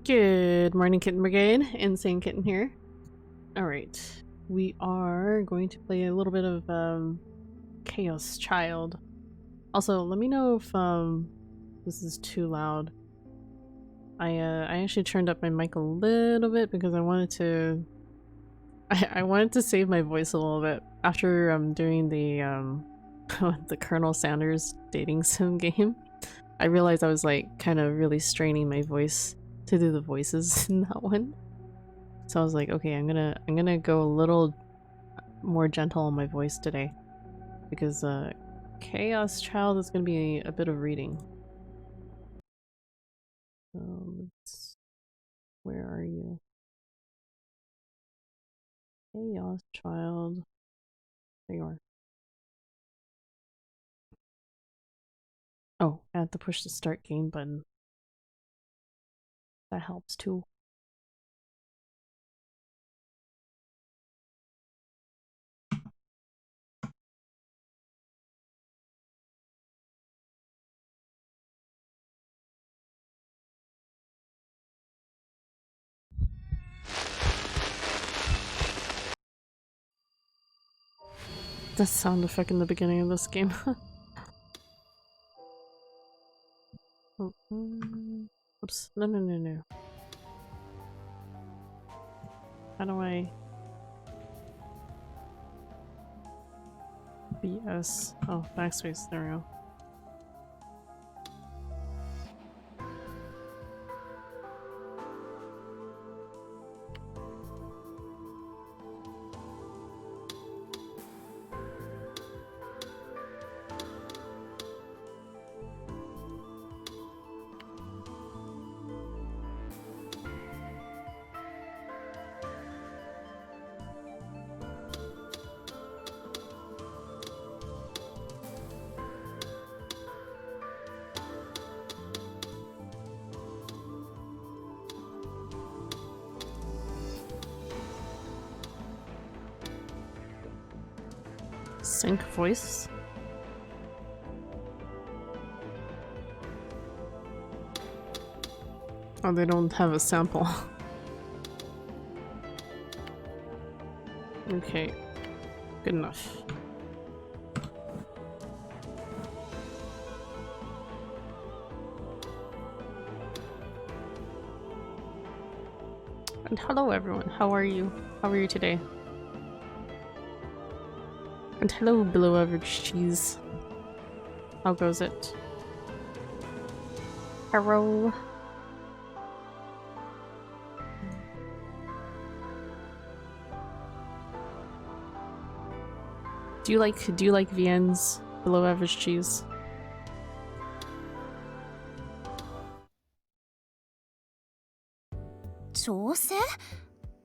Good morning, Kitten Brigade. Insane Kitten here. Alright, we are going to play a little bit of Chaos Child. Also, let me know if this is too loud. I actually turned up my mic a little bit because I wanted to I wanted to save my voice a little bit after doing the the Colonel Sanders dating sim game. I realized I was like kind of really straining my voice to do the voices in that one. So I was like, okay, I'm gonna go a little more gentle on my voice today because Chaos Child is gonna be a bit of reading. Where are you? Chaos Child. There you are. Oh, I have to push the start game button. That helps too. The sound effect in the beginning of this game. Oh, oops. No. How do I... BS. Oh, backspace. There we go. Sync voice? Oh, they don't have a sample. Okay, good enough. And hello everyone, how are you? How are you today? And hello below average cheese. How goes it? Hello. Do you like Vienne's below average cheese? 調整？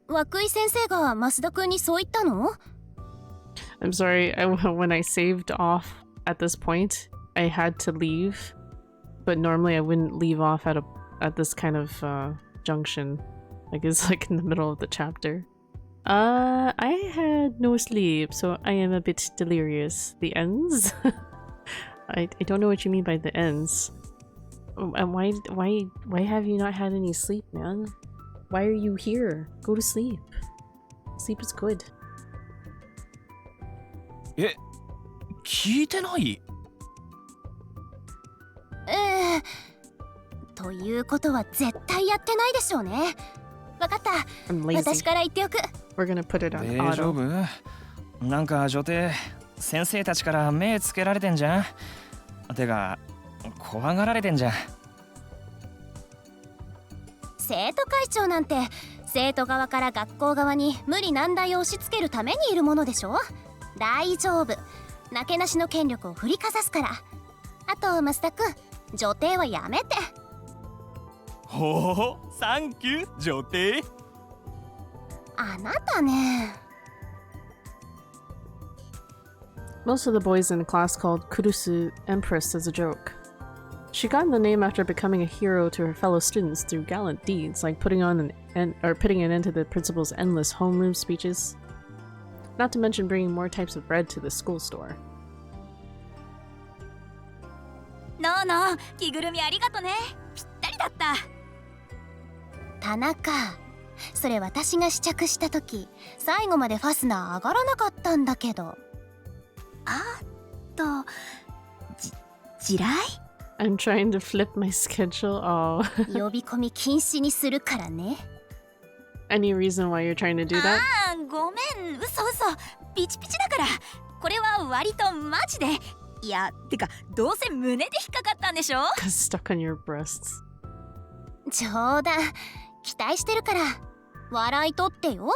涌井先生が増田君にそう言ったの？ I'm sorry, when I saved off at this point, I had to leave. But normally I wouldn't leave off at this kind of junction. Like it's like in the middle of the chapter. I had no sleep, so I am a bit delirious. The ends? I don't know what you mean by the ends. And why have you not had any sleep, man? Why are you here? Go to sleep. Sleep is good. え、聞いてない？ということは絶対やってないでしょうね。わかった。私から言っておく。We're gonna put it on auto. 大丈夫？なんか女帝、先生たちから目つけられてんじゃん。てか、怖がられてんじゃん。生徒会長なんて生徒側から学校側に無理難題を押し付けるためにいるものでしょ。大丈夫。なけなしの権力を振りかざすから。あと増田君、女帝はやめて。ほう、サンキュー、女帝。あなたね。Most of the boys in the class called Kurusu Empress as a joke. She got the name after becoming a hero to her fellow students through gallant deeds like putting an end to the principal's endless homeroom speeches. Not to mention bringing more types of bread to the school store. の着ぐるみありがとね。ぴったりだった。棚か。それ私が試着した時最後までファスナー上がらなかったんだけど。と地雷 I'm trying to flip my schedule. Oh. 呼び込み禁止にするからね。Any reason why you're trying to do that? ごめん、嘘ピチピチだから。これは割とマジで。いや、てかどうせ胸で引っかかったんでしょ。 Cause stuck on your breasts. 冗談、期待してるから笑い取ってよ。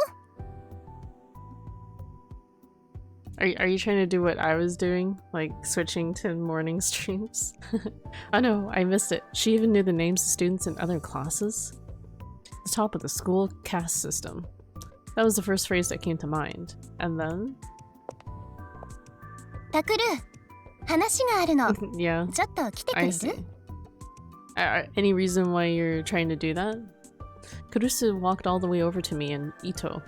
Are you trying to do what I was doing? Like switching to morning streams? Oh no, I missed it. She even knew the names of students in other classes? The top of the school caste system. That was the first phrase that came to mind. And then? タクル、話があるの。Yeah, ちょっと来てくれ I る？ see. Any reason why you're trying to do that? Kurusu walked all the way over to me and Ito.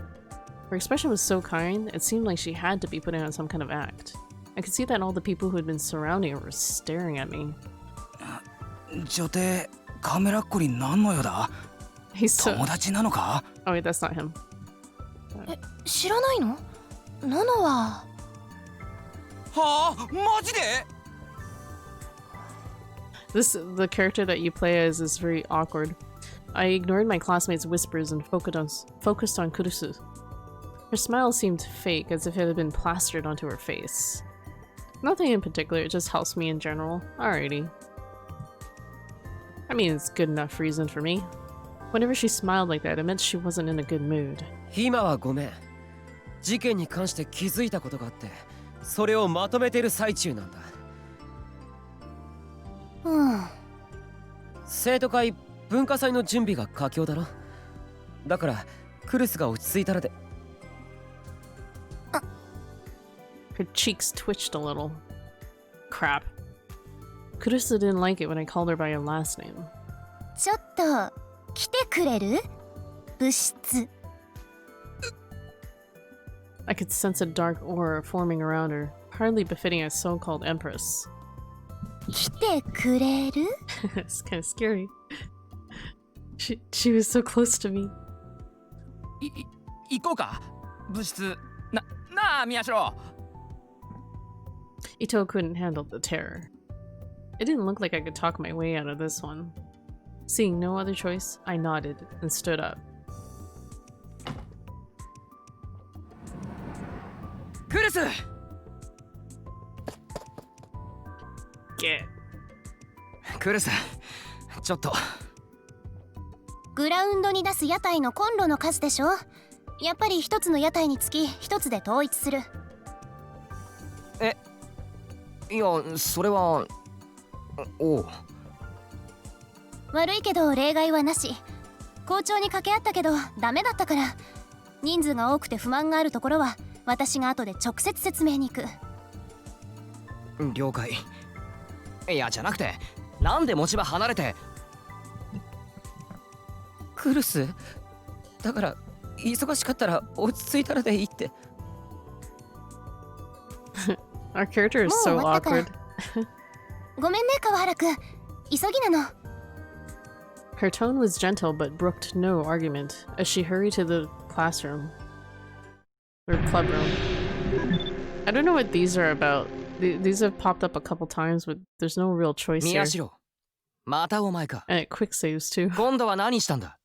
Her expression was so kind, it seemed like she had to be putting on some kind of act. I could see that all the people who had been surrounding her were staring at me. 女帝、カメラっ子に何の用だ？ He's so... 友達なのか？ Oh wait, that's not him. 知らないの？ナノは。はあ、マジで？ The character that you play as is very awkward. I ignored my classmates' whispers and focused on Kurusu. Her smile seemed fake, as if it had been plastered onto her face. Nothing in particular, it just helps me in general. Alrighty. I mean, it's good enough reason for me. Whenever she smiled like that, it meant she wasn't in a good mood. 今はごめん。事件に関して気づいたことがあって、それをまとめてる最中なんだ。生徒会文化祭の準備が佳境だろ。だからクルスが落ち着いたらで。Her cheeks twitched a little. Crap. Kurusu didn't like it when I called her by her last name. ちょっと来てくれる？物質。I could sense a dark aura forming around her, hardly befitting a so-called empress. 来てくれる？ It's kind of scary. She was so close to me. 行こうか？物質。なあ、宮代。Ito couldn't handle the terror. It didn't look like I could talk my way out of this one. Seeing no other choice, I nodded and stood up. クルス！ Get. クルス、ちょっと。グラウンドに出す屋台のコンロの数でしょ。やっぱり一つの屋台につき一つで統一する。いや、それは。おう。悪いけど例外はなし。校長に掛け合ったけどダメだったから。人数が多くて不満があるところは私が後で直接説明に行く。了解。いや、じゃなくて、なんで持ち場離れて。クルス？だから忙しかったら落ち着いたらでいいって。Our character is so awkward. ごめんね、川原くん。急ぎなの。Her tone was gentle but brooked no argument as she hurried to the classroom. Or club room. I don't know what these are about. These have popped up a couple times, but there's no real choice here. 宮代、またお前か。And it quick saves too. 今度は何したんだ？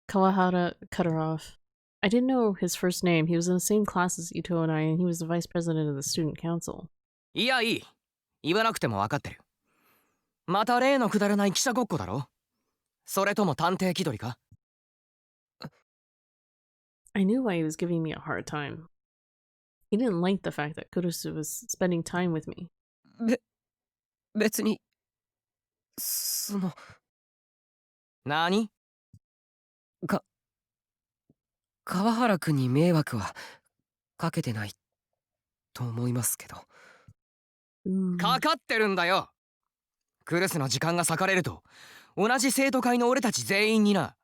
Kawahara cut her off. I didn't know his first name. He was in the same class as Ito and I, and he was the vice president of the student council. いや、いい。言わなくても分かってる。また例のくだらない記者ごっこだろ？それとも探偵気取りか？ I knew why he was giving me a hard time. He didn't like the fact that Kurusu was spending time with me. 別にその。何？川原くんに迷惑はかけてないと思いますけど。かかってるんだよ。クルスの時間が割かれると同じ生徒会の俺たち全員にな。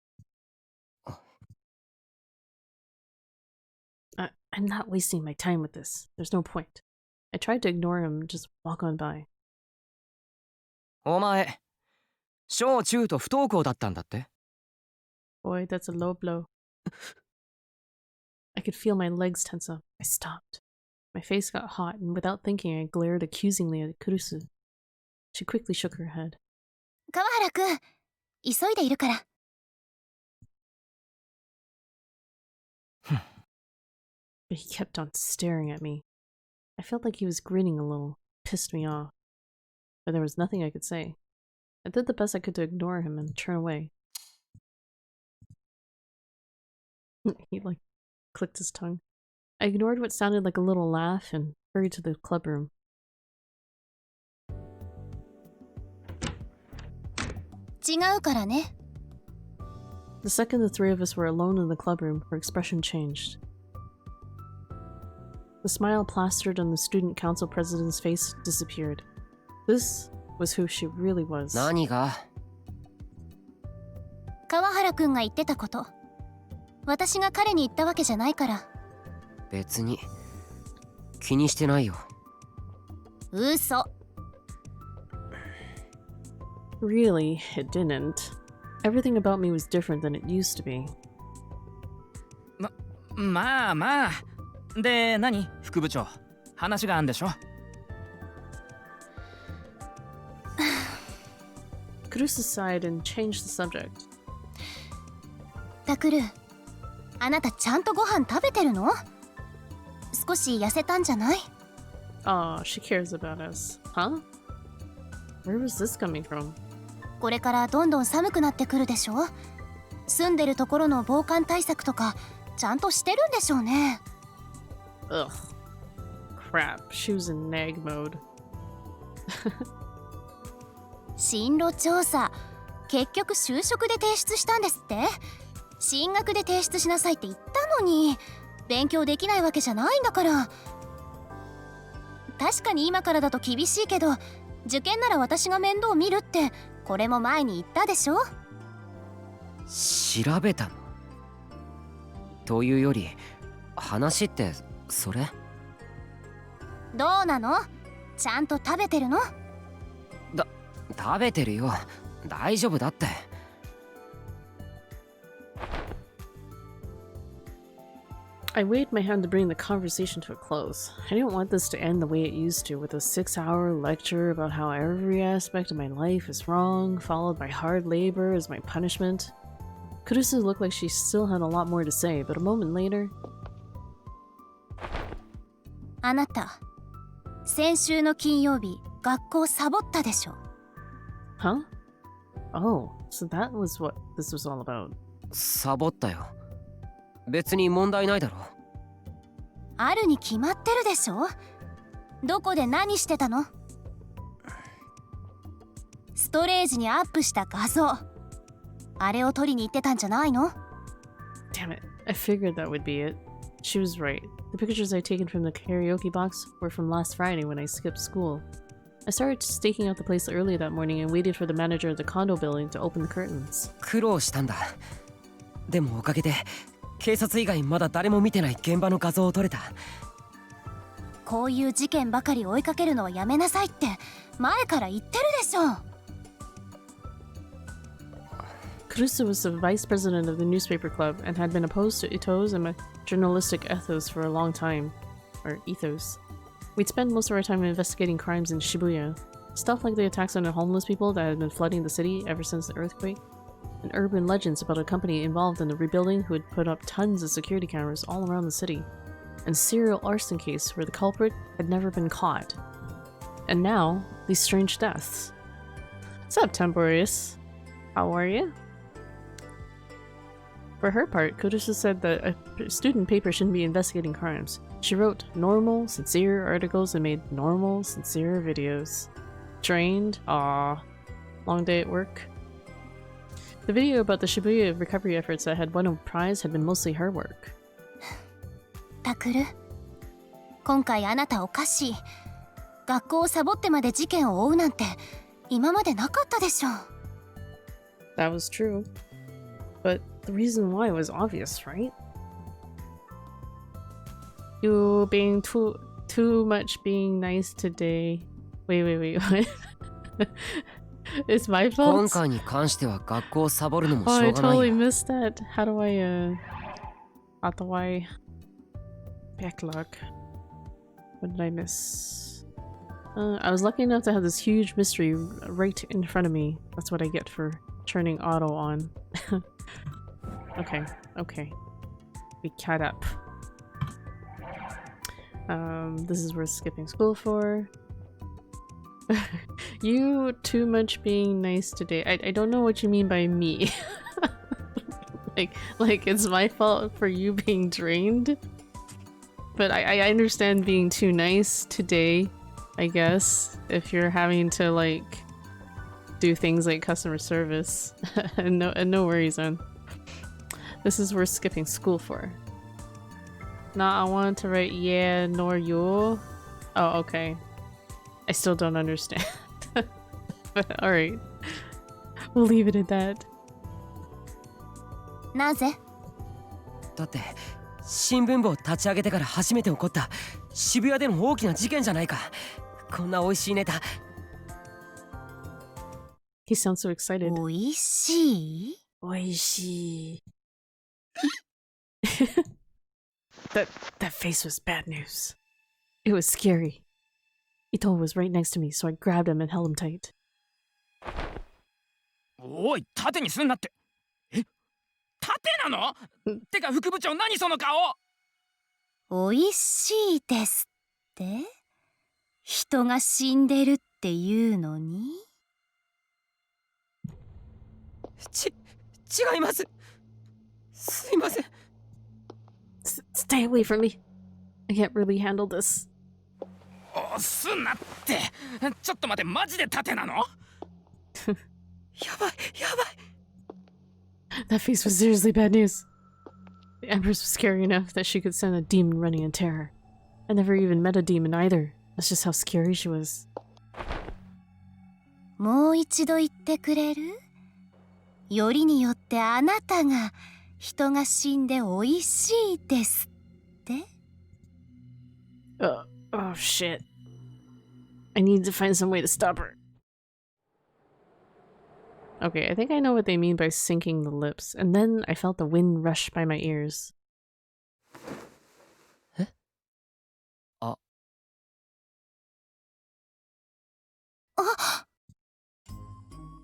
I'm not wasting my time with this. There's no point. I tried to ignore him and just walk on by. お前、小中と不登校だったんだって？ Boy, that's a low blow. I could feel my legs tense up. I stopped. My face got hot, and without thinking, I glared accusingly at Kurusu. She quickly shook her head. 川原くん、急いでいるから。But he kept on staring at me. I felt like he was grinning a little. Pissed me off. But there was nothing I could say. I did the best I could to ignore him and turn away. He, like, clicked his tongue. I ignored what sounded like a little laugh and hurried to the clubroom. The second the three of us were alone in the clubroom, her expression changed. The smile plastered on the student council president's face disappeared. This was who she really was. 何が？川原くんが言ってたこと。私が彼に言ったわけじゃないから。別に気にしてないよ。嘘。Really, it didn't. Everything about me was different than it used to be. まあまあ。で、何？副部長。話があんでしょKurusu sighed and changed the subject. タクル、あなたちゃんとご飯食べてるの？少し痩せたんじゃない？ Aw, she cares about us. Huh? Where was this coming from? これからどんどん寒くなってくるでしょ？住んでるところの防寒対策とかちゃんとしてるんでしょうね。Ugh. Crap, she was in nag mode. 進路調査、結局就職で提出したんですって？進学で提出しなさいって言ったのに、勉強できないわけじゃないんだから。確かに今からだと厳しいけど、受験なら私が面倒見るってこれも前に言ったでしょ？調べたの？というより話ってそれ？どうなの？ちゃんと食べてるの？食べてるよ。大丈夫だって。I waved my hand to bring the conversation to a close. I didn't want this to end the way it used to, with a 6-hour lecture about how every aspect of my life is wrong, followed by hard labor as my punishment. Kurusu looked like she still had a lot more to say, but a moment later... あなた、先週の金曜日、学校サボったでしょ？ Huh? Oh, so that was what this was all about. サボったよ。別に問題ないだろ。あるに決まってるでしょ？どこで何してたの？ストレージにアップした画像。あれを撮りに行ってたんじゃないの？ Damn it, I figured that would be it. She was right. The pictures I'd taken from the karaoke box were from last Friday when I skipped school. I started staking out the place early that morning and waited for the manager of the condo building to open the curtains. 苦労したんだ。でもおかげで警察以外まだ誰も見てない現場の画像を撮れた。こういう事件ばかり追いかけるのはやめなさいって前から言ってるでしょ。Kurusu was the vice president of the newspaper club and had been opposed to Ito's and my journalistic ethos for a long time. Or ethos. We'd spend most of our time investigating crimes in Shibuya. Stuff like the attacks on the homeless people that had been flooding the city ever since the earthquake. And urban legends about a company involved in the rebuilding who had put up tons of security cameras all around the city. And a serial arson case where the culprit had never been caught. And now, these strange deaths. What's up, Temporius? How are you? For her part, Kurusu said that a student paper shouldn't be investigating crimes. She wrote normal, sincere articles and made normal, sincere videos. Trained? Aww. Long day at work? The video about the Shibuya recovery efforts that had won a prize had been mostly her work. タクル、今回あなたおかしい。学校をサボってまで事件を追うなんて今までなかったでしょ。That was true. But the reason why was obvious, right? You being too much being nice today. Wait, what? It's my 今 fault? 回に関しては学校をサボるのも Oh, しょ I うがない totally よ。 missed that. How do I backlog? What did I miss? I was lucky enough to have this huge mystery right in front of me. That's what I get for turning auto on. Okay, okay. We caught up. This is worth skipping school for. You too much being nice today. I don't know what you mean by me. like it's my fault for you being drained? But I understand being too nice today, I guess, if you're having to like do things like customer service. and no worries, man. This is worth skipping school for. Nah, I wanted to write yeah nor you. Oh, okay. I still don't understand. But alright. We'll leave it at that. なぜ？だって新聞部を立ち上げてから初めて起こった渋谷での大きな事件じゃないか。こんな美味しいネタ。 He sounds so excited. おいしい？ Oishi. That face was bad news. It was scary. Ito was right next to me, so I grabbed him and held him tight. おい、縦にすんなって。え、縦なの？てか副部長、何その顔？おいしいですって？人が死んでるっていうのに？違います。すいません。Stay away from me. I can't really handle this. お、すんなって。ちょっと待って、マジで縦なの？やばい、やばい。 That face was seriously bad news. The Empress was scary enough that she could send a demon running in terror. I never even met a demon either. That's just how scary she was. もう一度言ってくれる？よりによってあなたが人が死んでおいしいですって？ Oh shit. I need to find some way to stop her. Okay, I think I know what they mean by sinking the lips. And then I felt the wind rush by my ears. Huh? Oh.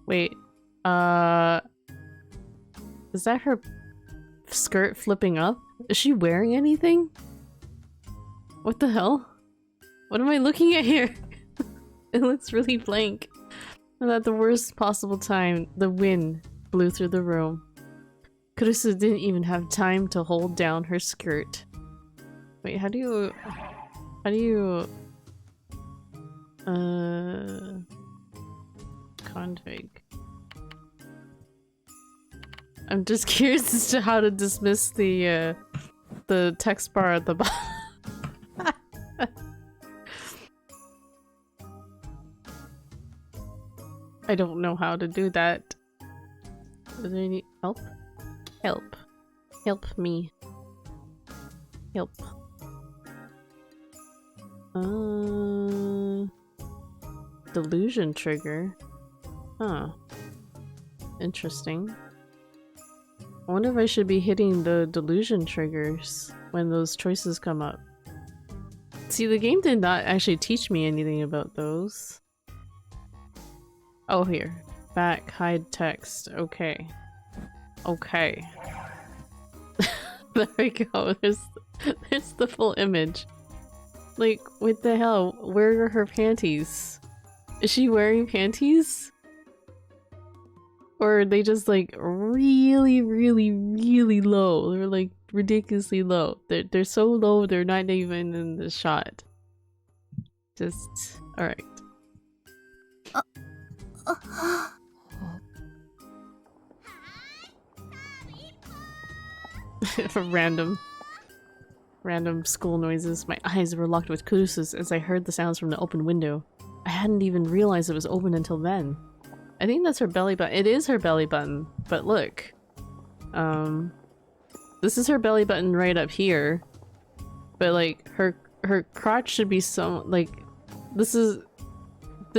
Wait, is that her skirt flipping up? Is she wearing anything? What the hell? What am I looking at here? It looks really blank. And at the worst possible time, the wind blew through the room. Kurusu didn't even have time to hold down her skirt. Wait, how do you... config. I'm just curious as to how to dismiss the text bar at the bottom. I don't know how to do that. Is there any help? Help. Help me. Help. Delusion trigger. Huh. Interesting. I wonder if I should be hitting the delusion triggers when those choices come up. See, the game did not actually teach me anything about those. Oh, here. Back, hide text. Okay. Okay. There we go. There's the full image. Like, what the hell? Where are her panties? Is she wearing panties? Or are they just like really, really, really low? They're like ridiculously low. They're so low they're not even in the shot. Just alright. Random school noises. My eyes were locked with Kurusu's as I heard the sounds from the open window. I hadn't even realized it was open until then. I think that's her belly button. It is her belly button, but look. This is her belly button right up here. But like her crotch should be some like this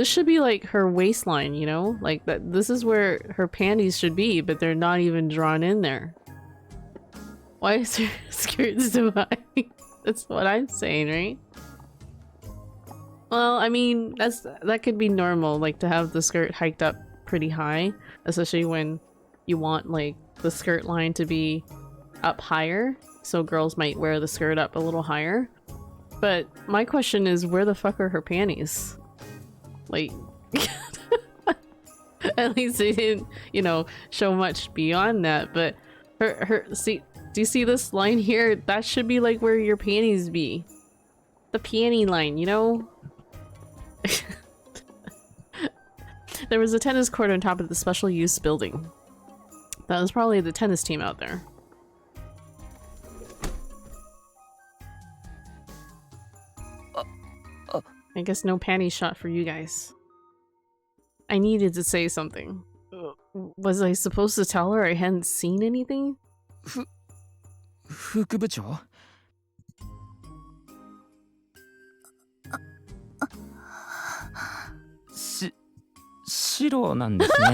This should be like her waistline, you know? Like that. This is where her panties should be, but they're not even drawn in there. Why is her skirt so high? That's what I'm saying, right? Well, I mean, that could be normal, like to have the skirt hiked up pretty high, especially when you want like the skirt line to be up higher, so girls might wear the skirt up a little higher. But my question is, where the fuck are her panties? Like, at least they didn't, you know, show much beyond that, but see, do you see this line here? That should be like where your panties be. The panty line, you know? There was a tennis court on top of the special use building. That was probably the tennis team out there. I guess no panty shot for you guys. I needed to say something. Was I supposed to tell her I hadn't seen anything? 副部長白なんですね。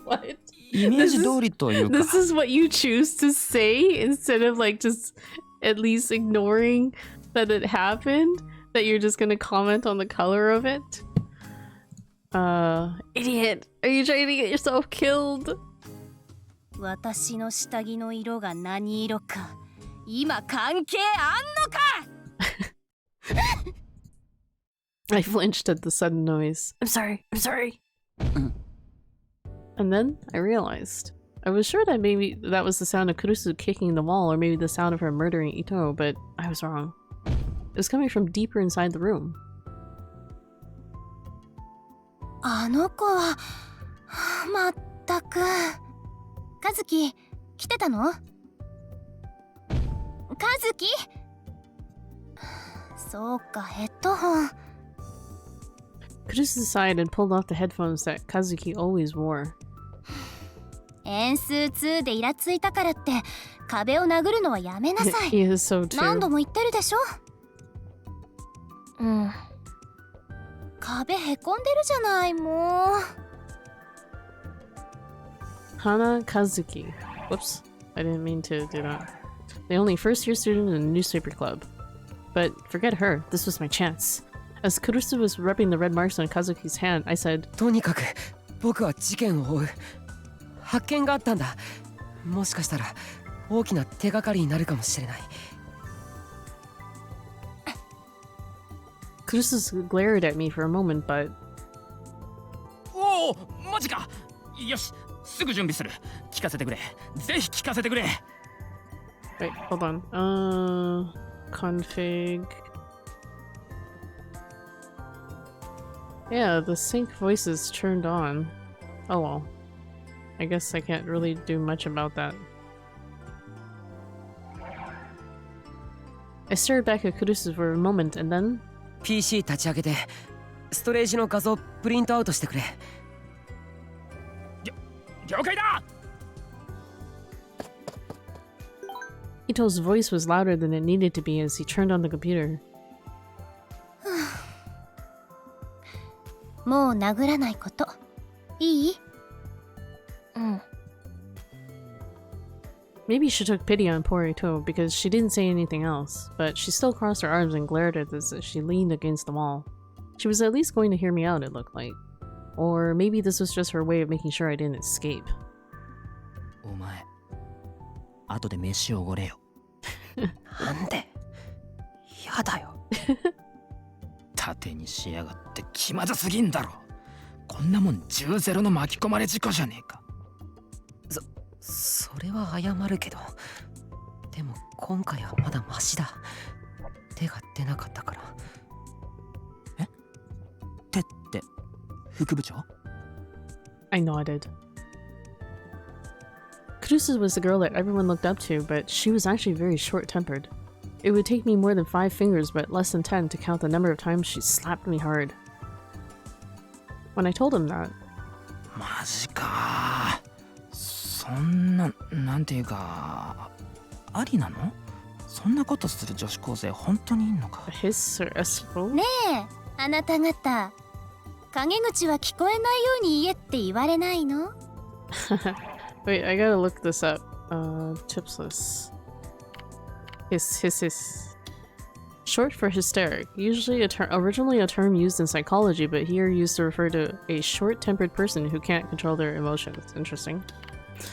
What? イメージ通りというか。This is what you choose to say instead of like just at least ignoring that it happened? That you're just gonna comment on the color of it? Idiot! Are you trying to get yourself killed? 私の下着の色が何色か今関係あんのか I flinched at the sudden noise. I'm sorry. And then I realized. I was sure that maybe that was the sound of Kurusu kicking the wall, or maybe the sound of her murdering Ito, but I was wrong. It was coming from deeper inside the room. あの子はまったく和樹来てたの？和樹？そうか、ヘッドホン。Kurusu sighed and pulled off the headphones that Kazuki always wore. 円数2でイラついたからって壁を殴るのはやめなさい。He is so true. 何度も言ってるでしょ。うん。壁へこんでるじゃない、もう。Hana Kazuki. Whoops. I didn't mean to do that. The only first-year student in the newspaper club. But forget her. This was my chance. As Kurusu was rubbing the red marks on Kazuki's hand, I said, とにかく僕は事件を追う。発見があったんだ。もしかしたら大きな手がかりになるかもしれない。Kurusu glared at me for a moment, but... おお、マジか。よし、すぐ準備する。聞かせてくれ。ぜひ聞かせてくれ。Wait, hold on. Config... Yeah, the sync voice is turned on. Oh well. I guess I can't really do much about that. I stared back at Kurusu for a moment and then... PC 立ち上げてストレージの画像プリントアウトしてくれ。了解だ。Ito's voice was louder than it needed to be as he turned on the computer. もう殴らないこと。いい？うん。 Maybe she took pity on poor Ito because she didn't say anything else, but she still crossed her arms and glared at us as she leaned against the wall. She was at least going to hear me out, it looked like. Or maybe this was just her way of making sure I didn't escape. お前、後で飯をおごれよ。なんで？やだよ。盾にしやがって気まずすぎんだろ。こんなもん10-0の巻き込まれ事故じゃねえか。それは謝るけど、でも今回はまだマシだ。手が出なかったから。え？手って副部長？ I nodded. Kurusu was the girl that everyone looked up to, but she was actually very short-tempered. It would take me more than 5 fingers, but less than 10 to count the number of times she slapped me hard. When I told him that... マジか。そんな、なんていうか、ありなの？そんなことする女子高生本当にいんのか？ Hiss or S4? ねえ、あなた方、陰口は聞こえないように言えって言われないの？ Wait, I gotta look this up. Tips list. Hiss. Short for hysteric. Usually originally a term used in psychology, but here used to refer to a short-tempered person who can't control their emotions. Interesting.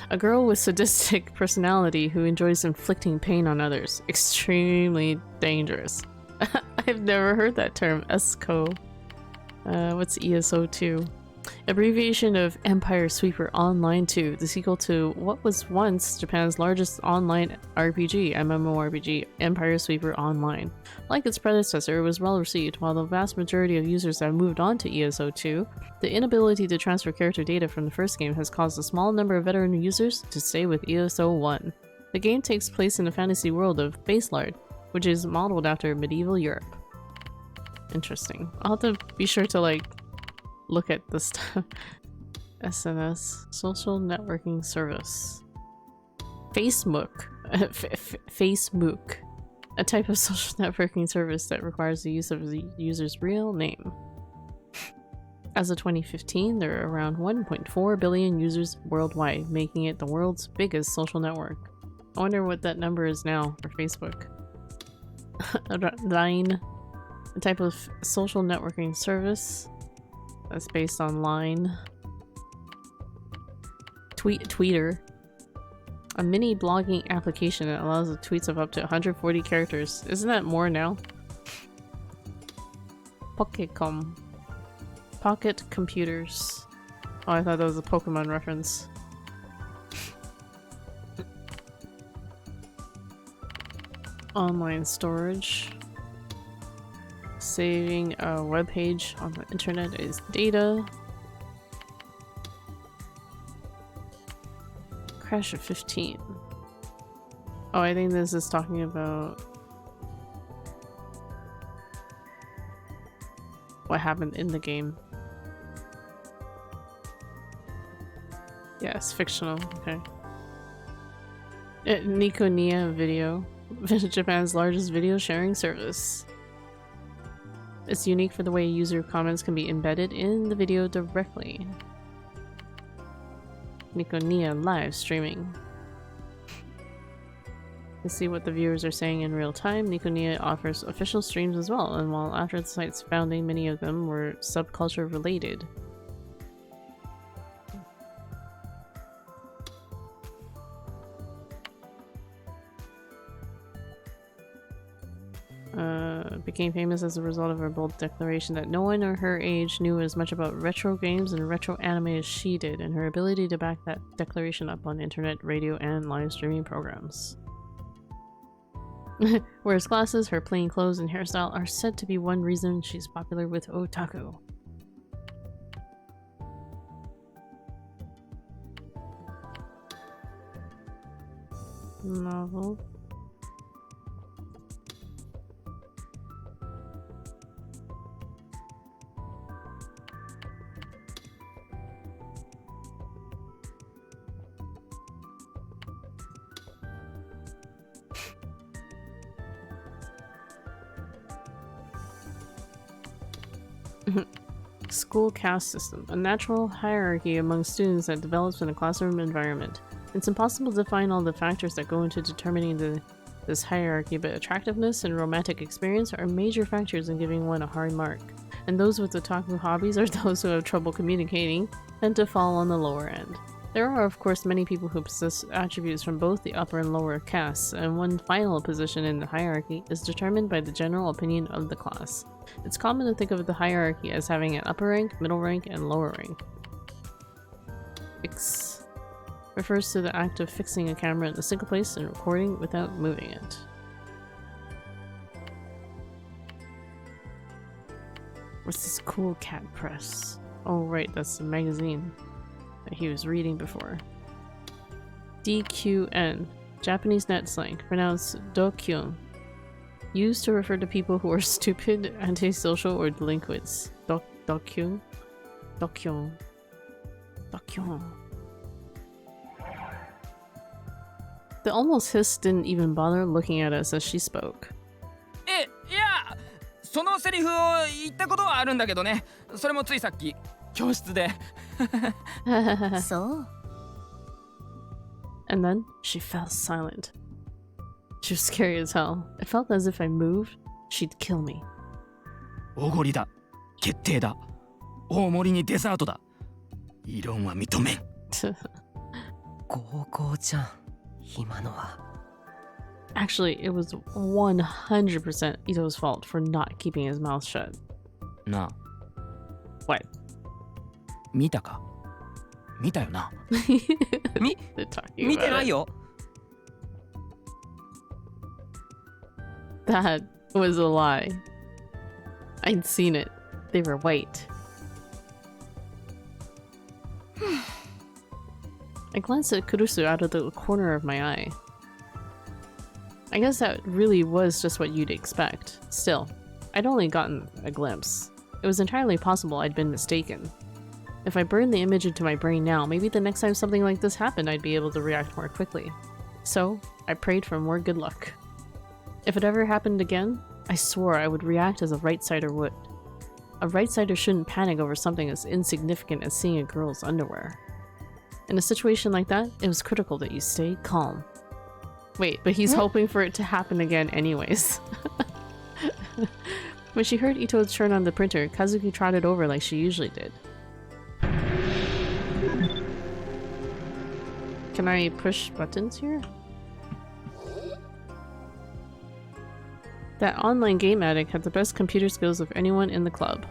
A girl with sadistic personality who enjoys inflicting pain on others. Extremely dangerous. I've never heard that term. ESCO. What's ESO2? Abbreviation of Empire Sweeper Online 2, the sequel to what was once Japan's largest online RPG, MMORPG, Empire Sweeper Online. Like its predecessor, it was well received. While the vast majority of users have moved on to ESO2, the inability to transfer character data from the first game has caused a small number of veteran users to stay with ESO1. The game takes place in the fantasy world of Baselard, which is modeled after medieval Europe. Interesting. I'll have to be sure to look at the stuff. SNS. Social networking service. Facebook. Facebook. A type of social networking service that requires the use of the user's real name. As of 2015, there are around 1.4 billion users worldwide, making it the world's biggest social network. I wonder what that number is now for Facebook. Line. A type of social networking service that's based on Line. Tweeter. A mini blogging application that allows the tweets of up to 140 characters. Isn't that more now? Pocketcom. Pocket computers. Oh, I thought that was a Pokemon reference. Online storage. Saving a web page on the internet is data. Crash of 15. Oh, I think this is talking about what happened in the game. Yes, fictional. Okay. Nikonia Video. Japan's largest video sharing service. It's unique for the way user comments can be embedded in the video directly. Nikonia live streaming. To see what the viewers are saying in real time, Nikonia offers official streams as well, and while after the site's founding, many of them were subculture related. Became famous as a result of her bold declaration that no one her age knew as much about retro games and retro anime as she did, and her ability to back that declaration up on internet, radio, and live streaming programs. Wears glasses, her plain clothes and hairstyle are said to be one reason she's popular with otaku. Novel. School caste system, a natural hierarchy among students that develops in a classroom environment. It's impossible to define all the factors that go into determining this hierarchy, but attractiveness and romantic experience are major factors in giving one a high mark. And those with otaku hobbies, or those who have trouble communicating, tend to fall on the lower end. There are of course many people who possess attributes from both the upper and lower castes, and one final position in the hierarchy is determined by the general opinion of the class. It's common to think of the hierarchy as having an upper rank, middle rank, and lower rank. Fix refers to the act of fixing a camera in a single place and recording without moving it. What's this cool cat press? Oh right, that's the magazine that he was reading before. DQN, Japanese net slang, pronounced dokyun. Used to refer to people who are stupid, antisocial, or delinquents. Dokyun? Dokyun. Dokyun. The almost hiss didn't even bother looking at us as she spoke. いやそのセリフを言ったことはあるんだけどね。それもついさっき教室で。そう。And then she fell silent. She was scary as hell. It felt as if I moved, she'd kill me. おごりだ。決定だ。大盛りにデザートだ。異論は認めん。高校ちゃん、今のは。Actually, it was 100% Ito's fault for not keeping his mouth shut. なあ。What? 見たか？見たよな。見 They're talking 見て about ない it. よ。That was a lie. I'd seen it. They were white. I glanced at Kurusu out of the corner of my eye. I guess that really was just what you'd expect. Still, I'd only gotten a glimpse. It was entirely possible I'd been mistaken. If I burned the image into my brain now, maybe the next time something like this happened, I'd be able to react more quickly. So, I prayed for more good luck. If it ever happened again, I swore I would react as a right-sider would. A right-sider shouldn't panic over something as insignificant as seeing a girl's underwear. In a situation like that, it was critical that you stay calm. Wait, but he's hoping for it to happen again anyways. When she heard Ito turn on the printer, Kazuki trotted over like she usually did. Can I push buttons here? That online game addict had the best computer skills of anyone in the club.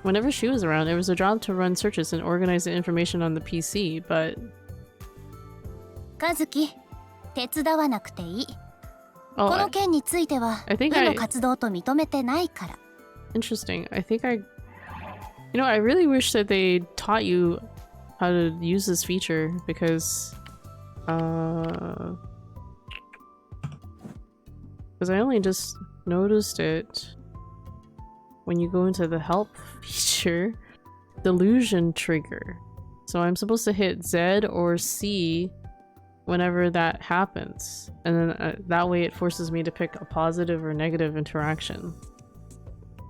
Whenever she was around, it was her job to run searches and organize the information on the PC, but... 和樹、手伝わなくていい。 Oh, この件については、 I think 部の活動と認めてないから。Interesting. I think I... You know, I really wish that they taught you how to use this feature because... Because I only just noticed it when you go into the help feature. Delusion trigger. So I'm supposed to hit Z or C whenever that happens. And then that way it forces me to pick a positive or negative interaction.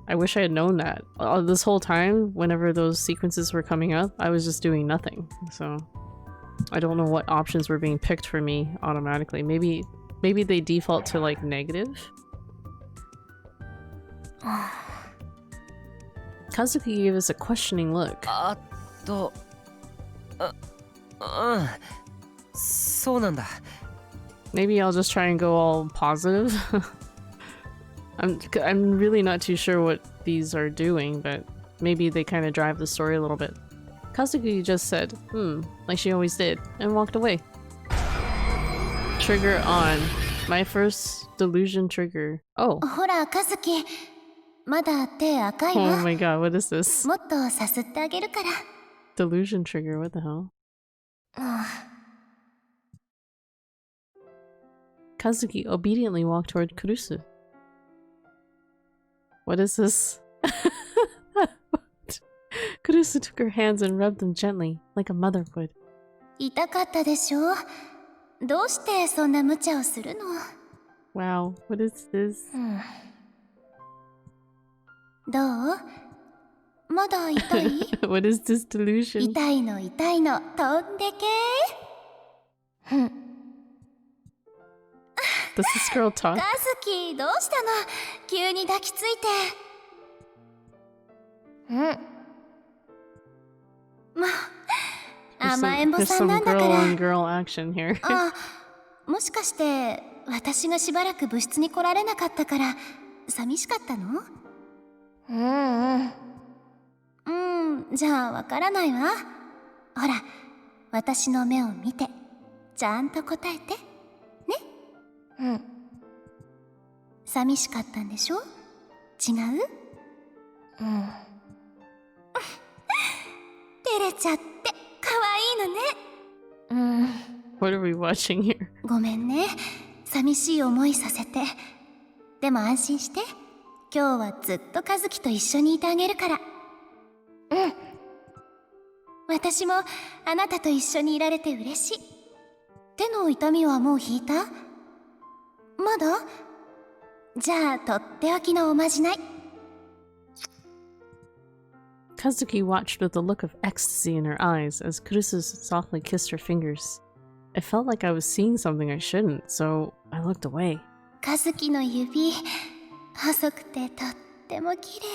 I wish I had known that. This whole time, whenever those sequences were coming up, I was just doing nothing. So I don't know what options were being picked for me automatically. Maybe they default to like negative? Kazuki gave us a questioning look. そうなんだ。 Maybe I'll just try and go all positive. I'm really not too sure what these are doing, but maybe they kind of drive the story a little bit. Kazuki just said, like she always did, and walked away. Trigger on. My first delusion trigger. Oh. ほら、和樹、まだ手赤い Oh わ。 my god, what is this? もっとさすってあげるから。 Delusion trigger, what the hell? Kazuki obediently walked toward Kurusu. What is this? Kurusu took her hands and rubbed them gently, like a mother would. 痛かったでしょ。どうしてそんな無茶をするの？ Wow, what is this? どう？まだ痛い？ What is this delusion? 痛いの痛いの飛んでけ。Does this girl talk? 和樹、どうしたの？急に抱きついて。もう、甘えん坊 There's さんな some んだか girl ら。 on girl action here. あ、もしかして私がしばらく部室に来られなかったから寂しかったの？じゃあわからないわ。ほら、私の目を見てちゃんと答えてね。寂しかったんでしょ？違う？照れちゃって可愛いのね。What are we watching here? ごめんね、寂しい思いさせて。でも安心して、今日はずっと和樹と一緒にいてあげるから。私もあなたと一緒にいられて嬉しい。手の痛みはもう引いた？まだ？じゃあとっておきのおまじない。 Kazuki watched with a look of ecstasy in her eyes as Kurusu softly kissed her fingers. I felt like I was seeing something I shouldn't, so I looked away. 和樹の指細くてとっても綺麗。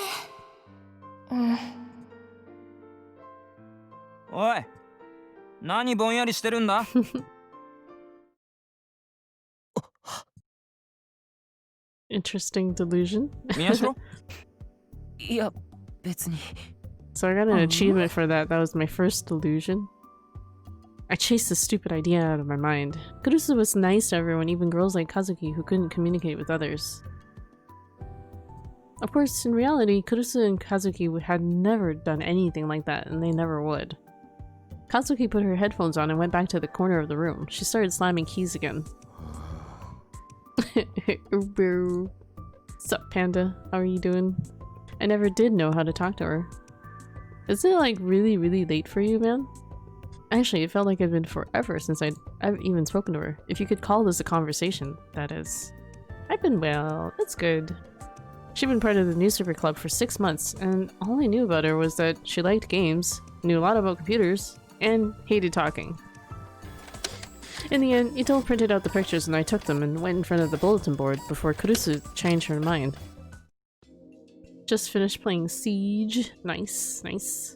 おい、何ぼんやりしてるんだ？ Interesting delusion. 宮代？いや別に。 So I got an achievement for that. That was my first delusion. I chased the stupid idea out of my mind. Kurusu was nice to everyone, even girls like Kazuki who couldn't communicate with others. Of course, in reality, Kurusu and Kazuki had never done anything like that, and they never would. Kazuki put her headphones on and went back to the corner of the room. She started slamming keys again. Sup, Panda? How are you doing? I never did know how to talk to her. Isn't it like really late for you, man? Actually, it felt like it'd been forever since I've even spoken to her. If you could call this a conversation, that is. I've been well. That's good. She'd been part of the newspaper club for 6 months, and all I knew about her was that she liked games, knew a lot about computers, and hated talking. In the end, Ito printed out the pictures and I took them and went in front of the bulletin board before Kurusu changed her mind. Just finished playing Siege. Nice. If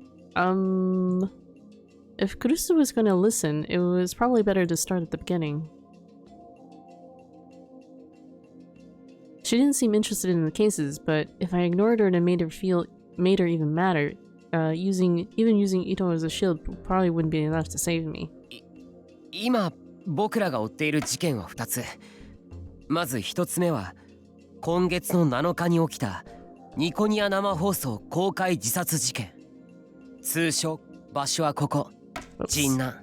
Kurusu was going to listen, it was probably better to start at the beginning. She didn't seem interested in the cases, but if I ignored her and made her even madder, using Ito as a shield probably wouldn't be enough to save me. 今僕らが追っている事件は2つ。まず1つ目は今月の7日に起きたニコニア生放送公開自殺事件。通称場所はここ、神南。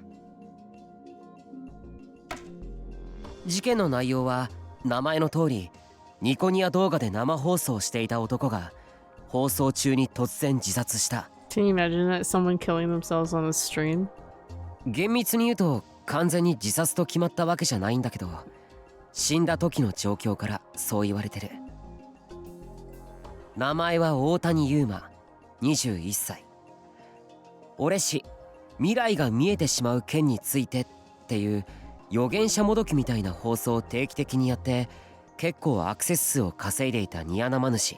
事件の内容は名前の通りニコニア動画で生放送していた男が放送中に突然自殺した。 Can you imagine that? Someone killing themselves on a stream? 厳密に言うと完全に自殺と決まったわけじゃないんだけど、死んだ時の状況からそう言われてる。名前は大谷優馬、21歳。俺氏未来が見えてしまう件についてっていう預言者もどきみたいな放送を定期的にやって結構アクセス数を稼いでいたニア生主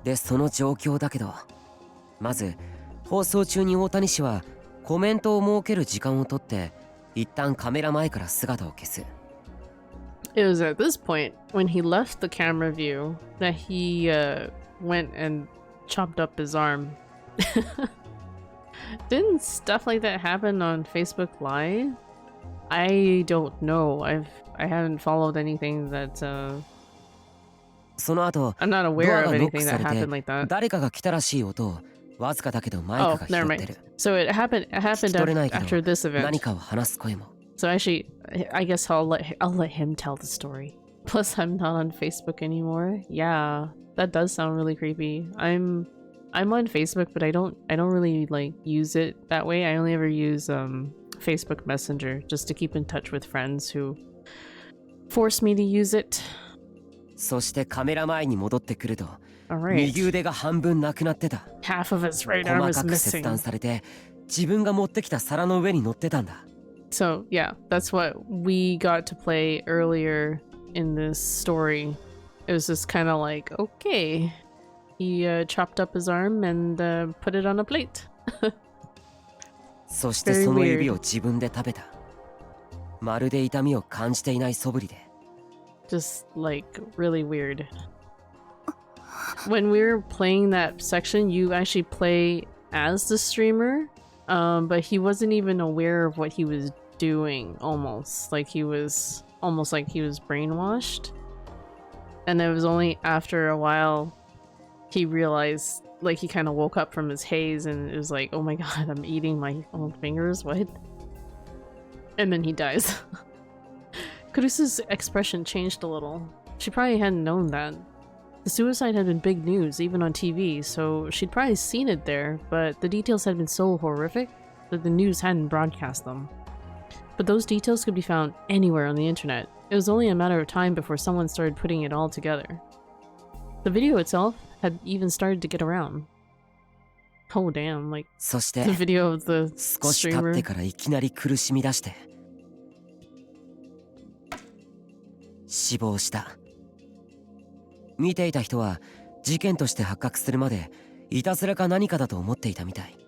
で、その状況だけど、まず放送中に大谷氏はコメントを設ける時間をとって一旦カメラ前から姿を消す。 It was at this point, when he left the camera view, that he went and chopped up his arm. Didn't stuff like that happen on Facebook Live? I don't know. I haven't followed anything that その後 I'm not ド aware ア of がノック anything さ that れ happened て like that. 誰かが来たらしい音をわずかだけどマイ Oh, クが never 拾って mind. る。 So it happened 聞き取れないけ after ど this event. 何かを話す声も。 So actually, I guess I'll let him tell the story. Plus, I'm not on Facebook anymore. Yeah, that does sound really creepy. I'm on Facebook, but I don't really like use it that way. I only ever use Facebook Messenger just to keep in touch with friends who force me to use it. そしてカメラ前に戻ってくると Alright. 右腕が半分なくなってた。 Half of his right arm 細 is かく切 missing. 断されて自分が持ってきた皿の上に乗ってたんだ。 So yeah, that's what we got to play earlier in this story. It was just kind of like, okay, he chopped up his arm and put it on a plate. そしてその指を自分で食べた。まるで痛みを感じていない素振りで。 Just like really weird. When we were playing that section, you actually play as the streamer, but he wasn't even aware of what he was doing. Almost like he was brainwashed. And it was only after a while he realized, like he kind of woke up from his haze and it was like, oh my god, I'm eating my own fingers, what? And then he dies. Kurusu's expression changed a little. She probably hadn't known that. The suicide had been big news, even on TV, so she'd probably seen it there, but the details had been so horrific that the news hadn't broadcast them. But those details could be found anywhere on the internet. It was only a matter of time before someone started putting it all together. The video itself had even started to get around. Oh damn, like そして the video of the 少し経っ streamer. てからいきなり苦しみ出して死亡した。見ていた人は事件として発覚するまでいたずらか何かだと思っていたみたい。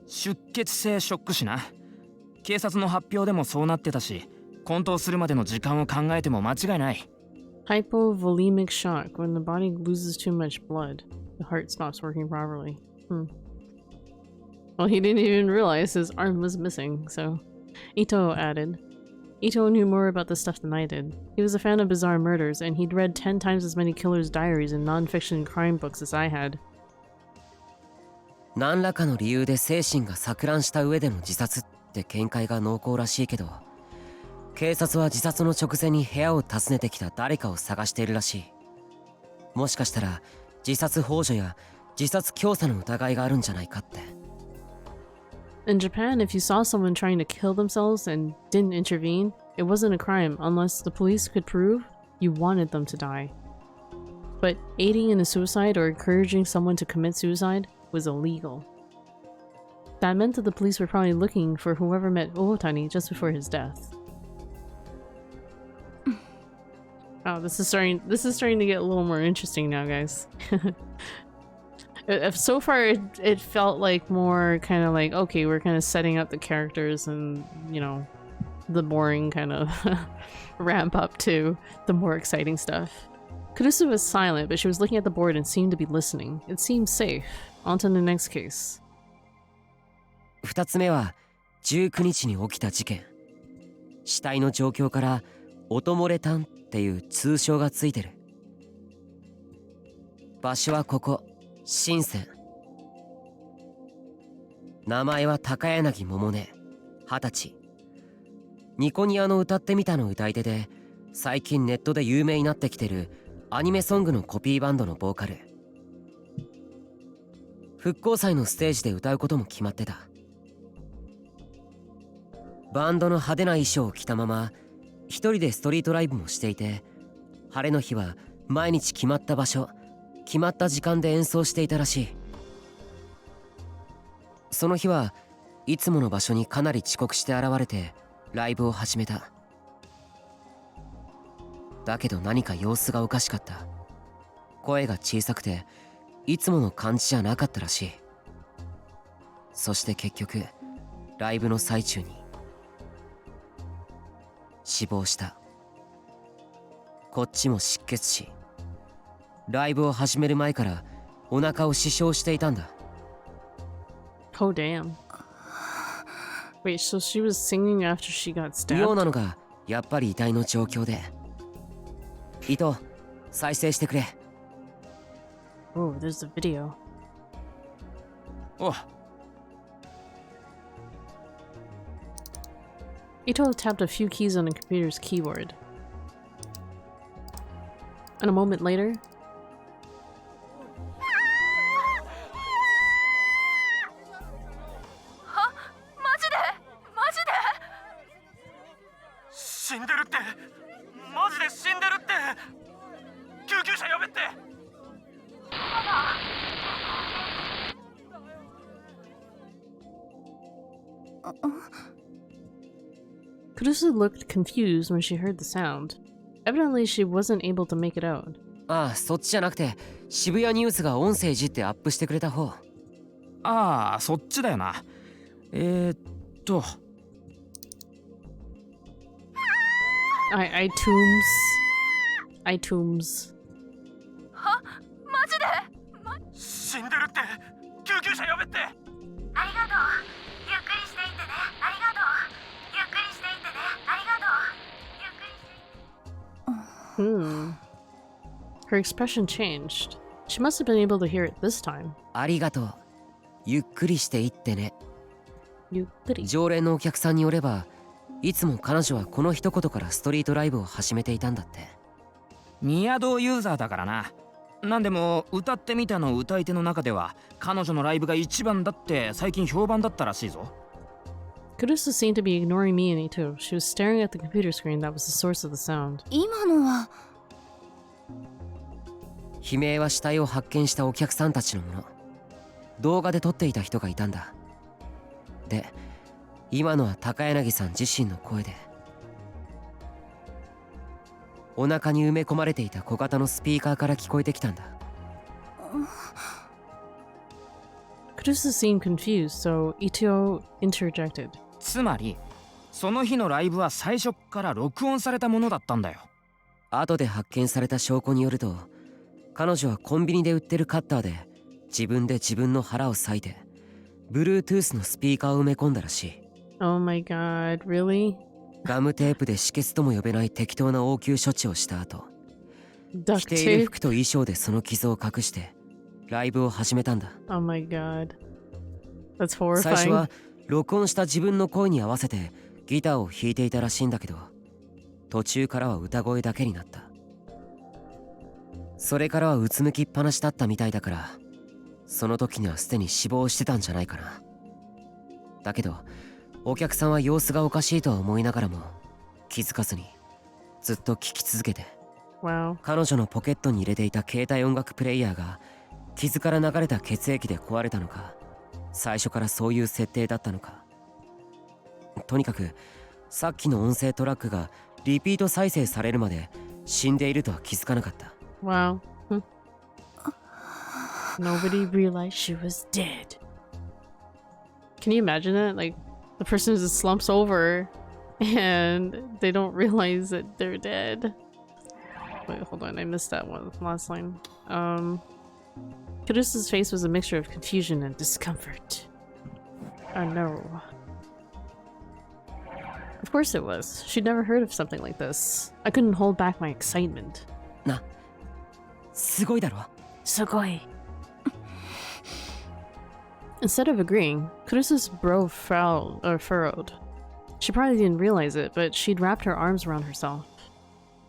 出血性ショック死な。警察の発表でもそうなってたし、混沌するまでの時間を考えても間違いない。Hypovolemic shock, when the body loses too much blood. The heart stops working properly. Well, he didn't even realize his arm was missing, so... Ito added. Ito knew more about this stuff than I did. He was a fan of bizarre murders, and he'd read 10 times as many killers' diaries and non-fiction crime books as I had. 何らかの理由で精神が錯乱した上での自殺って見解が濃厚らしいけど、警察は自殺の直前に部屋を訪ねてきた誰かを探しているらしい。もしかしたら自殺幇助や自殺教唆の疑いがあるんじゃないかって。In Japan, if you saw someone trying to kill themselves and didn't intervene, it wasn't a crime unless the police could prove you wanted them to die. But aiding in a suicide or encouraging someone to commit suicide was illegal. That meant that the police were probably looking for whoever met Owotani just before his death. Oh, this is starting to get a little more interesting now, guys. So far, it felt like more kind of like, okay, we're kind of setting up the characters and, you know, the boring kind of ramp up to the more exciting stuff. Kurusu was silent, but she was looking at the board and seemed to be listening. It seemed safe. On to the next case. 2つ目は19日に起きた事件。死体の状況から音漏れ炭っていう通称がついてる。場所はここ、深セン。名前は高柳桃音、20歳。ニコニアの歌ってみたの歌い手で、最近ネットで有名になってきてるアニメソングのコピーバンドのボーカル。復興祭のステージで歌うことも決まってた。バンドの派手な衣装を着たまま一人でストリートライブもしていて、晴れの日は毎日決まった場所、決まった時間で演奏していたらしい。その日はいつもの場所にかなり遅刻して現れてライブを始めた。だけど何か様子がおかしかった。声が小さくていつもの感じじゃなかったらしい。そして結局ライブの最中に死亡した。こっちも失血死。ライブを始める前からお腹を刺傷していたんだ。Oh damn. Wait, so she was singing after she got 妙 stabbed? なのがやっぱり遺体の状況で。糸、再生してくれ。Oh, there's the video. おう。Ito tapped a few keys on the computer's keyboard. And a moment later, 死んでるって、マジで死んでるって。救急車呼べって。Kurusu looked confused when she heard the sound. Evidently, she wasn't able to make it out. ああ、そっちじゃなくて渋谷ニュースが音声いじってアップしてくれた方。ああ、そっちだよな。iTunes. は、マジで、死んでるって。救急車呼べって。ありがとう。ゆっくりしていってね。ありがとう。ゆっくりしていってね。ありがとう。ゆっくりしていって。Her expression changed. She must have been able to hear it this time. ありがとう。ゆっくりしていってね。ゆっくり。常連のお客さんによれば、いつも彼女はこの一言からストリートライブを始めていたんだって。ニアドユーザーだからな。なんでも歌ってみたの歌い手の中では彼女のライブが一番だって最近評判だったらしいぞ。Kurusu seemed to be ignoring me and Ito. She was staring at the computer screen that was the source of the sound. 今のは悲鳴は死体を発見したお客さんたちのもの。動画で撮っていた人がいたんだ。で、今のは高柳さん自身の声で。お腹に埋め込まれていた小型のスピーカーから聞こえてきたんだ。Kurusu seemed confused, so Ito interjected. つまりその日のライブは最初から録音されたものだったんだよ。後で発見された証拠によると、彼女はコンビニで売ってるカッターで自分で自分の腹を裂いて Bluetooth のスピーカーを埋め込んだらしい。 Oh my god, really? ガムテープで止血とも呼べない適当な応急処置をした後、 Duct 着ている tape? 服と衣装でその傷を隠してライブを始めたんだ。 Oh my god. That's 最初 horrifying. は録音した自分の声に合わせてギターを弾いていたらしいんだけど、途中からは歌声だけになった。それからはうつむきっぱなしだったみたいだから、その時にはすでに死亡してたんじゃないかな。だけどお客さんは様子がおかしいとは思いながらも気づかずにずっと聴き続けて、 Wow. 彼女のポケットに入れていた携帯音楽プレイヤーが傷から流れた血液で壊れたのか、最初からそういう設定だったのか。とにかくさっきの音声トラックがリピート再生されるまで死んでいるとは気づかなかった。 Wow. Nobody realized she was dead. Can you imagine that? Like, the person just slumps over and they don't realize that they're dead. Wait, hold on, I missed that one last line. Kurusu's face was a mixture of confusion and discomfort. Oh no. Of course it was. She'd never heard of something like this. I couldn't hold back my excitement. な、すごいだろ。 Sugoi. Instead of agreeing, Kurusu's brow furrowed. She probably didn't realize it, but she'd wrapped her arms around herself.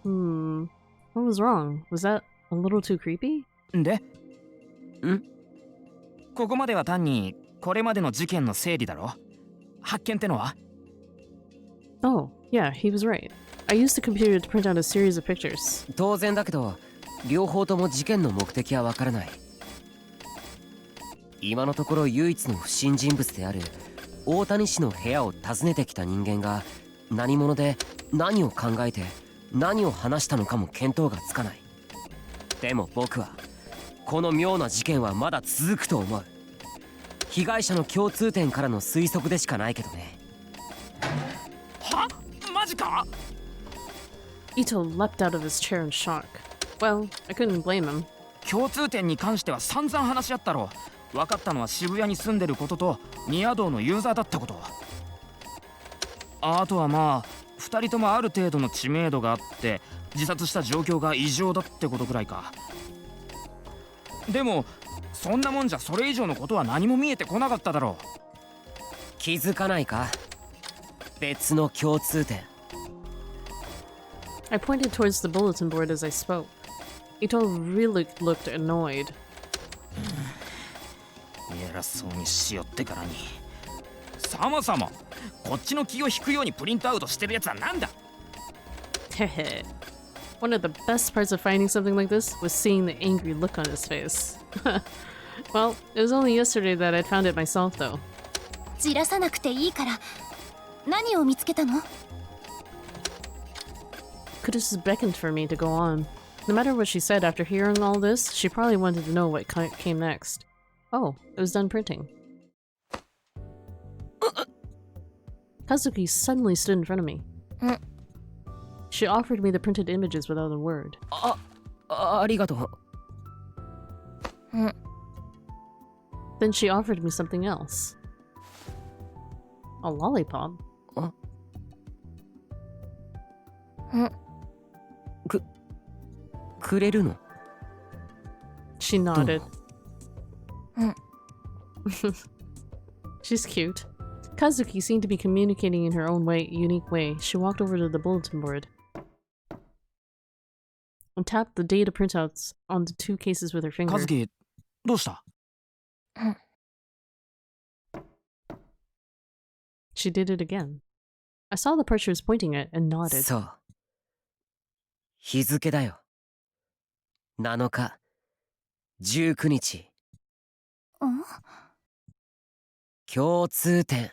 What was wrong? Was that a little too creepy? でここまでは単にこれまでの事件の整理だろ。発見ってのは？ Oh, yeah, he was right. I used the computer to print out a series of pictures. 当然だけど両方とも事件の目的はわからない。今のところ唯一の不審人物である大谷氏の部屋を訪ねてきた人間が何者で何を考えて何を話したのかも見当がつかない。でも僕はこの妙な事件はまだ続くと思う。被害者の共通点からの推測でしかないけどね。は？マジか？ Ito leapt out of his chair in shock. Well, I couldn't blame him. 共通点に関しては散々話し合ったろ。分かったのは渋谷に住んでることとニア道のユーザーだったこと。あとはまあ2人ともある程度の知名度があって自殺した状況が異常だってことくらいか。でもそんなもんじゃそれ以上のことは何も見えてこなかっただろう。気づかないか？別の共通点。 I pointed towards the bulletin board as I spoke. Ito really looked annoyed. 偉そうにしよってからに。そもそもこっちの気を引くようにプリントアウトしてるやつはなんだ？ Hehe. One of the best parts of finding something like this was seeing the angry look on his face. Well, it was only yesterday that I'd found it myself, though. じらさなくていいから何を見つけたの？ Kurusu beckoned for me to go on. No matter what she said after hearing all this, she probably wanted to know what came next. Oh, it was done printing. Kazuki suddenly stood in front of me. She offered me the printed images without a word. ありがとう。 Then she offered me something else. A lollipop? くれるの？ She nodded. She's cute. Kazuki seemed to be communicating in her own unique way. She walked over to the bulletin board and tapped the data printouts on the two cases with her finger. 和樹どうした？ She She did it again. I saw the part she was pointing at and nodded. そう。日付だよ。7日、19日。共通点。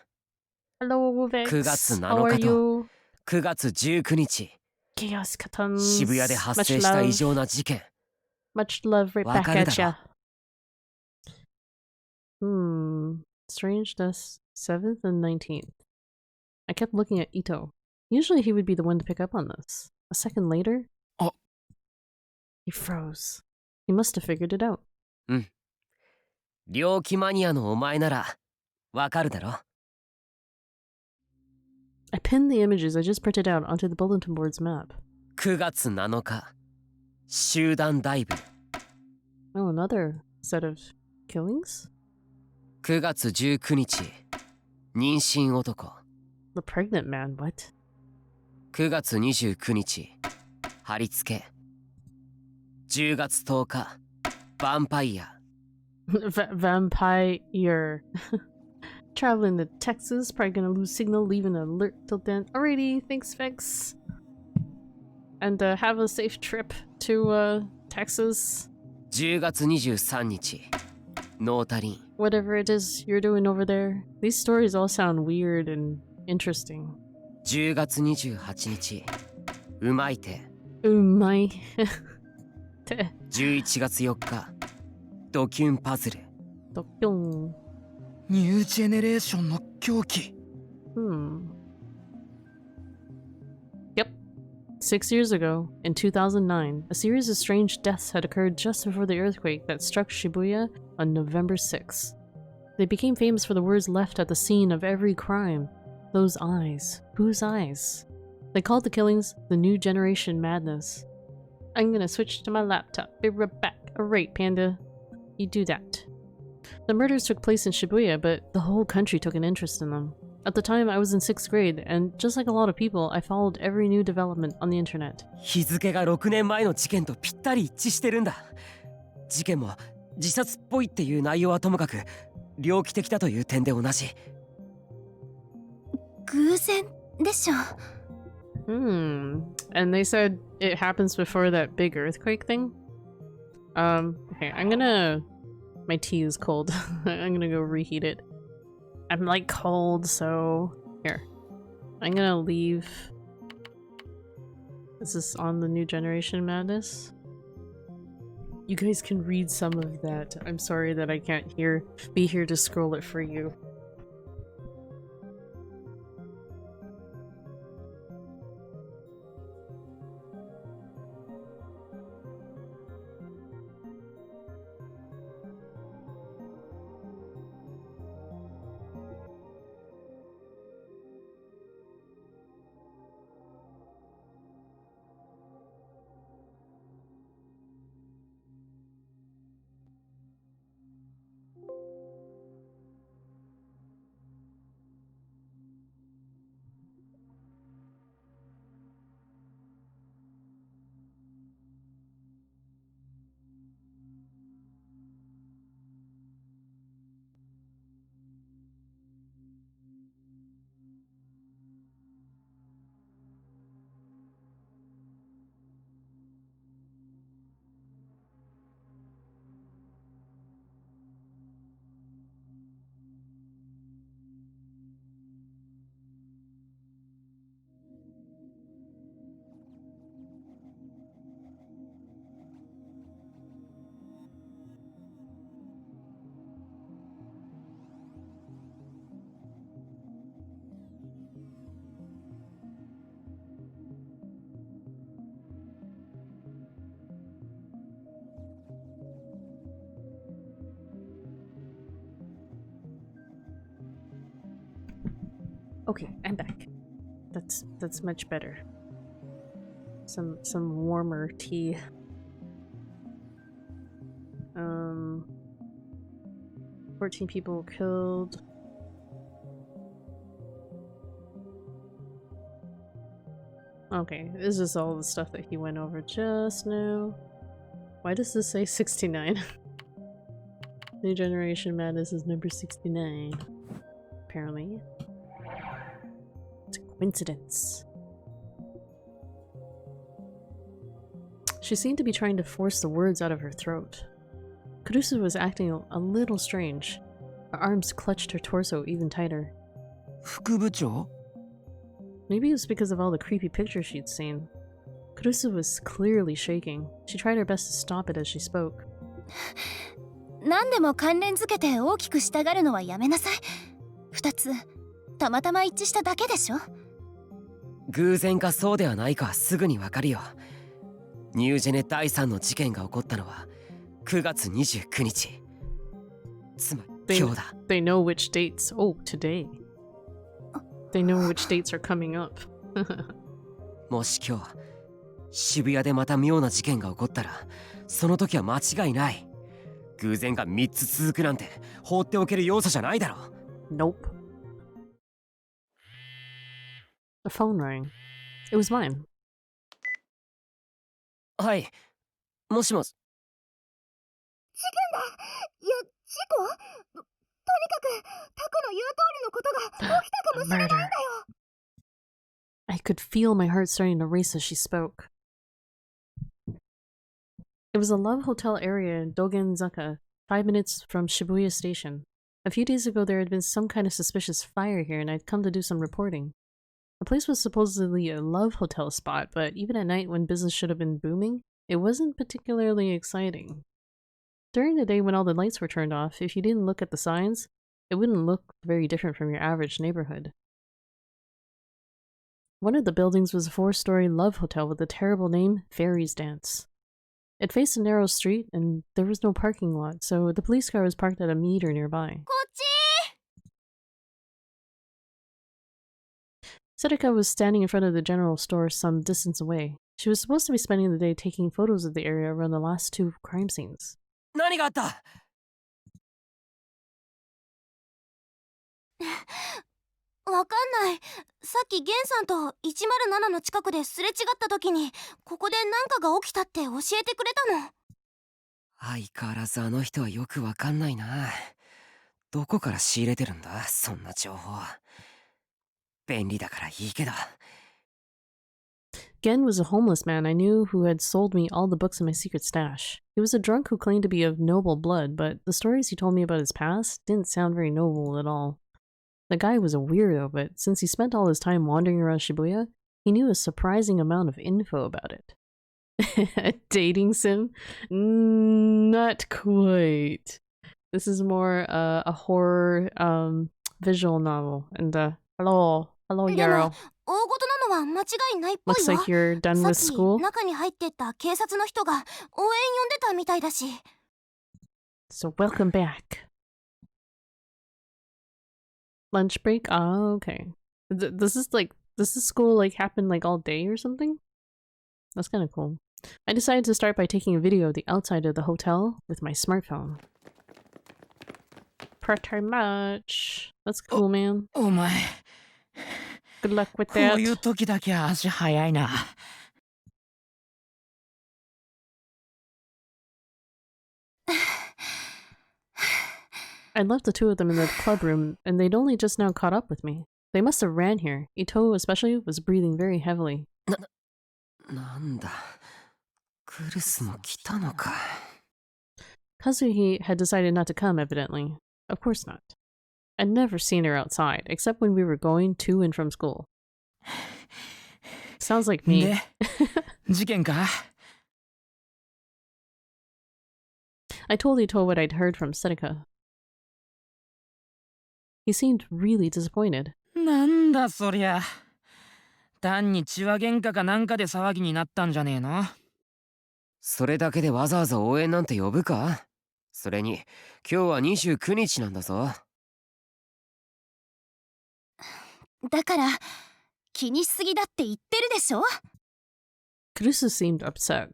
Hello, Vex. 9月 How are 7日と you? 9月19日。 Chaos Katans. 渋谷で発 Much 生した異 love. 常な事件。 Much love right わ back かる at だろ。 ya. Strange deaths, 7th and 19th. I kept looking at Ito. Usually he would be the one to pick up on this. A second later... Oh. He froze. He must have figured it out. うん。猟奇マニアのお前ならわかるだろ。 I pinned the images I just printed out onto the bulletin board's map. 9月7日、集団ダイブ。 Oh, another set of killings? 9月19日、妊娠男。 The pregnant man, what? 9月29日、貼り付け。10月10日、ヴァンパイア。Vampire. Traveling to Texas, probably gonna lose signal, leaving an alert till then. Alrighty, thanks, Vex. And have a safe trip to Texas. 10月23日、ノータリン。 Whatever it is you're doing over there. These stories all sound weird and interesting. 10月28日、うまい手。 My. 11月4日、ドキュンパズル。 Dokyong. ニュージェネレーションの狂気。 Yep. 6 years ago, in 2009, a series of strange deaths had occurred just before the earthquake that struck Shibuya on November 6th. They became famous for the words left at the scene of every crime. Those eyes. Whose eyes? They called the killings the New Generation Madness. I'm gonna switch to my laptop. Be right back. Alright, Panda. You do that. The murders took place in Shibuya, but the whole country took an interest in them. At the time, I was in 6th grade, and just like a lot of people, I followed every new development on the internet. 日付が6年前の事件とぴったり一致してるんだ。事件も自殺っぽいっていう内容はともかく、猟奇的だという点で同じ。偶然でしょ。And they said it happens before that big earthquake thing? Okay, I'm gonna... My tea is cold. I'm gonna go reheat it. I'm like cold, so... Here. I'm gonna leave... This is on the New Generation Madness. You guys can read some of that. I'm sorry that I can't be here to scroll it for you. Okay, I'm back. That's much better. Some warmer tea. 14 people killed. Okay, this is all the stuff that he went over just now. Why does this say 69? New Generation Madness is number 69. Apparently. Coincidence. She seemed to be trying to force the words out of her throat. Kurusu was acting a little strange. Her arms clutched her torso even tighter. 副部長 Maybe it was because of all the creepy pictures she'd seen. Kurusu was clearly shaking. She tried her best to stop it as she spoke. 何でも関連づけて大きくしたがるのはやめなさい。2つたまたま一致しただけでしょ。偶然かそうではないかはすぐにわかるよ。ニュージェネ第3の事件が起こったのは9月29日。つまり今日だ。They know which dates. Oh, today. They know which dates are coming up. もし今日渋谷でまた妙な事件が起こったらその時は間違いない。偶然が3つ続くなんて放っておける要素じゃないだろ。Nope. The phone rang. It was mine. はい、もしもし。事件だ。いや、事故？とにかくタクの言う通りのことが起きたかもしれないんだよ。I could feel my heart starting to race as she spoke. It was a love hotel area in Dogenzaka, 5 minutes from Shibuya Station. A few days ago there had been some kind of suspicious fire here and I'd come to do some reporting. The place was supposedly a love hotel spot, but even at night when business should have been booming, it wasn't particularly exciting. During the day when all the lights were turned off, if you didn't look at the signs, it wouldn't look very different from your average neighborhood. One of the buildings was a 4-story love hotel with the terrible name Fairies Dance. It faced a narrow street and there was no parking lot, so the police car was parked at a meter nearby. こっち。 Sedeka was standing in front of the general store some distance away. She was supposed to be spending the day taking photos of the area around the last 2 crime scenes. 何があった？わかんない。さっきゲンさんと107の近くですれ違った時にここで何かが起きたって教えてくれたの。相変わらずあの人はよくわかんないな。どこから仕入れてるんだそんな情報。便利だからいいけど。Gen was a homeless man I knew who had sold me all the books in my secret stash. He was a drunk who claimed to be of noble blood, but the stories he told me about his past didn't sound very noble at all. The guy was a weirdo, but since he spent all his time wandering around Shibuya, he knew a surprising amount of info about it. A dating sim? Not quite. This is more a horror visual novel. And hello Yarrow. 大事なのは間違いないっぽい Looks わ。 like you're done さ with っき school. 中に入ってった警察の人が応援呼んでたみたいだし。 So welcome back. Lunch break? Oh, okay. This is school like happen like all day or something? That's kind of cool. I decided to start by taking a video of the outside of the hotel with my smartphone. Pretty much. That's cool, man. お前 Good luck with こういう that. 時だけ足早いな。 I left the 2 of them in the club room, and they'd only just now caught up with me. They must have ran here. Ito, especially, was breathing very heavily. なんだ。クルスも来たのか。 Kazuhi had decided not to come, evidently. Of course not. I'd never seen her outside, except when we were going to and from school. Sounds like me. で事件か？ I told Ito what I'd heard from Seneca. He seemed really disappointed. なんだそりゃ。単に血は喧嘩かなんかで騒ぎになったんじゃねえの？それだけでわざわざ応援なんて呼ぶか？それに今日は29日なんだぞ。だから気にしすぎだって言ってるでしょ。 Kurusu seemed upset.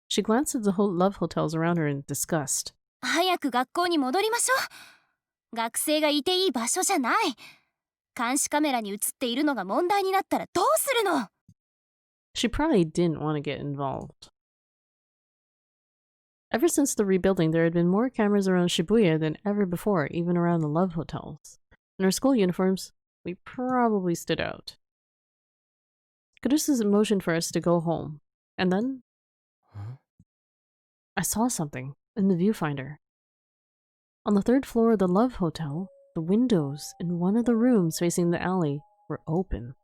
She glanced at the whole love hotels around her in disgust. 早く学校に戻りましょう。学生がいていい場所じゃない。監視カメラに映っているのが問題になったらどうするの？ She probably didn't want to get involved. Ever since the rebuilding, there had been more cameras around Shibuya than ever before, even around the love hotels. In our school uniforms, we probably stood out. Kurusu motioned for us to go home, and then Huh? I saw something in the viewfinder. On the third floor of the Love Hotel, the windows in one of the rooms facing the alley were open.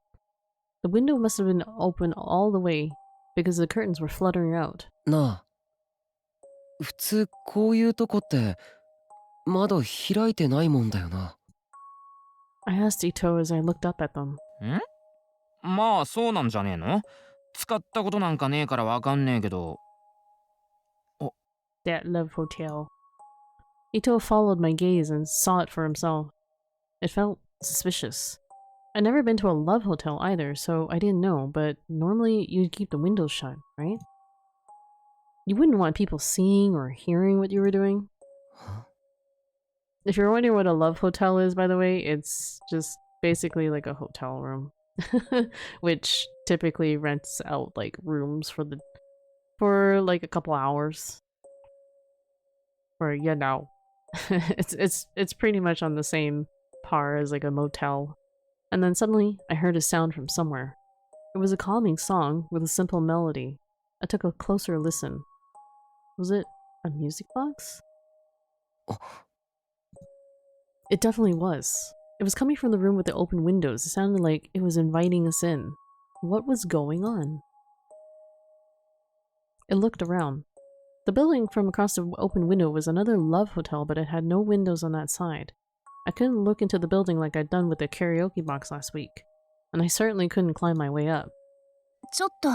The window must have been open all the way because the curtains were fluttering out. なあ、普通こういうとこって窓開いてないもんだよな。I asked Ito as I looked up at them. んまあそうなんじゃねえの？使ったことなんかねえからわかんねえけど。 That Love Hotel. Ito followed my gaze and saw it for himself. It felt suspicious. I'd never been to a love hotel either, so I didn't know, but normally you'd keep the windows shut, right? You wouldn't want people seeing or hearing what you were doing. Huh? If you're wondering what a love hotel is, by the way, it's just basically like a hotel room. Which typically rents out like rooms for like a couple hours. Or you know. it's pretty much on the same par as like a motel. And then suddenly I heard a sound from somewhere. It was a calming song with a simple melody. I took a closer listen. Was it a music box? Oh. It definitely was. It was coming from the room with the open windows. It sounded like it was inviting us in. What was going on? It looked around. The building from across the open window was another love hotel, but it had no windows on that side. I couldn't look into the building like I'd done with the karaoke box last week. And I certainly couldn't climb my way up. ちょっと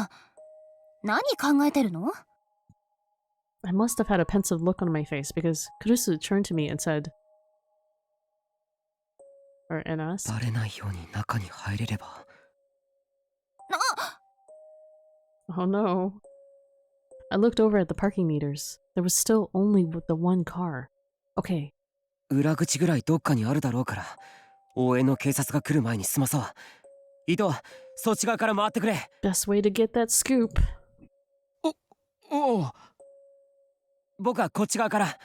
何考えてるの？ I must have had a pensive look on my face because Kurusu turned to me and said, and asked, バレないように中に入れれば。Oh no. I looked over at the parking meters. There was still only the one car. Okay. 裏口ぐらいどっかにあるだろうから、応援の警察が来る前に済まそう。伊藤、そっち側から回ってくれ。Best way to get that scoop. おお。僕はこっち側から。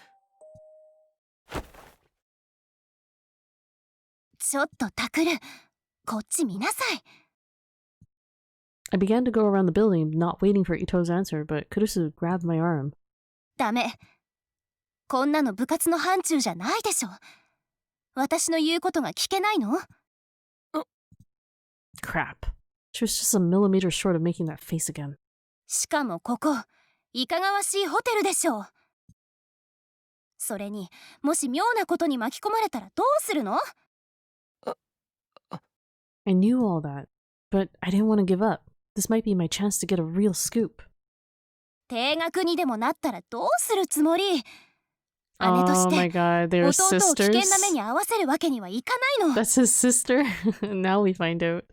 ちょっとタクル、こっち見なさい。I began to go around the building, not waiting for Ito's answer, but Kurusu grabbed my arm. ダメ。こんなの部活の範疇じゃないでしょ。私の言うことが聞けないの？ Crap. She was just a millimeter short of making that face again. しかもここ、いかがわしいホテルでしょう。それに、もし妙なことに巻き込まれたらどうするの？ I knew all that, but I didn't want to give up. This might be my chance to get a real scoop. 定額にでもなったらどうするつもり？姉と Oh し my て god, they were 弟を危険 sisters? な目に遭わせるわけにはいかないの。 That's his sister? Now we find out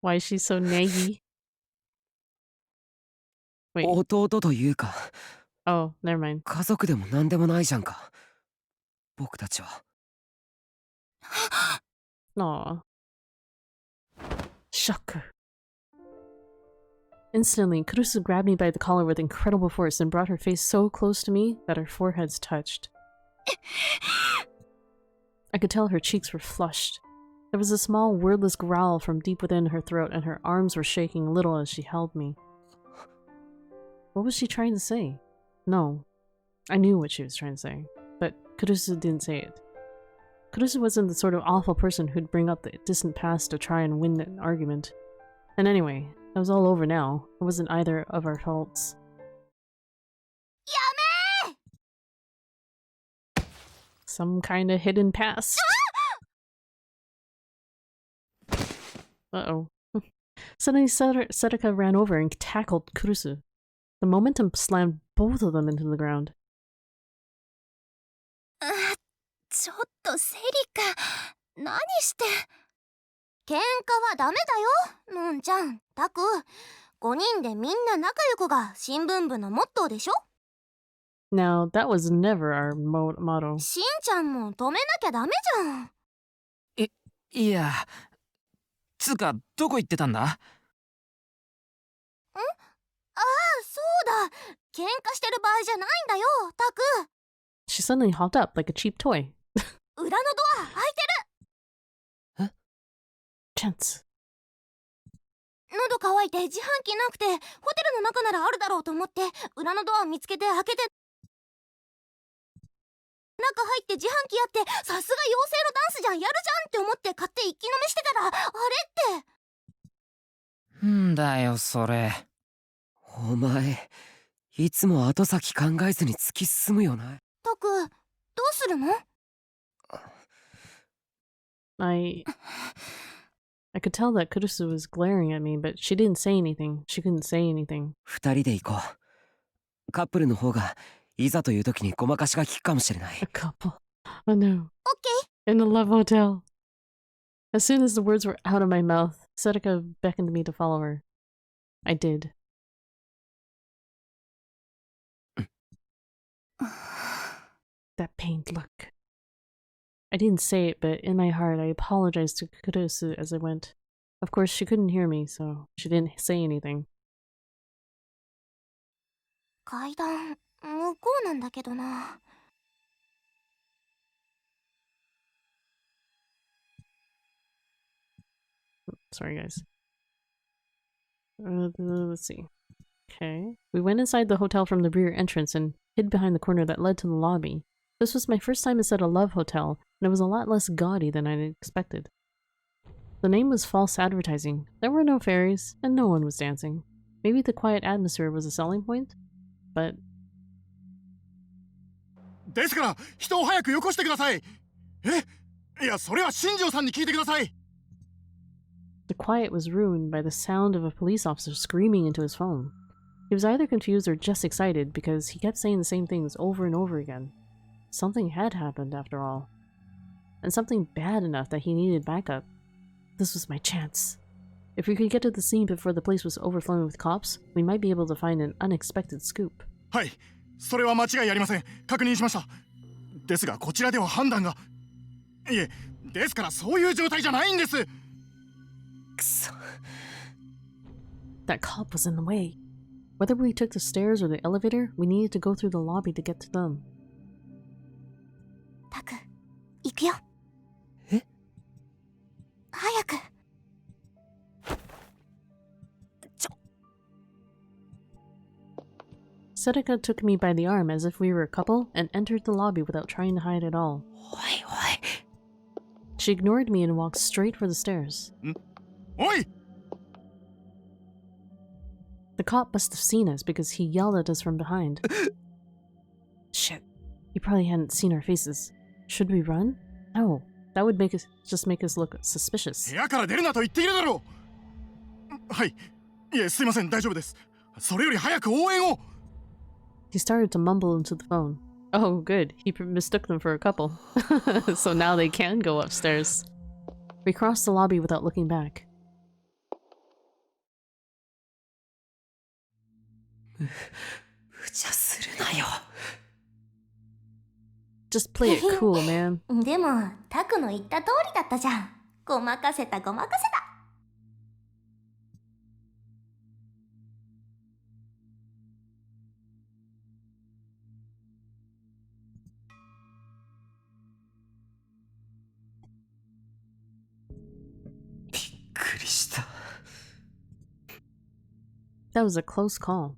why she's so naggy. Wait, 弟というか、 oh, never mind. 家族でも何でもないじゃんか。僕たちは。Aw. Shocker. Instantly, Kurusu grabbed me by the collar with incredible force and brought her face so close to me that our foreheads touched. I could tell her cheeks were flushed. There was a small, wordless growl from deep within her throat, and her arms were shaking a little as she held me. What was she trying to say? No. I knew what she was trying to say, but Kurusu didn't say it. Kurusu wasn't the sort of awful person who'd bring up the distant past to try and win an argument. And anyway, it was all over now. It wasn't either of our faults. やめー！ Some kind of hidden past. Uh-oh. Suddenly, Sedaka ran over and tackled Kurusu. The momentum slammed both of them into the ground. ちょっとセリカ、何して。喧嘩はダメだよ、のんちゃん、タク。5人でみんな仲良くが新聞部のモットーでしょ。 Now, that was never our motto. しんちゃんも止めなきゃダメじゃん。いや、つうかどこ行ってたんだ？ああ、そうだ。喧嘩してる場合じゃないんだよ、タク。 She suddenly hopped up like a cheap toy. 裏のドア開いてる。 Chance. な喉乾いて自販機なくてホテルの中ならあるだろうと思って裏のドア見つけて開けて中入って自販機あってさすが妖精のダンスじゃんやるじゃんって思って買って一気飲みしてたらあれってんだよそれ。お前いつも後先考えずに突き進むよな。タクどうするの？ I could tell that Kurusu was glaring at me, but she didn't say anything. She couldn't say anything. 二人で行こう。カップルの方がいざという時にごまかしが効くかもしれない。 A couple. Oh no. OK In the Love Hotel. As soon as the words were out of my mouth, Sedeka beckoned me to follow her. I did. That pained look. I didn't say it, but in my heart I apologized to Kurusu as I went. Of course, she couldn't hear me, so she didn't say anything. 階段向こうなんだけどな。Sorry, guys. Let's see. Okay. We went inside the hotel from the rear entrance and hid behind the corner that led to the lobby. This was my first time inside a love hotel, and it was a lot less gaudy than I'd expected. The name was false advertising. There were no fairies, and no one was dancing. Maybe the quiet atmosphere was a selling point? But... ですから人を早くよこしてください。いやそれは新庄さんに聞いてください。 The quiet was ruined by the sound of a police officer screaming into his phone. He was either confused or just excited because he kept saying the same things over and over again. Something had happened after all. And something bad enough that he needed backup. This was my chance. If we could get to the scene before the place was overflowing with cops, we might be able to find an unexpected scoop. はい、それは間違いありません。確認しました。ですがこちらでは判断が。いえ、ですからそういう状態じゃないんです。くそ。 That cop was in the way. Whether we took the stairs or the elevator, we needed to go through the lobby to get to them. タク行くよ。え？早く。 Sedeka took me by the arm as if we were a couple and entered the lobby without trying to hide at all. おいおい。 She ignored me and walked straight for the stairs. おい！ The cop must have seen us because he yelled at us from behind. Shit. He probably hadn't seen our faces. Should we run? No. That would make us look suspicious. 部屋から出るなと言っているだろう。はい。いえ、すいません、大丈夫です。それより早く応援を。 He started to mumble into the phone. Oh, good. He mistook them for a couple. So now they can go upstairs. We crossed the lobby without looking back. Just play it cool, man. でもタクの言った通りだったじゃん。ごまかせたごまかせた。 That was a close call.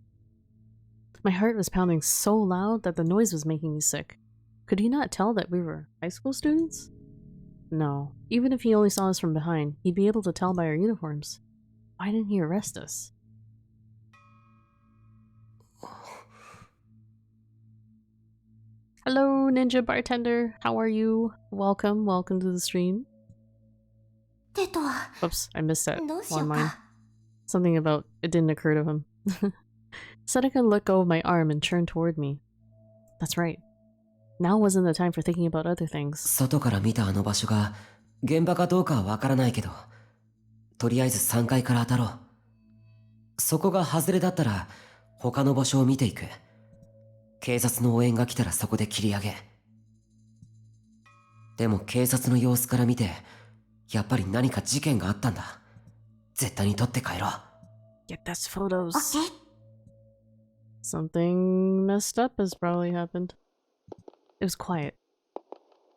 My heart was pounding so loud that the noise was making me sick. Could he not tell that we were high school students? No. Even if he only saw us from behind, he'd be able to tell by our uniforms. Why didn't he arrest us? Hello, ninja bartender. How are you? Welcome to the stream. てと Oops, I missed that どうしよ one う line. か。 Something about it didn't occur to him. Sedeka let go of my arm and turned toward me. That's right. Now wasn't the time for thinking about other things. 外から見たあの場所が現場かどうかはわからないけど、とりあえず3階から当たろう。そこが外れだったら他の場所を見ていく。警察の応援が来たらそこで切り上げ。でも警察の様子から見て、やっぱり何か事件があったんだ。絶対に撮って帰ろう。 Get those photos. オッケー。 Something messed up has probably happened. It was quiet.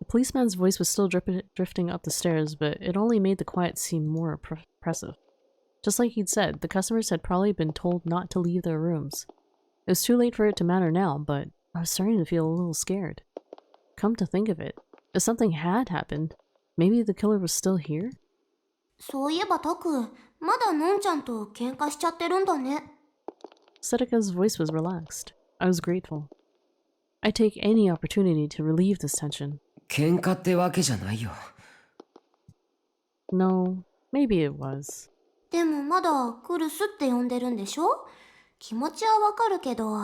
The policeman's voice was still drifting up the stairs, but it only made the quiet seem more oppressive. Just like he'd said, the customers had probably been told not to leave their rooms. It was too late for it to matter now, but I was starting to feel a little scared. Come to think of it, if something had happened, maybe the killer was still here? そういえばタク、まだのんちゃんと喧嘩しちゃってるんだね。Setika's voice was relaxed. I was grateful. I'd take any opportunity to relieve this tension. 喧嘩ってわけじゃないよ。 No, maybe it was. でもまだクルスって呼んでるんでしょ？気持ちはわかるけど、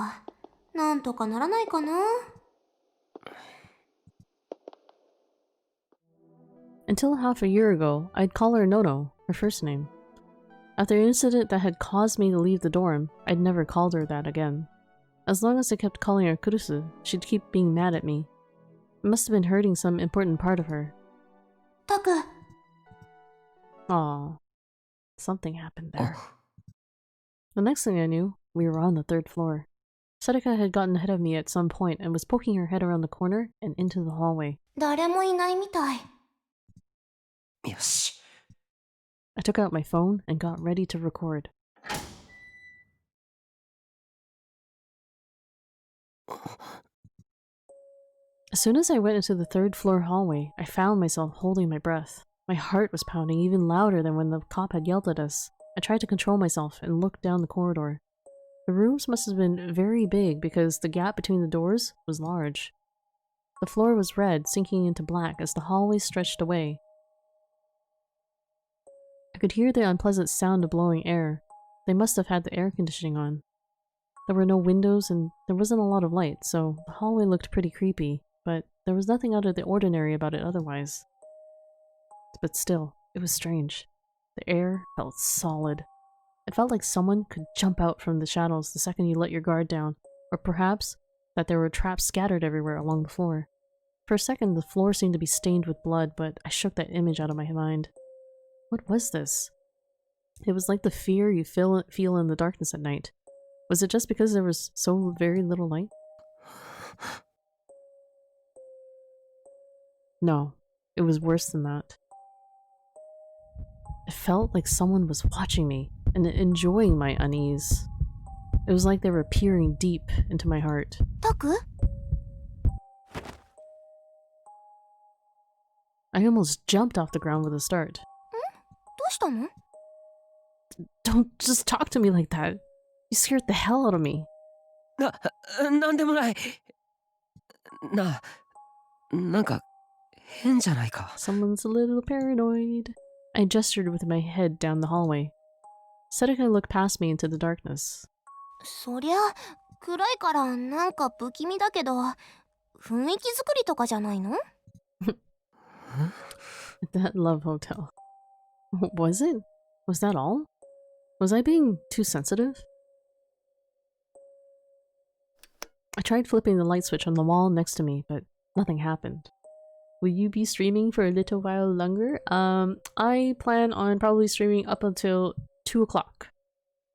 なんとかならないかな。Until half a year ago, I'd call her Nono, her first name. After the incident that had caused me to leave the dorm, I'd never called her that again. As long as I kept calling her Kurusu, she'd keep being mad at me. It must have been hurting some important part of her. タク。 Aw. Something happened there. The next thing I knew, we were on the 3rd floor. Setika had gotten ahead of me at some point and was poking her head around the corner and into the hallway. 誰もいないみたい。よし。 I took out my phone and got ready to record. As soon as I went into the 3rd floor hallway, I found myself holding my breath. My heart was pounding even louder than when the cop had yelled at us. I tried to control myself and looked down the corridor. The rooms must have been very big because the gap between the doors was large. The floor was red, sinking into black as the hallway stretched away. I could hear the unpleasant sound of blowing air. They must have had the air conditioning on. There were no windows and there wasn't a lot of light, so the hallway looked pretty creepy, but there was nothing out of the ordinary about it otherwise. But still, it was strange. The air felt solid. It felt like someone could jump out from the shadows the second you let your guard down, or perhaps that there were traps scattered everywhere along the floor. For a second, the floor seemed to be stained with blood, but I shook that image out of my mind. What was this? It was like the fear you feel in the darkness at night. Was it just because there was so very little light? No, it was worse than that. It felt like someone was watching me and enjoying my unease. It was like they were peering deep into my heart. タク？ I almost jumped off the ground with a start. どうしたの？ Don't just talk to me like that. You scared the hell out of me. なんでもない。なんか変じゃないか。 Someone's a little paranoid. I gestured with my head down the hallway. Setika looked past me into the darkness. そりゃ暗いからなんか不気味だけど、雰囲気作りとかじゃないの？ That love hotel. Was it? Was that all? Was I being too sensitive? I tried flipping the light switch on the wall next to me, but nothing happened. Will you be streaming for a little while longer? I plan on probably streaming up until 2 o'clock.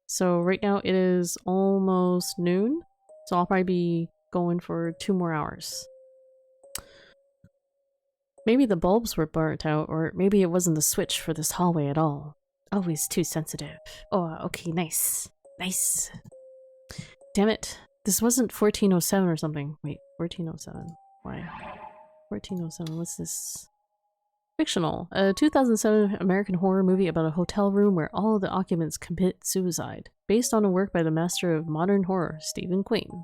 So right now it is almost noon, so I'll probably be going for 2 more hours. Maybe the bulbs were burnt out, or maybe it wasn't the switch for this hallway at all. Always too sensitive. Oh, okay, nice. Nice. Damn it. This wasn't 1407 or something. Wait, 1407. Why? 1407, what's this? Fictional. A 2007 American horror movie about a hotel room where all of the occupants commit suicide. Based on a work by the master of modern horror, Stephen Quain.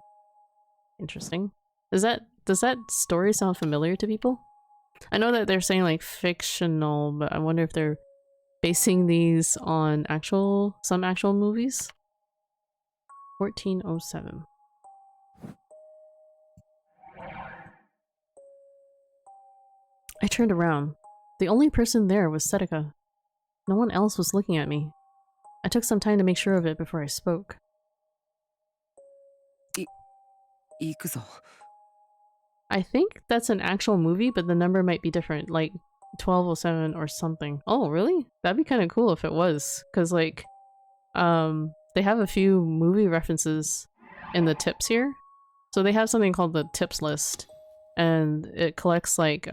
Interesting. Does that story sound familiar to people? I know that they're saying like fictional, but I wonder if they're basing these on some actual movies. 1407. I turned around. The only person there was Setika. No one else was looking at me. I took some time to make sure of it before I spoke. 行くぞ。 I think that's an actual movie, but the number might be different, like 1207 or something. Oh, really? That'd be kind of cool if it was, because like, they have a few movie references in the tips here. So they have something called the tips list, and it collects like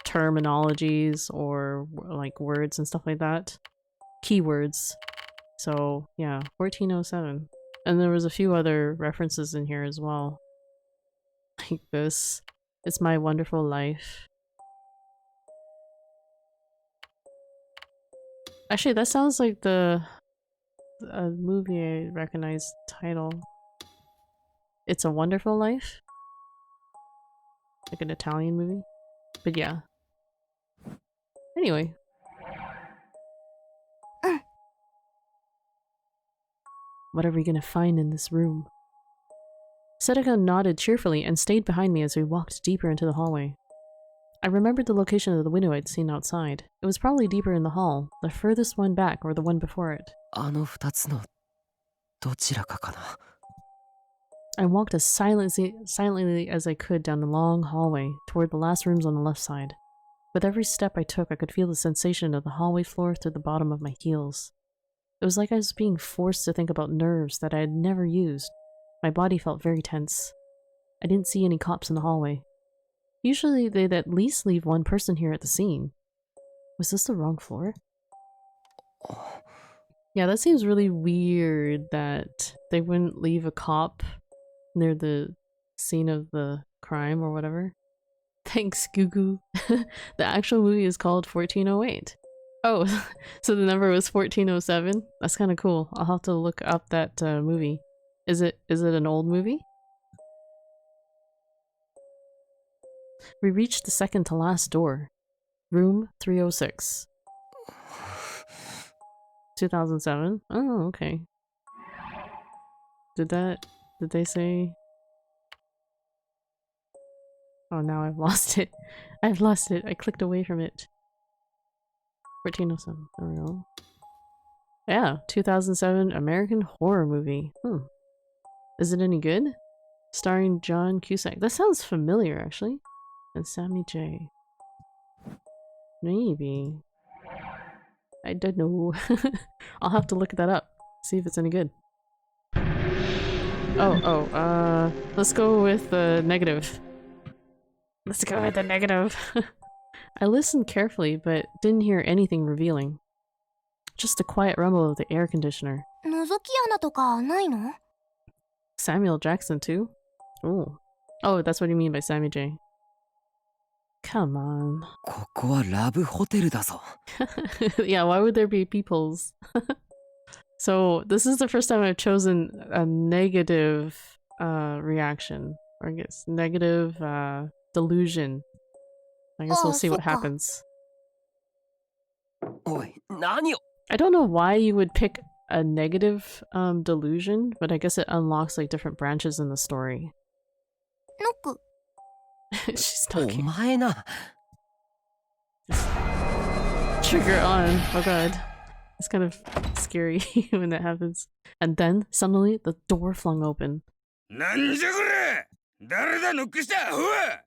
terminologies or like words and stuff like that. keywords. So yeah, 1407. And there was a few other references in here as well. Like this. It's My Wonderful Life. Actually, that sounds like the movie I recognize title. It's a Wonderful Life? Like an Italian movie? But yeah. Anyway. What are we gonna find in this room? Sedeka nodded cheerfully and stayed behind me as we walked deeper into the hallway. I remembered the location of the window I'd seen outside. It was probably deeper in the hall, the furthest one back or the one before it. あの二つのどちらかかな。 I walked as silently as I could down the long hallway toward the last rooms on the left side. With every step I took, I could feel the sensation of the hallway floor through the bottom of my heels. It was like I was being forced to think about nerves that I had never used. My body felt very tense. I didn't see any cops in the hallway. Usually they'd at least leave one person here at the scene. Was this the wrong floor? Yeah, that seems really weird that they wouldn't leave a cop near the scene of the crime or whatever. Thanks, Gugu. The actual movie is called 1408. Oh, so the number was 1407? That's kind of cool. I'll have to look up that movie. Is it an old movie? We reached the second to last door. Room 306. 2007? Oh, okay. Did they say? Oh, now I've lost it. I've lost it. I clicked away from it. 1407. There we go. Yeah, 2007 American horror movie. Is it any good? Starring John Cusack. That sounds familiar, actually. And Sammy J. Maybe. I don't know. I'll have to look that up. See if it's any good. Let's go with the negative. Let's go with the negative. I listened carefully, but didn't hear anything revealing. Just a quiet rumble of the air conditioner. 覗き穴とかないの? Samuel Jackson too? Ooh. Oh, that's what you mean by Sammy J. Come on. ここはラブホテルだぞ。 Yeah, why would there be peoples? So, this is the first time I've chosen a negative reaction. Or I guess negative delusion. I guess we'll see what happens. おい、何を I don't know why you would pick a negative delusion, but I guess it unlocks like different branches in the story. ノック. She's お talking. 前な。 Trigger on. Oh god. It's kind of scary when that happens. And then, suddenly, the door flung open. なんじゃこれ誰だノックしたアホは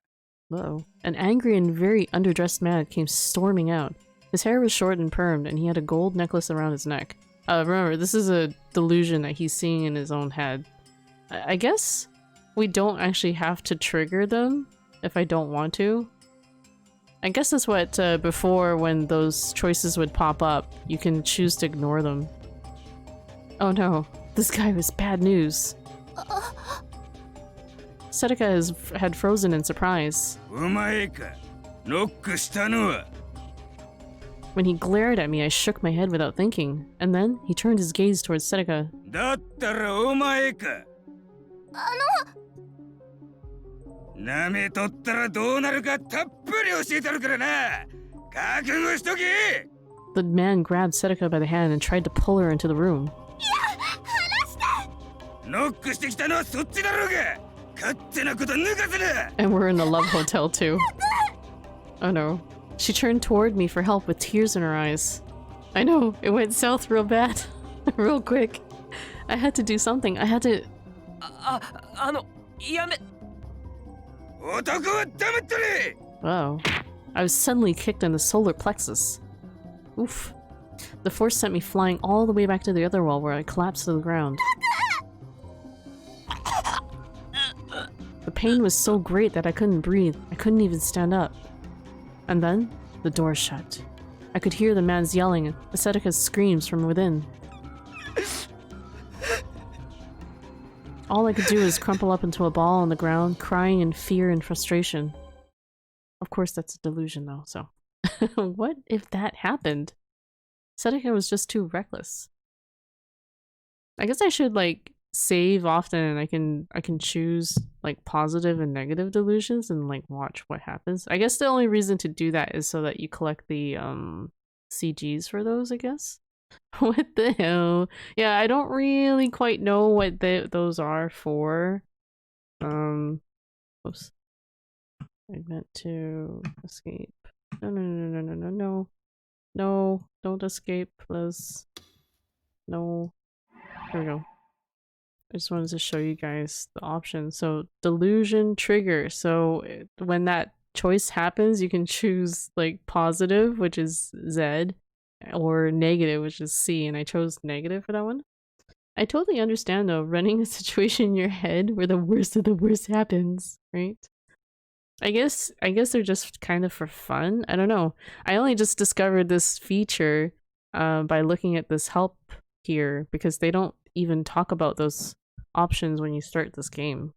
Uh-oh. An angry and very underdressed man came storming out. His hair was short and permed, and he had a gold necklace around his neck. Remember, this is a delusion that he's seeing in his own head. I guess we don't actually have to trigger them if I don't want to. I guess that's what, before when those choices would pop up, you can choose to ignore them. Oh no, this guy was bad news. Sedeka had frozen in surprise. お前かノックしたのは When he glared at me, I shook my head without thinking, and then he turned his gaze towards Sedeka. だったらお前かなめとったらどうなるかたっぷり教えてるからな覚悟しとけ The man grabbed Sedeka by the hand and tried to pull her into the room. ノックしてきたのはそっちだろうが勝手なこと抜かすな And we're in the love hotel too. Oh no. She turned toward me for help with tears in her eyes. I know, it went south real bad. Real quick. I had to do something. I had to... やめ。男は黙ってれ Wow. I was suddenly kicked in the solar plexus. Oof. The force sent me flying all the way back to the other wall where I collapsed to the ground. The pain was so great that I couldn't breathe. I couldn't even stand up. And then, the door shut. I could hear the man's yelling, Ascetica's screams from within. All I could do is crumple up into a ball on the ground, crying in fear and frustration. Of course that's a delusion though, so... What if that happened? Ascetica was just too reckless. I guess I should, like, save often and I can choose, like, positive and negative delusions and, like, watch what happens. I guess the only reason to do that is so that you collect the, CGs for those, I guess? What the hell? Yeah, I don't really quite know what those are for. Oops. I meant to escape. No, no, no, no, no, no, no. No, don't escape, Liz. No. There we go. I just wanted to show you guys the options. So, delusion trigger. So, when that choice happens, you can choose, like, positive, which is Z, or negative, which is C, and I chose negative for that one. I totally understand, though, running a situation in your head where the worst of the worst happens, right? I guess they're just kind of for fun. I don't know. I only just discovered this feature by looking at this help here, because they don't even talk about those options when you start this game.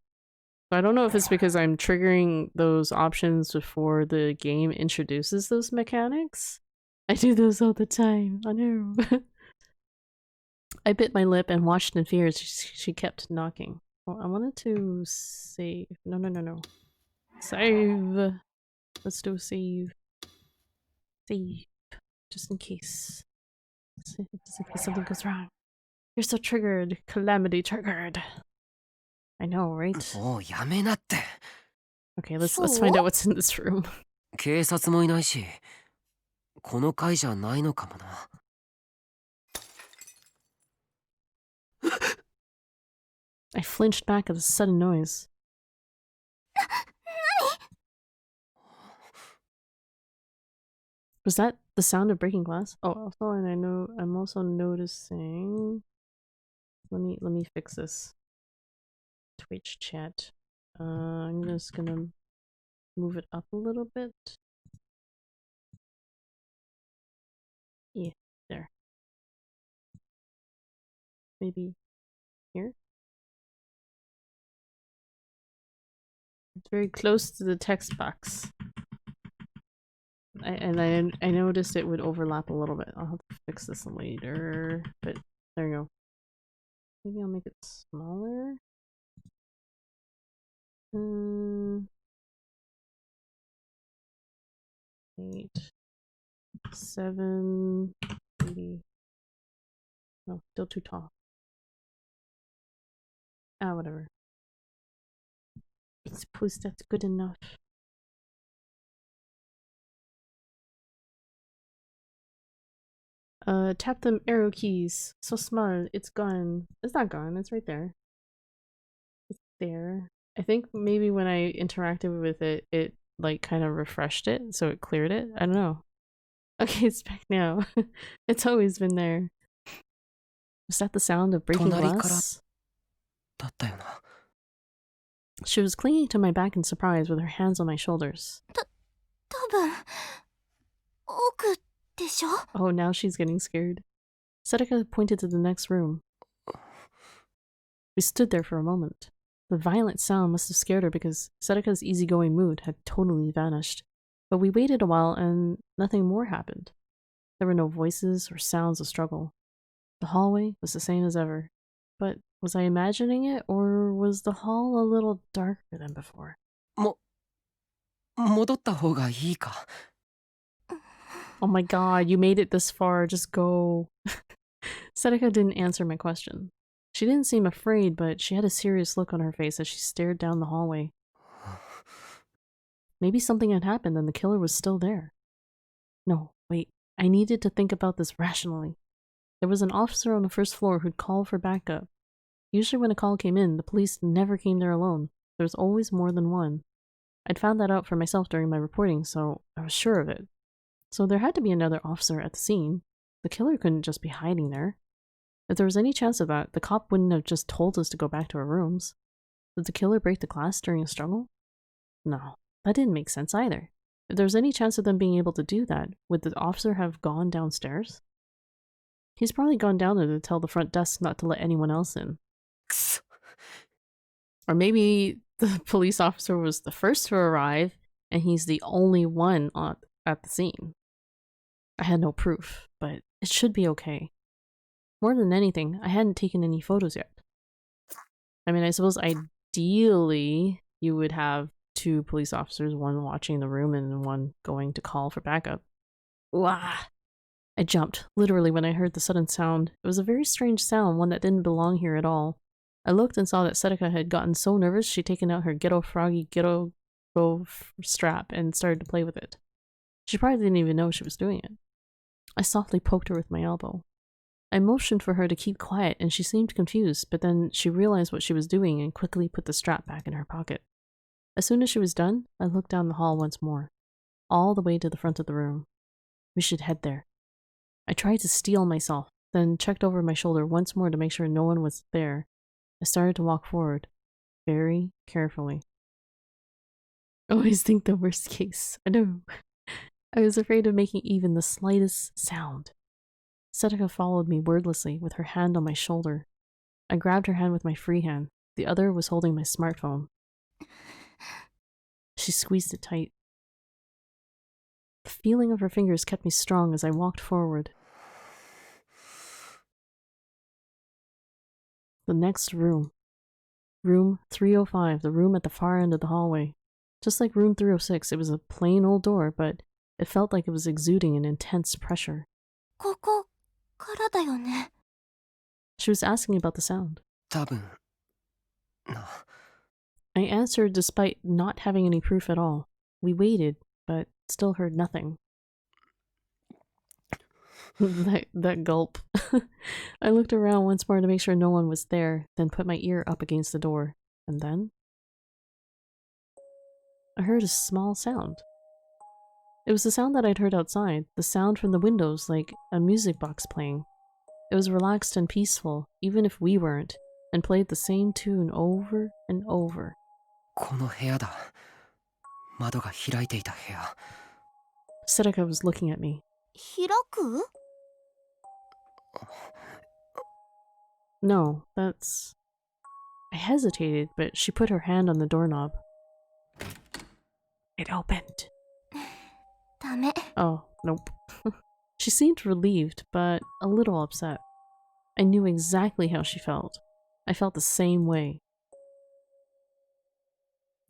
So I don't know if it's because I'm triggering those options before the game introduces those mechanics. I do those all the time. I know. I bit my lip and watched in fear as she kept knocking. Oh, I wanted to save. No, no, no, no. Save. Let's do a save. Save. Just in case. Just in case something goes wrong. You're so triggered. Calamity triggered. I know, right? Okay, let's find out what's in this room. 警察もいないし、この階じゃないのかもな。I flinched back at the sudden noise. Was that the sound of breaking glass? Oh, also, and I'm also noticing. Let me fix this. Twitch chat. I'm just gonna move it up a little bit. Yeah, there. Maybe here. It's very close to the text box. I noticed it would overlap a little bit. I'll have to fix this later, but there you go. Maybe I'll make it smaller. 8, 7, 80. No, still too tall. Ah, whatever. I suppose that's good enough. Tap them arrow keys. So smart. It's gone. It's not gone. It's right there. It's there. I think maybe when I interacted with it, it like kind of refreshed it, so it cleared it. I don't know. Okay, it's back now. It's always been there. Was that the sound of breaking glass? She was clinging to my back in surprise with her hands on my shoulders. Oh, now she's getting scared. Ascetica pointed to the next room. We stood there for a moment. The violent sound must have scared her because Ascetica's easygoing mood had totally vanished. But we waited a while and nothing more happened. There were no voices or sounds of struggle. The hallway was the same as ever. But was I imagining it, or was the hall a little darker than before? 戻った方がいいか。 Oh my god, you made it this far, just go. Ascetica didn't answer my question. She didn't seem afraid, but she had a serious look on her face as she stared down the hallway. Maybe something had happened and the killer was still there. No, wait, I needed to think about this rationally. There was an officer on the first floor who'd call for backup. Usually when a call came in, the police never came there alone. There was always more than one. I'd found that out for myself during my reporting, so I was sure of it. So there had to be another officer at the scene. The killer couldn't just be hiding there. If there was any chance of that, the cop wouldn't have just told us to go back to our rooms. Did the killer break the glass during a struggle? No, that didn't make sense either. If there's any chance of them being able to do that, would the officer have gone downstairs? He's probably gone down there to tell the front desk not to let anyone else in. Or maybe the police officer was the first to arrive and he's the only one at the scene. I had no proof, but it should be okay. More than anything, I hadn't taken any photos yet. I mean, I suppose ideally you would have 2 police officers, one watching the room and one going to call for backup. Wah! I jumped, literally, when I heard the sudden sound. It was a very strange sound, one that didn't belong here at all. I looked and saw that Setika had gotten so nervous she'd taken out her Ghetto Froggy Ghetto Go strap and started to play with it. She probably didn't even know she was doing it. I softly poked her with my elbow. I motioned for her to keep quiet and she seemed confused, but then she realized what she was doing and quickly put the strap back in her pocket. As soon as she was done, I looked down the hall once more, all the way to the front of the room. We should head there. I tried to steel myself, then checked over my shoulder once more to make sure no one was there. I started to walk forward, very carefully. Always think the worst case. I know. I was afraid of making even the slightest sound. Setika followed me wordlessly with her hand on my shoulder. I grabbed her hand with my free hand. The other was holding my smartphone. She squeezed it tight. The feeling of her fingers kept me strong as I walked forward. The next room. Room 305, the room at the far end of the hallway. Just like room 306, it was a plain old door, but it felt like it was exuding an intense pressure. ここからだよね。 She was asking about the sound. 多分な。 I answered despite not having any proof at all. We waited, but still heard nothing. that gulp. I looked around once more to make sure no one was there, then put my ear up against the door. And then I heard a small sound. It was the sound that I'd heard outside, the sound from the windows, like a music box playing. It was relaxed and peaceful, even if we weren't, and played the same tune over and over. この部屋だ。窓が開いていた部屋。 Setika was looking at me. 開く? No, that's... I hesitated, but she put her hand on the doorknob. It opened. ダメ。 Oh, nope. She seemed relieved, but a little upset. I knew exactly how she felt. I felt the same way.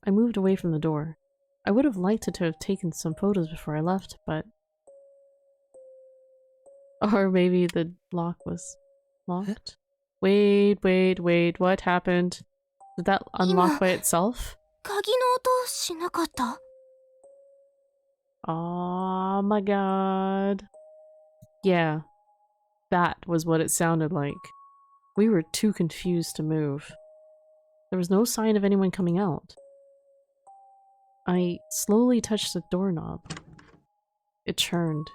I moved away from the door. I would have liked to have taken some photos before I left, but... Or maybe the lock was locked? Wait, what happened? Did that unlock by itself? 鍵の音しなかった? Oh my god. Yeah, that was what it sounded like. We were too confused to move. There was no sign of anyone coming out. I slowly touched the doorknob. It churned.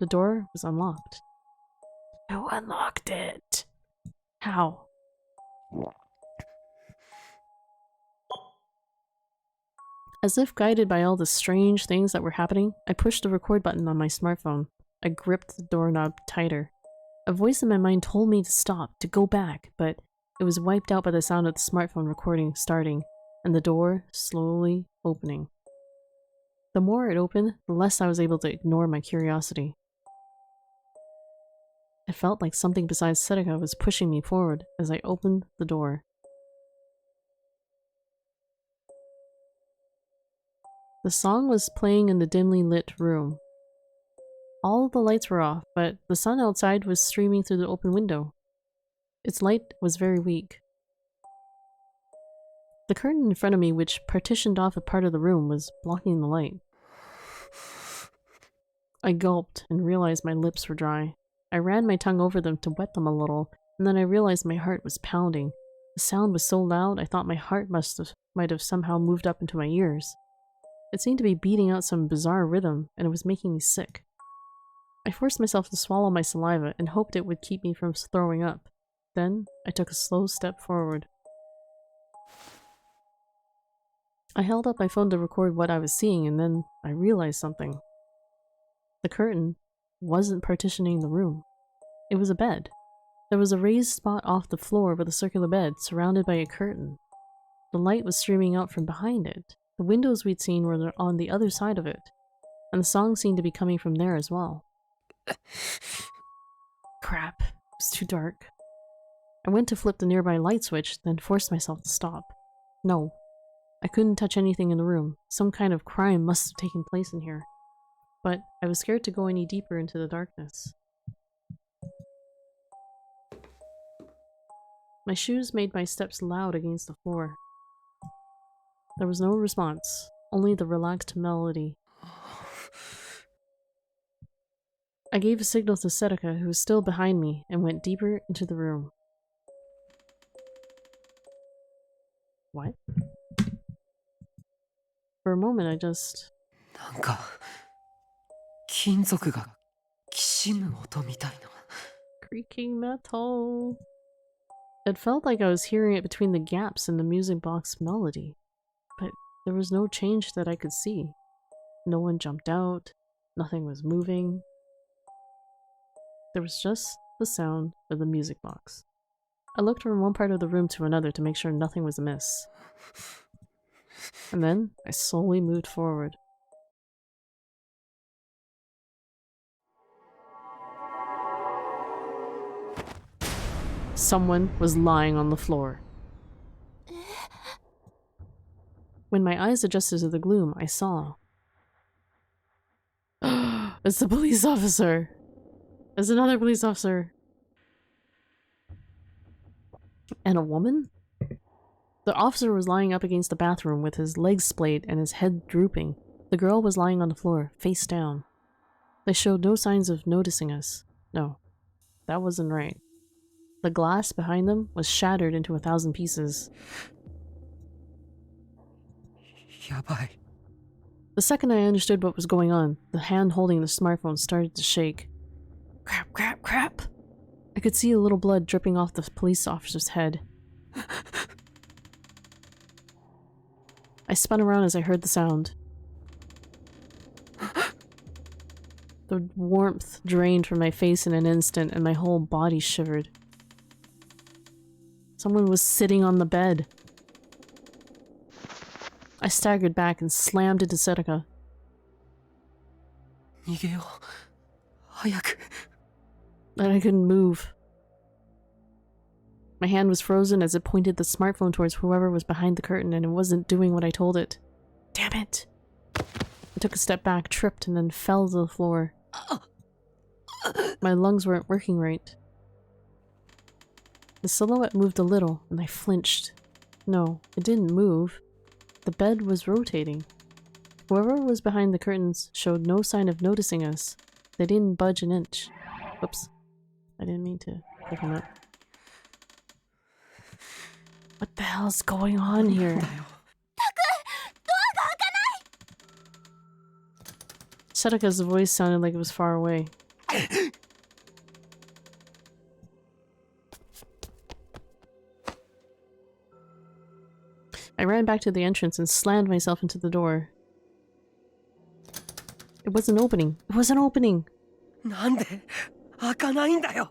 The door was unlocked. Who unlocked it? How? As if guided by all the strange things that were happening, I pushed the record button on my smartphone. I gripped the doorknob tighter. A voice in my mind told me to stop, to go back, but it was wiped out by the sound of the smartphone recording starting, and the door slowly opening. The more it opened, the less I was able to ignore my curiosity. It felt like something besides Setika was pushing me forward as I opened the door. The song was playing in the dimly lit room. All the lights were off, but the sun outside was streaming through the open window. Its light was very weak. The curtain in front of me, which partitioned off a part of the room, was blocking the light. I gulped and realized my lips were dry. I ran my tongue over them to wet them a little, and then I realized my heart was pounding. The sound was so loud I thought my heart might have somehow moved up into my ears. It seemed to be beating out some bizarre rhythm, and it was making me sick. I forced myself to swallow my saliva and hoped it would keep me from throwing up. Then I took a slow step forward. I held up my phone to record what I was seeing, and then I realized something. The curtain wasn't partitioning the room. It was a bed. There was a raised spot off the floor with a circular bed surrounded by a curtain. The light was streaming out from behind it. The windows we'd seen were on the other side of it, and the song seemed to be coming from there as well. Crap, it was too dark. I went to flip the nearby light switch, then forced myself to stop. No, I couldn't touch anything in the room. Some kind of crime must have taken place in here. But I was scared to go any deeper into the darkness. My shoes made my steps loud against the floor. There was no response, only the relaxed melody. I gave a signal to Setika, who was still behind me, and went deeper into the room. What? For a moment, I just... なんか金属がきしむ音みたいな。 Creaking metal. It felt like I was hearing it between the gaps in the music box melody, but there was no change that I could see. No one jumped out, nothing was moving. There was just the sound of the music box. I looked from one part of the room to another to make sure nothing was amiss. And then I slowly moved forward. Someone was lying on the floor. When my eyes adjusted to the gloom, I saw. It's the police officer! There's another police officer! And a woman? The officer was lying up against the bathroom with his legs splayed and his head drooping. The girl was lying on the floor, face down. They showed no signs of noticing us. No, that wasn't right. The glass behind them was shattered into 1,000 pieces. やばい。 The second I understood what was going on, the hand holding the smartphone started to shake. Crap, crap, crap! I could see a little blood dripping off the police officer's head. I spun around as I heard the sound. The warmth drained from my face in an instant and my whole body shivered. Someone was sitting on the bed. I staggered back and slammed into Setika. 逃げよう。早く。 But I couldn't move. My hand was frozen as it pointed the smartphone towards whoever was behind the curtain, and it wasn't doing what I told it. Damn it! I took a step back, tripped, and then fell to the floor. My lungs weren't working right. The silhouette moved a little, and I flinched. No, it didn't move. The bed was rotating. Whoever was behind the curtains showed no sign of noticing us. They didn't budge an inch. Whoops. I didn't mean to pick him up. What the hell's going on here? Setika's voice sounded like it was far away. I ran back to the entrance and slammed myself into the door. It wasn't opening. It wasn't opening! なんで開かないんだよ。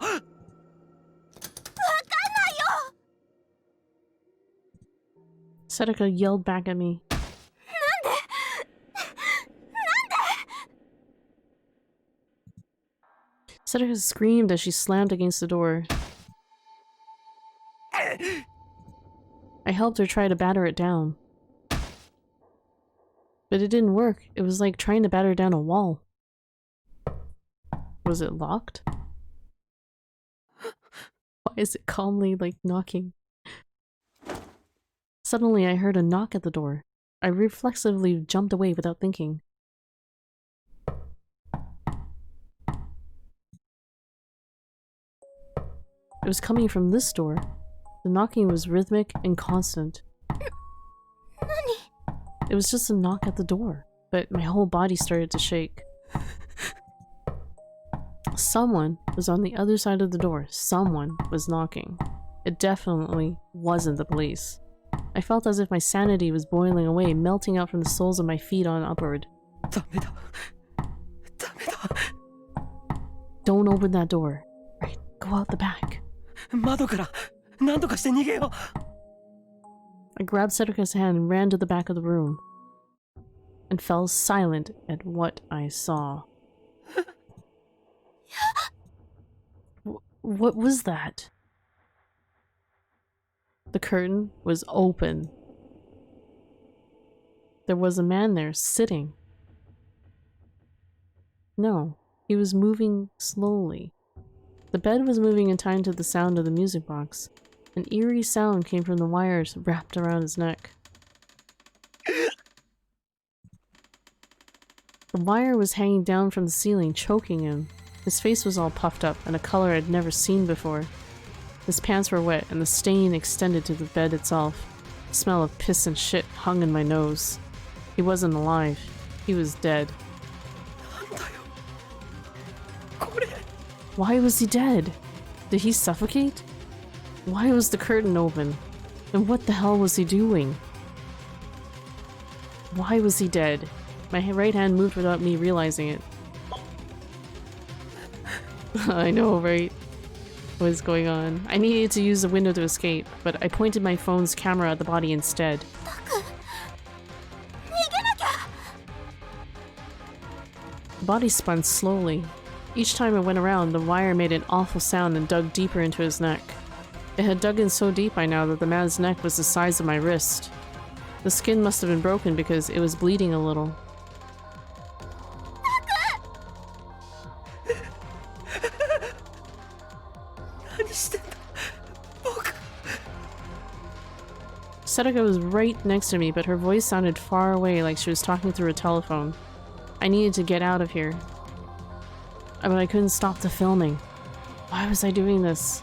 Setika yelled back at me. Setika screamed as she slammed against the door. I helped her try to batter it down. But it didn't work. It was like trying to batter down a wall. Was it locked? Why is it calmly, like, knocking? Suddenly I heard a knock at the door. I reflexively jumped away without thinking. It was coming from this door. The knocking was rhythmic and constant. It was just a knock at the door, but my whole body started to shake. Someone was on the other side of the door. Someone was knocking. It definitely wasn't the police. I felt as if my sanity was boiling away, melting out from the soles of my feet on upward. ダメだ。ダメだ。 Don't open that door. Right, go out the back. 窓から何とかして逃げよう。 I grabbed Cedric's hand and ran to the back of the room, and fell silent at what I saw. What was that? The curtain was open. There was a man there, sitting. No, he was moving slowly. The bed was moving in time to the sound of the music box. An eerie sound came from the wires wrapped around his neck. The wire was hanging down from the ceiling, choking him. His face was all puffed up, and a color I'd never seen before. His pants were wet, and the stain extended to the bed itself. The smell of piss and shit hung in my nose. He wasn't alive. He was dead. Why was he dead? Did he suffocate? Why was the curtain open? And what the hell was he doing? Why was he dead? My right hand moved without me realizing it. I know, right? What is going on? I needed to use the window to escape, but I pointed my phone's camera at the body instead. The body spun slowly. Each time it went around, the wire made an awful sound and dug deeper into his neck. It had dug in so deep by now that the man's neck was the size of my wrist. The skin must have been broken because it was bleeding a little. Sedeka was right next to me, but her voice sounded far away, like she was talking through a telephone. I needed to get out of here. But I couldn't stop the filming. Why was I doing this?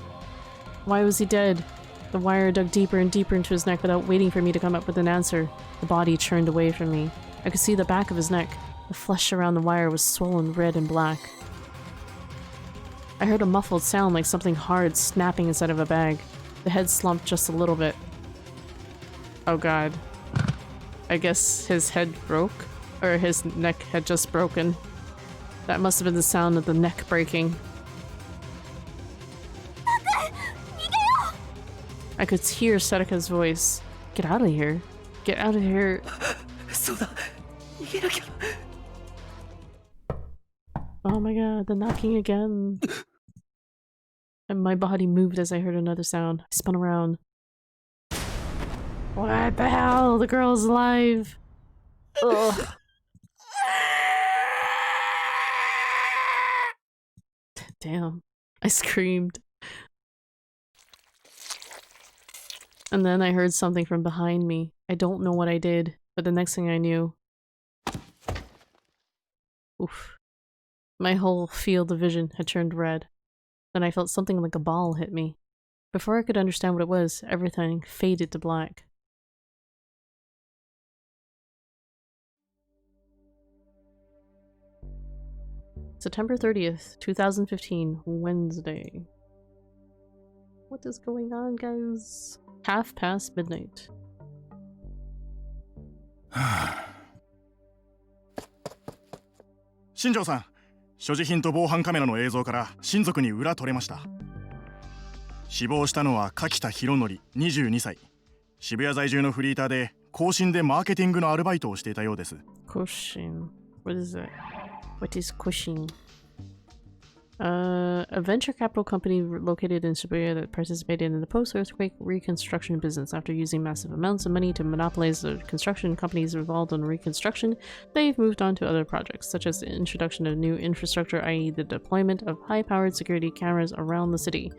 Why was he dead? The wire dug deeper and deeper into his neck without waiting for me to come up with an answer. The body churned away from me. I could see the back of his neck. The flesh around the wire was swollen red and black. I heard a muffled sound like something hard snapping inside of a bag. The head slumped just a little bit. Oh god. I guess his head broke? Or his neck had just broken. That must have been the sound of the neck breaking. I could hear Sedeka's voice. Get out of here. Get out of here. Oh my god, the knocking again. And my body moved as I heard another sound. I spun around. What the hell? The girl's alive. Ugh. Damn. I screamed. And then I heard something from behind me. I don't know what I did, but the next thing I knew... Oof. My whole field of vision had turned red. Then I felt something like a ball hit me. Before I could understand what it was, everything faded to black. September 30th, 2015, Wednesday. What is going on, guys? midnight. 新庄さん、所持品と防犯カメラの映像から親族に裏取れました。死亡したのは柿田博則22歳。渋谷在住のフリーターで更新でマーケティングのアルバイトをしていたようです。Cushion. What is that? What is Cushion? A venture capital company located in Shibuya that participated in the post-earthquake reconstruction business. After using massive amounts of money to monopolize the construction companies involved in reconstruction, they've moved on to other projects, such as the introduction of new infrastructure, i.e. the deployment of high-powered security cameras around the city.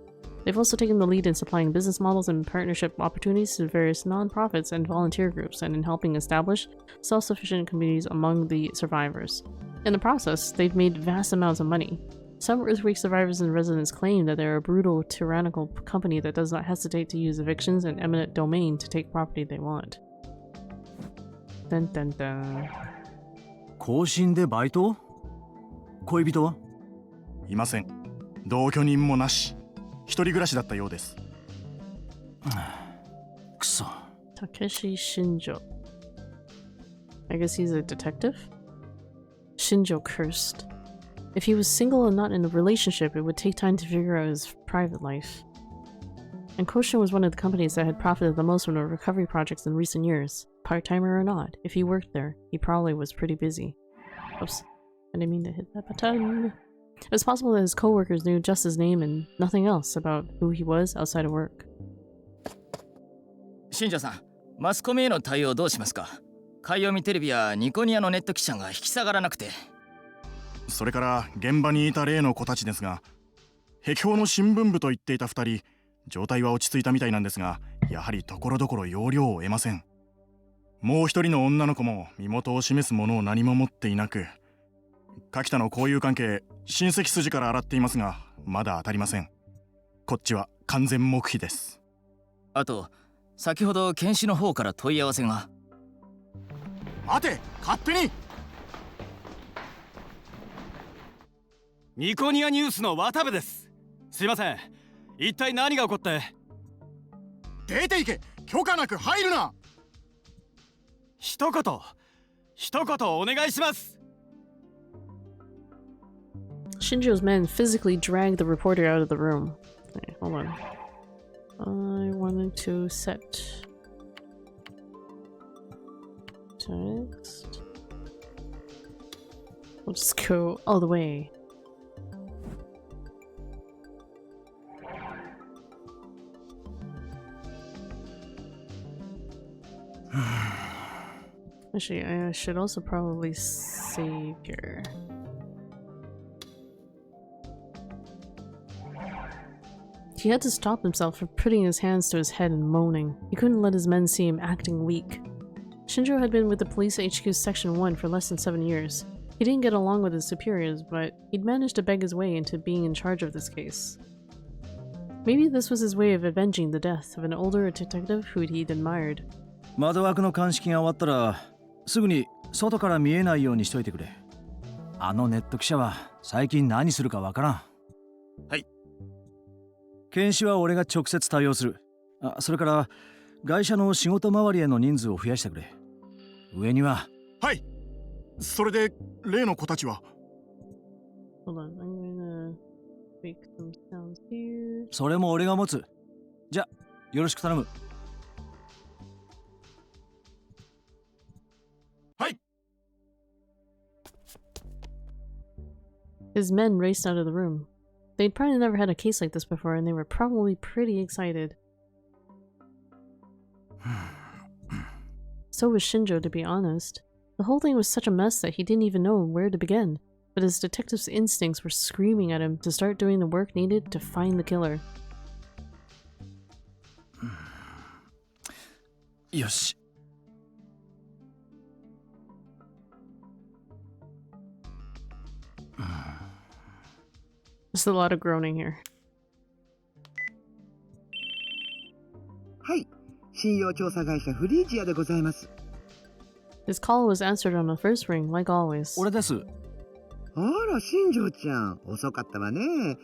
They've also taken the lead in supplying business models and partnership opportunities to various non-profits and volunteer groups, and in helping establish self-sufficient communities among the survivors. In the process, they've made vast amounts of money. Some earthquake survivors and residents claim that they're a brutal, tyrannical company that does not hesitate to use evictions and eminent domain to take property they want. Dun dun dun. 更新でバイト？恋人は？いません。同居人もなし。一人暮らしだったようです。くそ。Takeshi Shinjo. I guess he's a detective? Shinjo cursed. If he was single and not in a relationship, it would take time to figure out his private life. And Koshin was one of the companies that had profited the most from the recovery projects in recent years. Part-timer or not, if he worked there, he probably was pretty busy. Oops, I didn't mean to hit that button. It was possible that his co-workers knew just his name and nothing else about who he was outside of work. 新庄さん、マスコミへの対応どうしますか？海洋見テレビやニコニアのネット記者が引き下がらなくて。それから現場にいた例の子たちですが、壁標の新聞部と言っていた2人、状態は落ち着いたみたいなんですが、やはりところどころ要領を得ません。もう一人の女の子も身元を示すものを何も持っていなく、柿田の交友関係、親戚筋から洗っていますが、まだ当たりません。こっちは完全黙秘です。あと、先ほど検視の方から問い合わせが。待て、勝手に！ニコニアニュースの渡部です。すいません。一体何が起こって？出て行け！許可なく入るな！一言お願いします。 Shinjo's men physically dragged the reporter out of the room. Okay, hold on. I wanted to set text. We'll just go all the way. Actually, I should also probably save here. He had to stop himself from putting his hands to his head and moaning. He couldn't let his men see him acting weak. Shinjo had been with the police HQ Section 1 for less than 7 years. He didn't get along with his superiors, but he'd managed to beg his way into being in charge of this case. Maybe this was his way of avenging the death of an older detective who he'd admired. 窓枠の鑑識が終わったらすぐに外から見えないようにしといてくれ。あのネット記者は最近何するかわからん。はい。検視は俺が直接対応する。それから会社の仕事回りへの人数を増やしてくれ。上には。はい。それで例の子たちは。Hold on, I'm gonna make some sounds here. それも俺が持つ。じゃ、よろしく頼む。はい。His men raced out of the room. They'd probably never had a case like this before, and they were probably pretty excited. So was Shinjo, to be honest. The whole thing was such a mess that he didn't even know where to begin, but his detective's instincts were screaming at him to start doing the work needed to find the killer. よし。There's a lot of groaning here. はい、信用調査会社フリージアでございます。His call was answered on the first ring, like always. 俺です。あら、新庄ちゃん、遅かったわね。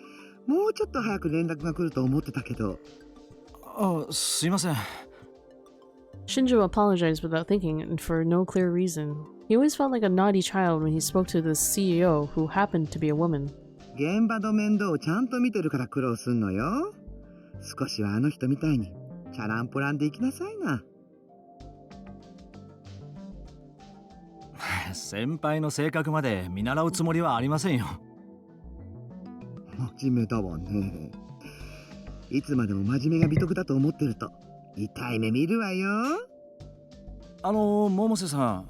もうちょっと早く連絡が来ると思ってたけど。すいません。Shinjo apologized without thinking and for no clear reason. He always felt like a naughty child when he spoke to the CEO, who happened to be a woman. 現場の面倒をちゃんと見てるから苦労すんのよ。少しはあの人みたいにチャランポランで行きなさいな。先輩の性格まで見習うつもりはありませんよ。真面目だわね。いつまでも真面目が美徳だと思ってると痛い目見るわよ。百瀬さん、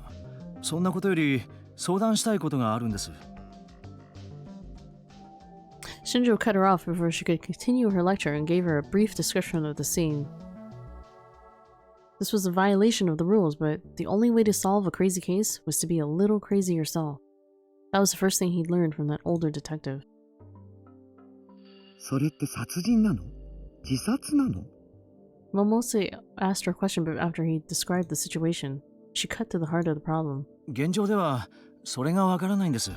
そんなことより相談したいことがあるんです。Shinjo cut her off before she could continue her lecture and gave her a brief description of the scene. This was a violation of the rules, but the only way to solve a crazy case was to be a little crazy yourself. That was the first thing he'd learned from that older detective. それって殺人なの？自殺なの？ Momose asked her a question, but after he described the situation, she cut to the heart of the problem. 現状ではそれがわからないんです。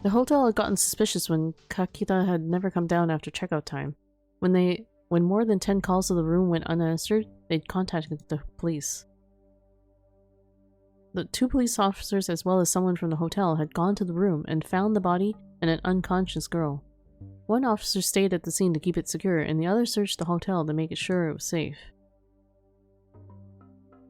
The hotel had gotten suspicious when Kakita had never come down after checkout time. When more than 10 calls to the room went unanswered, they'd contacted the police. The 2 police officers as well as someone from the hotel had gone to the room and found the body and an unconscious girl. One officer stayed at the scene to keep it secure, and the other searched the hotel to make sure it was safe.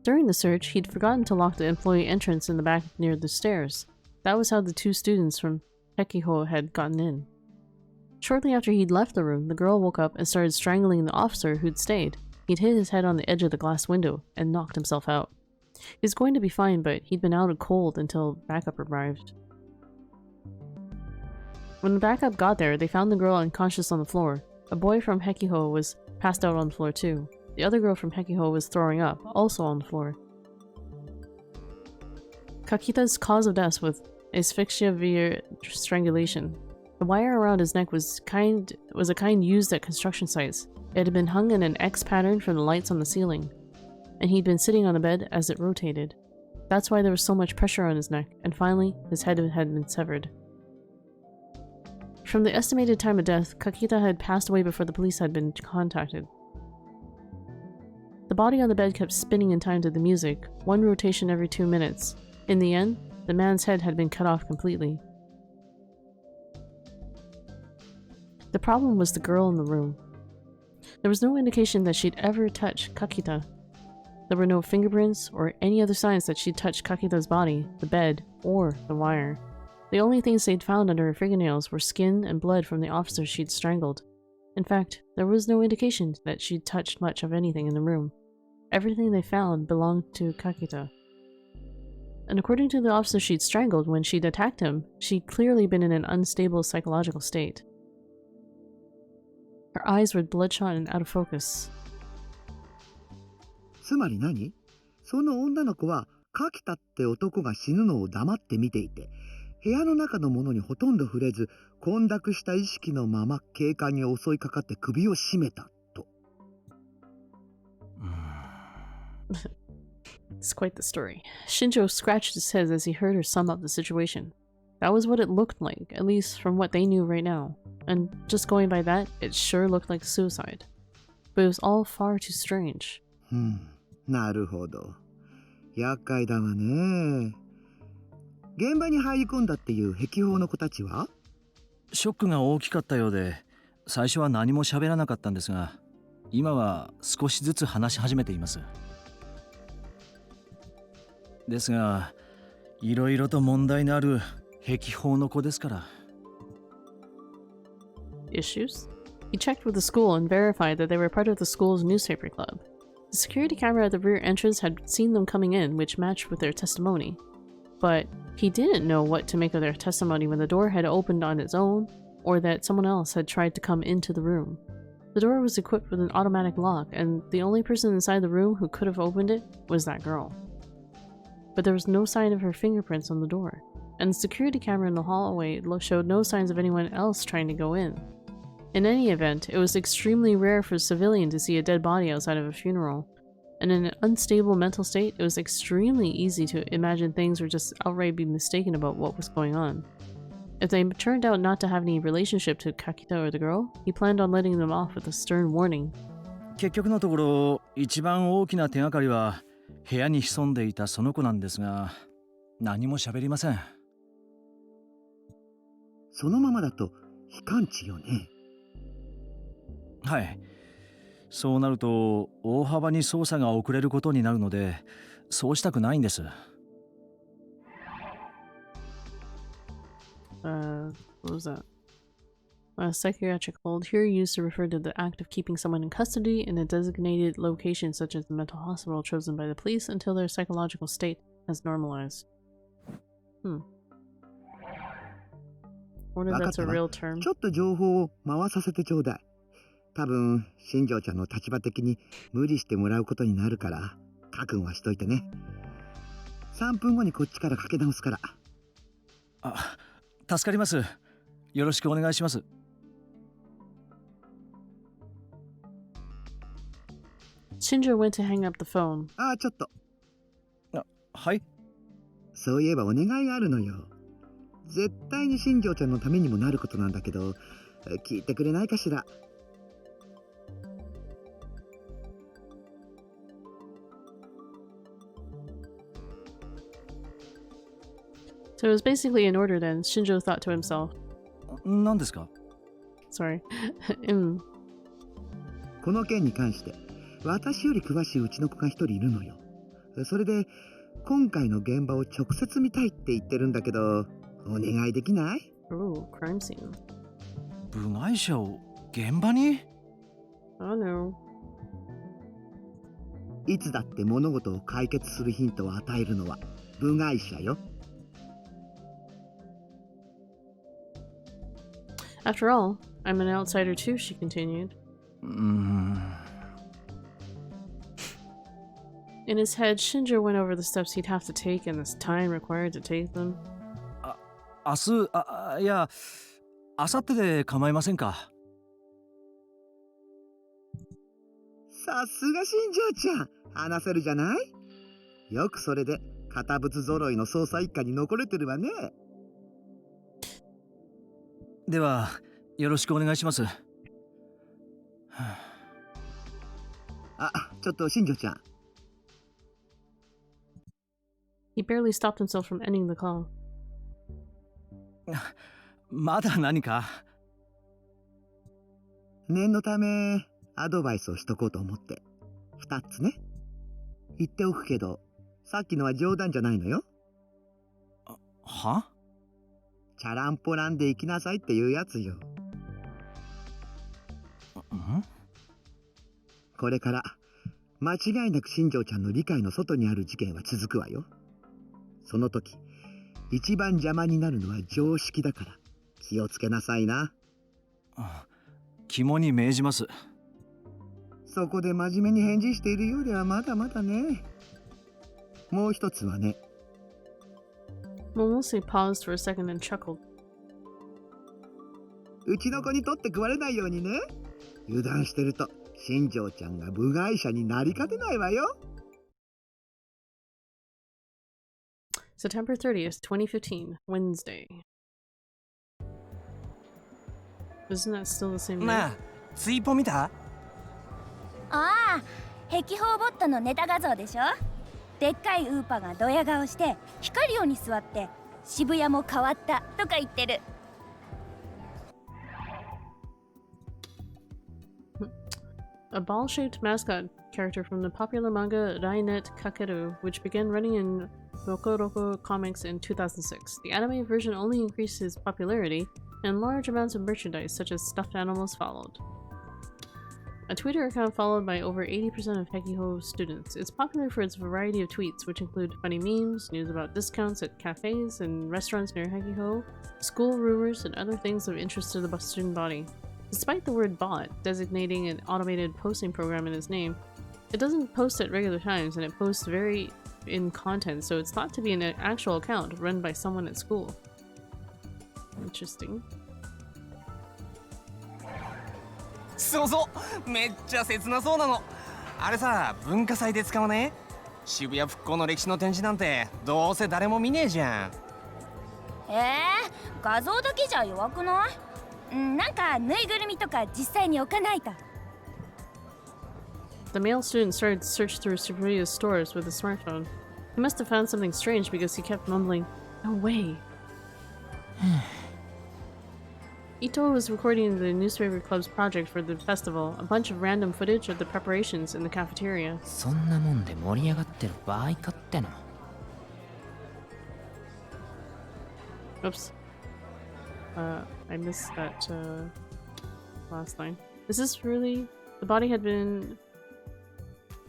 During the search, he'd forgotten to lock the employee entrance in the back near the stairs. That was how the 2 students from Hekiho had gotten in. Shortly after he'd left the room, the girl woke up and started strangling the officer who'd stayed. He'd hit his head on the edge of the glass window and knocked himself out. He was going to be fine, but he'd been out of cold until backup arrived. When the backup got there, they found the girl unconscious on the floor. A boy from Hekiho was passed out on the floor too. The other girl from Hekiho was throwing up, also on the floor. Kakita's cause of death was asphyxia via strangulation. The wire around his neck was a kind used at construction sites. It had been hung in an X pattern from the lights on the ceiling, and he'd been sitting on the bed as it rotated. That's why there was so much pressure on his neck, and finally, his head had been severed. From the estimated time of death, Kakita had passed away before the police had been contacted. The body on the bed kept spinning in time to the music, 1 rotation every 2 minutes. In the end, the man's head had been cut off completely. The problem was the girl in the room. There was no indication that she'd ever touched Kakita. There were no fingerprints or any other signs that she'd touched Kakita's body, the bed, or the wire. The only things they'd found under her fingernails were skin and blood from the officer she'd strangled. In fact, there was no indication that she'd touched much of anything in the room. Everything they found belonged to Kakita. And according to the officer she'd strangled when she'd attacked him, she'd clearly been in an unstable psychological state. Her eyes were bloodshot and out of focus. つまり何？その女の子は柿田って男が死ぬのを黙って見ていて、部屋の中のものにほとんど触れず、混濁した意識のまま警官に襲いかかって首を絞めたと。It's quite the story. Shinjo scratched his head as he heard her sum up the situation. That was what it looked like, at least from what they knew right now. And just going by that, it sure looked like suicide. But it was all far too strange. なるほど。厄介だわね。現場に入り込んだっていう壁砲の子たちは？ショックが大きかったようで、最初は何も喋らなかったんですが、今は少しずつ話し始めています。ですが、いろいろと問題のある壁砲の子ですから。Issues? He checked with the school and verified that they were part of the school's newspaper club. The security camera at the rear entrance had seen them coming in, which matched with their testimony. But he didn't know what to make of their testimony when the door had opened on its own, or that someone else had tried to come into the room. The door was equipped with an automatic lock, and the only person inside the room who could have opened it was that girl. But there was no sign of her fingerprints on the door, and the security camera in the hallway showed no signs of anyone else trying to go in. In any event, it was extremely rare for a civilian to see a dead body outside of a funeral, and in an unstable mental state, it was extremely easy to imagine things were just outright be mistaken about what was going on. If they turned out not to have any relationship to Kakita or the girl, he planned on letting them off with a stern warning. 結局のところ、一番大きな手がかりは部屋に潜んでいたその子なんですが、何も喋りません。そのままだと非感知よね。はい。そうなると大幅に捜査が遅れることになるので、そうしたくないんです。What was that? A psychiatric hold here used to refer to the act of keeping someone in custody in a designated location such as the mental hospital chosen by the police until their psychological state has normalized. Wonder if that's a real term. ちょっと情報を回させてちょうだい。多分、新庄ちゃんの立場的に無理してもらうことになるから、覚悟はしといてね。3分後にこっちからかけ直すから。あ、助かります。よろしくお願いします。Shinjo went to hang up the phone. あ、ちょっと。はい。そういえばお願いがあるのよ。絶対に新庄ちゃんのためにもなることなんだけど、聞いてくれないかしら。So it was basically an order then, Shinjo thought to himself. 何ですか？ Sorry. この件に関して私より詳しいうちの子が一人いるのよ。それで今回の現場を直接見たいって言ってるんだけど、お願いできない？ Oh, crime scene. 部外者を現場に？ Oh no. いつだって物事を解決するヒントを与えるのは部外者よ。After all, I'm an outsider too, she continued. In his head, Shinjo went over the steps he'd have to take and the time required to take them. 明日、いや、明後日で構いませんか？さすが新庄ちゃん、話せるじゃない？よくそれで堅物揃いの捜査一課に残れてるわね。では、よろしくお願いします。あ、ちょっと新庄ちゃん。He barely stopped himself from ending the call. まだ何か？念のためアドバイスをしとこうと思って。2つね。言っておくけど、さっきのは冗談じゃないのよ。は？チャランポランで行きなさいっていうやつよ。これから間違いなく新庄ちゃんの理解の外にある事件は続くわよ。その時一番邪魔になるのは常識だから気をつけなさいな。肝に銘じます。そこで真面目に返事しているようではまだまだね。もう一つはね。Momose paused for a second and chuckled. うちの子に取って食われないようにね。油断してると新庄ちゃんが部外者になりかねないわよ。September 30th, 2015, Wednesday. Isn't that still the same な day? あ、ツイポ見た？ああ、壁砲ボットのネタ画像でしょ。でっかいウーパがドヤ顔して光るように座って渋谷も変わったとか言ってる。A ball-shaped mascot character from the popular manga Rainet Kakeru, which began running in Rokoroko Comics in 2006. The anime version only increased his popularity, and large amounts of merchandise such as stuffed animals followed. A Twitter account followed by over 80% of Hekiho students. It's popular for its variety of tweets, which include funny memes, news about discounts at cafes and restaurants near Hekiho, school rumors, and other things of interest to the student body. Despite the word bot designating an automated posting program in its name, it doesn't post at regular times and it posts very in content, so it's thought to be an actual account run by someone at school. Interesting. そうそう、めっちゃ切なそうなの。あれさ、文化祭で使わね？渋谷復興の歴史の展示なんてどうせ誰も見ねえじゃん。画像だけじゃ弱くない？なんかぬいぐるみとか実際に置かないと。The male student started to search through Shibuya's stores with a smartphone. He must have found something strange because he kept mumbling, "No way." Ito was recording the newspaper club's project for the festival, a bunch of random footage of the preparations in the cafeteria. そんなもんで盛り上がってる場合かっての。Oops. I missed that last line. Is this really the body had been?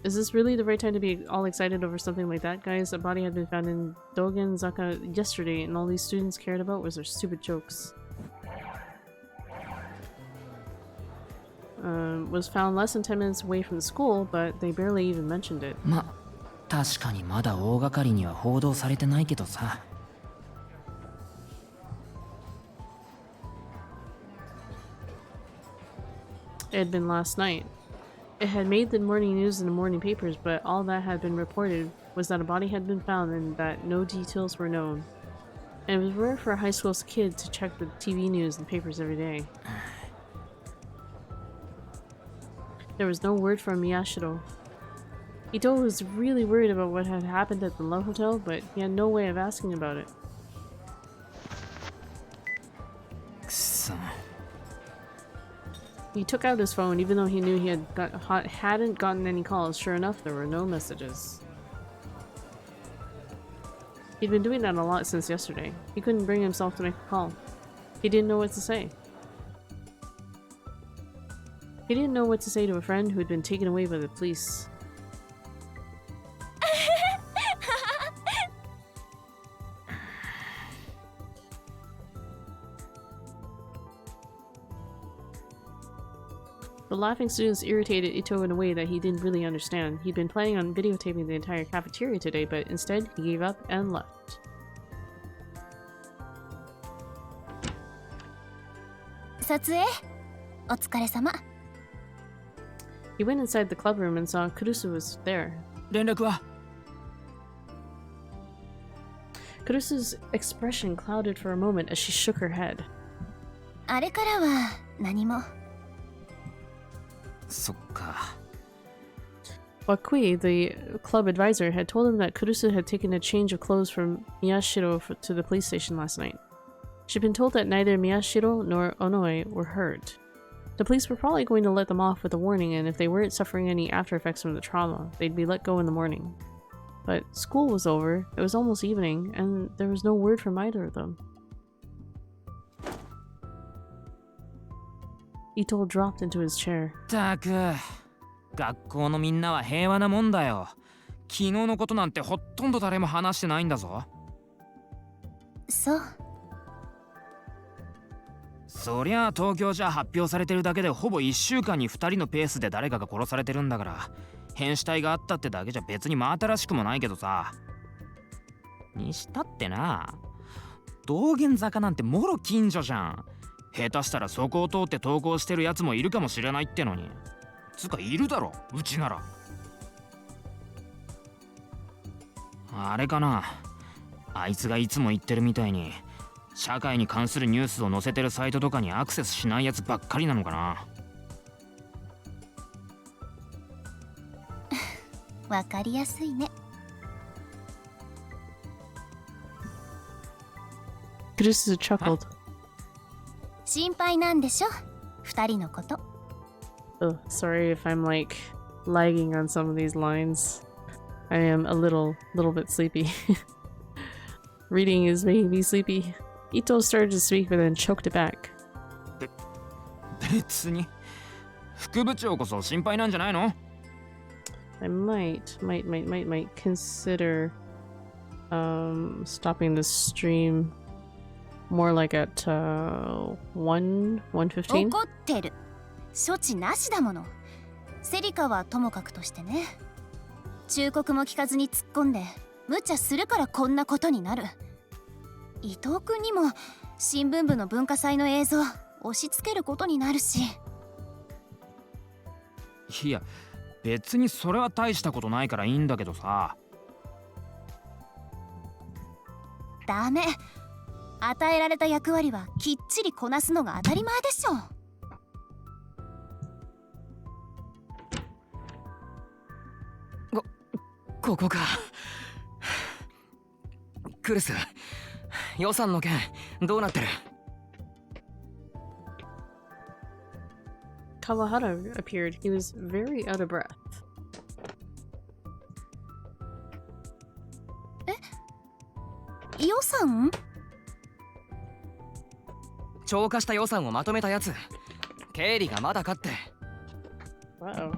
Is this really the right time to be all excited over something like that, guys? A body had been found in Dogen Zaka yesterday, and all these students cared about was their stupid jokes. Was found less than 10 minutes away from the school, but they barely even mentioned it. ま、確かにまだ大掛かりには報道されてないけどさ。It had been last night. It had made the morning news in the morning papers, but all that had been reported was that a body had been found and that no details were known. And it was rare for a high school kid to check the TV news and papers every day. There was no word from Miyashiro. Ito was really worried about what had happened at the Love Hotel, but he had no way of asking about it. He took out his phone even though he knew he hadn't gotten any calls. Sure enough, there were no messages. He'd been doing that a lot since yesterday. He couldn't bring himself to make a call. He didn't know what to say. He didn't know what to say to a friend who had been taken away by the police. The laughing students irritated Ito in a way that he didn't really understand. He'd been planning on videotaping the entire cafeteria today, but instead he gave up and left. 撮影お疲れ様。 He went inside the club room and saw Kurusu was there. 連絡は Kurusu's expression clouded for a moment as she shook her head. あれからは何も。そっか。 Wakui, the club advisor, had told him that Kurusu had taken a change of clothes from Miyashiro to the police station last night. She'd been told that neither Miyashiro nor Onoe were hurt. The police were probably going to let them off with a warning, and if they weren't suffering any after effects from the trauma, they'd be let go in the morning. But school was over, it was almost evening, and there was no word from either of them. Ito dropped into his chair. たく、学校のみんなは平和なもんだよ。昨日のことなんてほとんど誰も話してないんだぞ。そう。そりゃあ東京じゃ発表されてるだけでほぼ1週間に2人のペースで誰かが殺されてるんだから、変死体があったってだけじゃ別に真新しくもないけどさ。にしたってな、道玄坂なんてもろ近所じゃん。下手したらそこを通って登校してるやつもいるかもしれないってのに。つかいるだろ、うちなら。あれかな、あいつがいつも言ってるみたいに社会に関するニュースを載せてるサイトとかにアクセスしないやつばっかりなのかな。わかりやすいね。Kurusu chuckled. 心配なんでしょ、二人のこと。Oh, sorry if I'm like lagging on some of these lines. I am a little bit sleepy. Reading is making me sleepy. Ito started to speak but then choked it back. 別に副部長こそ心配なんじゃないの？ I might consider stopping the stream more like at 1:15. 怒ってる。処置なしだもの。セリカはともかくとしてね。忠告も聞かずに突っ込んで無茶するからこんなことになる。伊藤君にも新聞部の文化祭の映像押し付けることになるし。いや別にそれは大したことないからいいんだけどさ。ダメ。与えられた役割はきっちりこなすのが当たり前でしょ。ここか。クルス、予算の件どうなってる？ Kawahara appeared. He was very out of breath. 予算？超過した予算をまとめたやつ。経理がまだかって。Wow.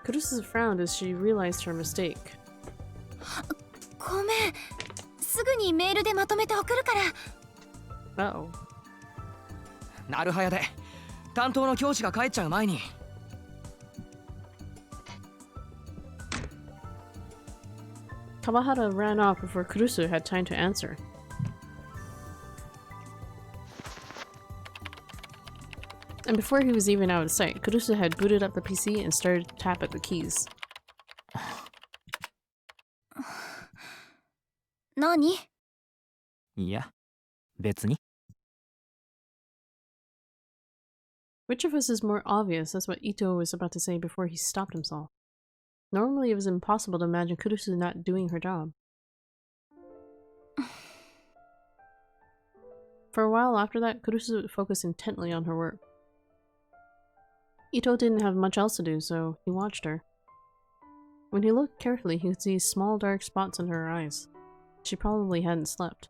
Kurusu frowned as she realized her mistake. ごめん。すぐにメールでまとめて送るから。Uh-oh. なるはやで担当の教師が帰っちゃう前に。Kawahara ran off before Kurusu had time to answer. And before he was even out of sight, Kurusu had booted up the PC and started to tap at the keys. 何？いや別に。 Which of us is more obvious? That's what Ito was about to say before he stopped himself. Normally it was impossible to imagine Kurusu not doing her job. For a while after that, Kurusu focused intently on her work. Ito didn't have much else to do, so he watched her. When he looked carefully, he could see small dark spots in her eyes. She probably hadn't slept.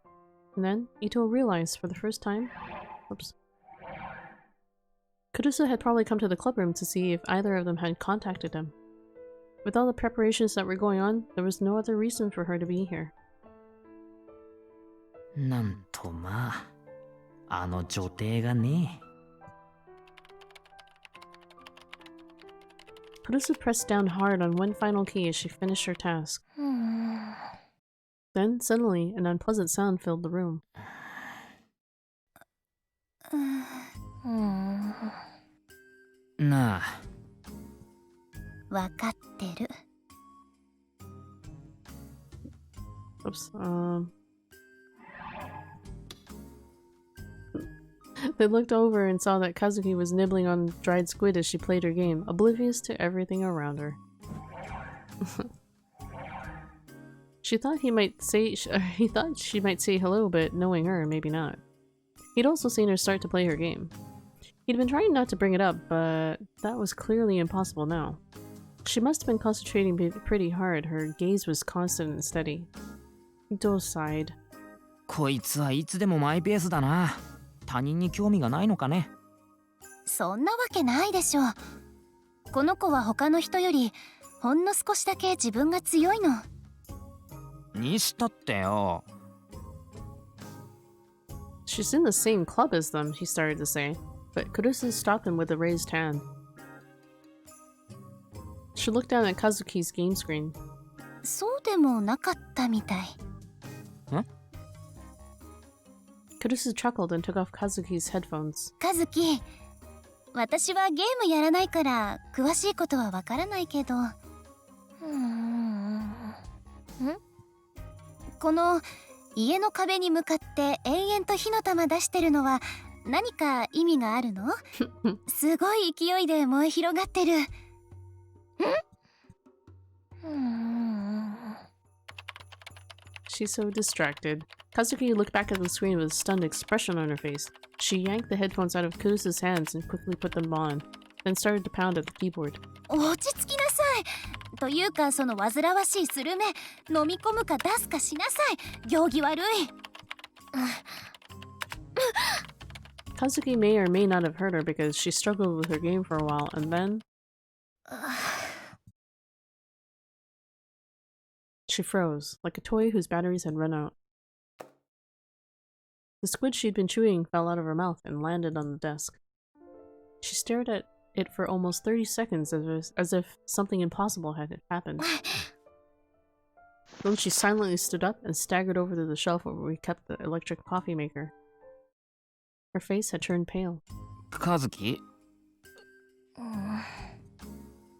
And then, Ito realized for the first time... Oops. Kurusu had probably come to the clubroom to see if either of them had contacted him. With all the preparations that were going on, there was no other reason for her to be here. なんとまあ、あの女帝がね。Kurusu pressed down hard on one final key as she finished her task. Then, suddenly, an unpleasant sound filled the room. なあ。わかってる。Oops. They looked over and saw that Kazuki was nibbling on dried squid as she played her game, oblivious to everything around her. He thought she might say hello, but knowing her, maybe not. He'd also seen her start to play her game. He'd been trying not to bring it up, but that was clearly impossible now. She must have been concentrating pretty hard. Her gaze was constant and steady. Ito sighed. こいつはいつでもマイペースだな。他人に興味がないのかね。そんなわけないでしょ。この子は他の人よりほんの少しだけ自分が強いの。にしたってよ。She's in the same club as them, he started to say, but Kurusu stopped him with a raised hand. She looked down at Kazuki's game screen. そうでもなかったみたい。Kurusu chuckled and took off Kazuki's headphones. カズキ、私はゲームやらないから詳しいことはわからないけど。この家の壁に向かって延々と火の玉出してるのは何か意味があるの？すごい勢いで燃え広がってる。She's so distracted. Kazuki looked back at the screen with a stunned expression on her face. She yanked the headphones out of Kurusu's hands and quickly put them on, then started to pound at the keyboard. 落ち着きなさい。というかその煩わしいスルメ、飲み込むか出すかしなさい。行儀悪い。Kazuki may or may not have heard her because she struggled with her game for a while, and then... She froze, like a toy whose batteries had run out. The squid she'd been chewing fell out of her mouth and landed on the desk. She stared at it for almost 30 seconds as if something impossible had happened. Then she silently stood up and staggered over to the shelf where we kept the electric coffee maker. Her face had turned pale. カズキ、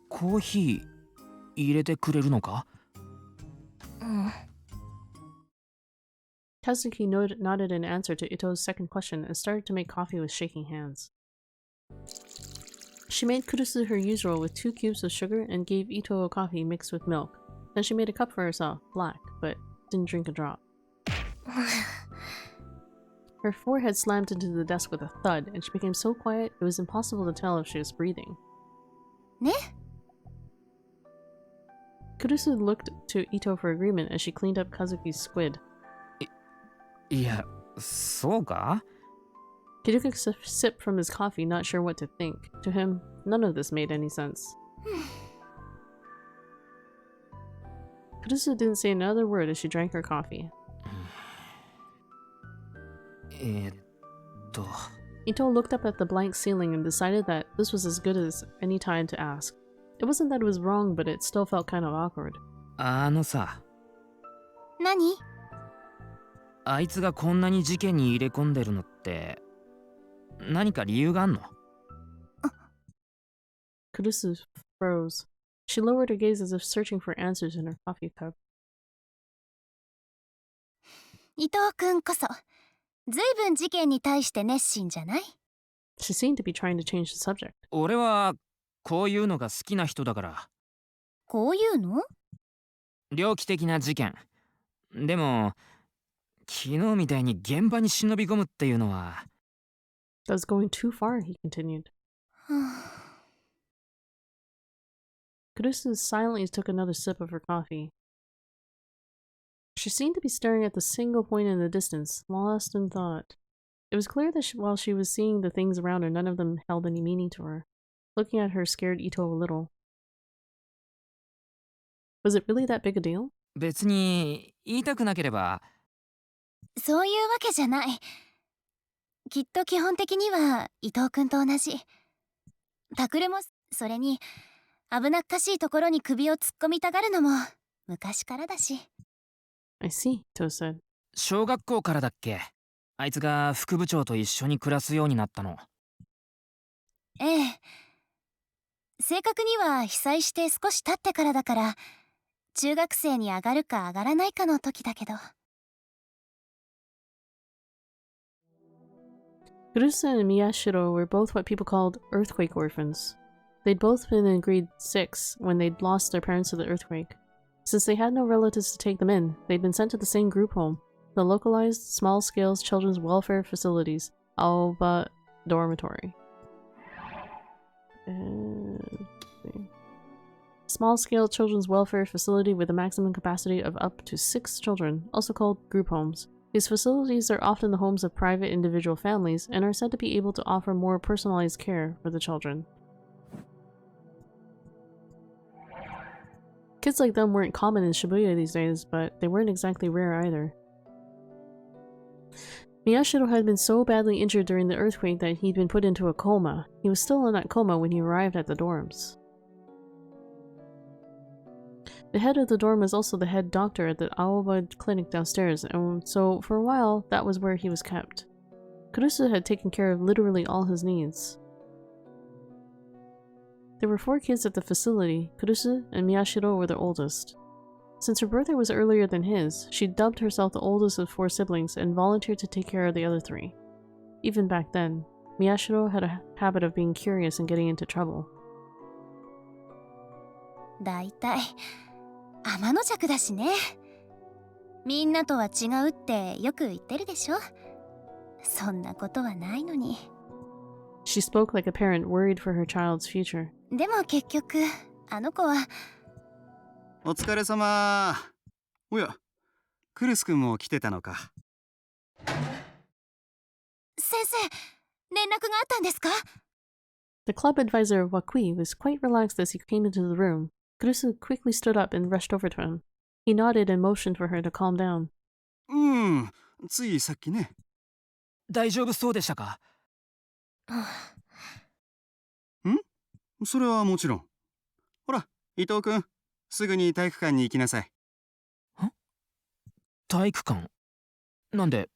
コーヒー入れてくれるのか？Kazuki nodded in answer to Ito's second question and started to make coffee with shaking hands. She made Kurusu her usual with 2 cubes of sugar and gave Ito a coffee mixed with milk. Then she made a cup for herself, black, but didn't drink a drop. Her forehead slammed into the desk with a thud, and she became so quiet it was impossible to tell if she was breathing. Ne? Kurusu looked to Ito for agreement as she cleaned up Kazuki's squid. いや、そうか？ He took a sip from his coffee, not sure what to think. To him, none of this made any sense. Kurusu didn't say another word as she drank her coffee. Ito looked up at the blank ceiling and decided that this was as good as any time to ask. It wasn't that it was wrong, but it still felt kind of awkward. あのさ、何？あいつがこんなに事件に入れ込んでるのって何か理由があんの？ Kurusu froze. She lowered her gaze as if searching for answers in her coffee cup. 伊藤くんこそずいぶん事件に対して熱心じゃない？ She seemed to be trying to change the subject. 俺はこういうのが好きな人だから。こういうの？猟奇的な事件。でも昨日みたいに現場に忍び込むっていうのは。 That's going too far, he continued. Kurusu silently took another sip of her coffee. She seemed to be staring at the single point in the distance, lost in thought. It was clear that while she was seeing the things around her, none of them held any meaning to her. Looking at her scared Ito a little. Was it really that big a deal? 別に言いたくなければ。そういうわけじゃない。きっと基本的には伊藤君と同じ。タクルもそれに危なっかしいところに首を突っ込みたがるのも昔からだし。I see, To said. 小学校からだっけ？あいつが副部長と一緒に暮らすようになったの。ええ。正確には被災して少し経ってからだから、中学生に上がるか上がらないかの時だけど。Kurusu and Miyashiro were both what people called earthquake orphans. They'd both been in grade 6 when they'd lost their parents to the earthquake. Since they had no relatives to take them in, they'd been sent to the same group home, the localized, small-scale children's welfare facilities, Aoba Dormitory. Small-scale children's welfare facility with a maximum capacity of up to 6 children, also called group homes. These facilities are often the homes of private individual families and are said to be able to offer more personalized care for the children. Kids like them weren't common in Shibuya these days, but they weren't exactly rare either. Miyashiro had been so badly injured during the earthquake that he'd been put into a coma. He was still in that coma when he arrived at the dorms. The head of the dorm was also the head doctor at the Aoba clinic downstairs, and so for a while, that was where he was kept. Kurusu had taken care of literally all his needs. There were 4 kids at the facility. Kurusu and Miyashiro were the oldest. Since her birthday was earlier than his, she dubbed herself the oldest of 4 siblings and volunteered to take care of the other 3. Even back then, Miyashiro had a habit of being curious and getting into trouble. だいたい天の弱だしね。みんなとは違うってよく言ってるでしょ。そんなことはないのに。She spoke like a parent worried for her child's future. でも結局あの子は。お疲れ様。おや、クルス君も来てたのか。先生、連絡があったんですか？ The club advisor of Wakui was quite relaxed as he came into the room. Kurusu quickly stood up and rushed over to him. He nodded and motioned for her to calm down. ついさっきね。大丈夫そうでしたか？それはもちろん。ほら、伊藤君、すぐに体育館に行きなさい。体育館？なんで？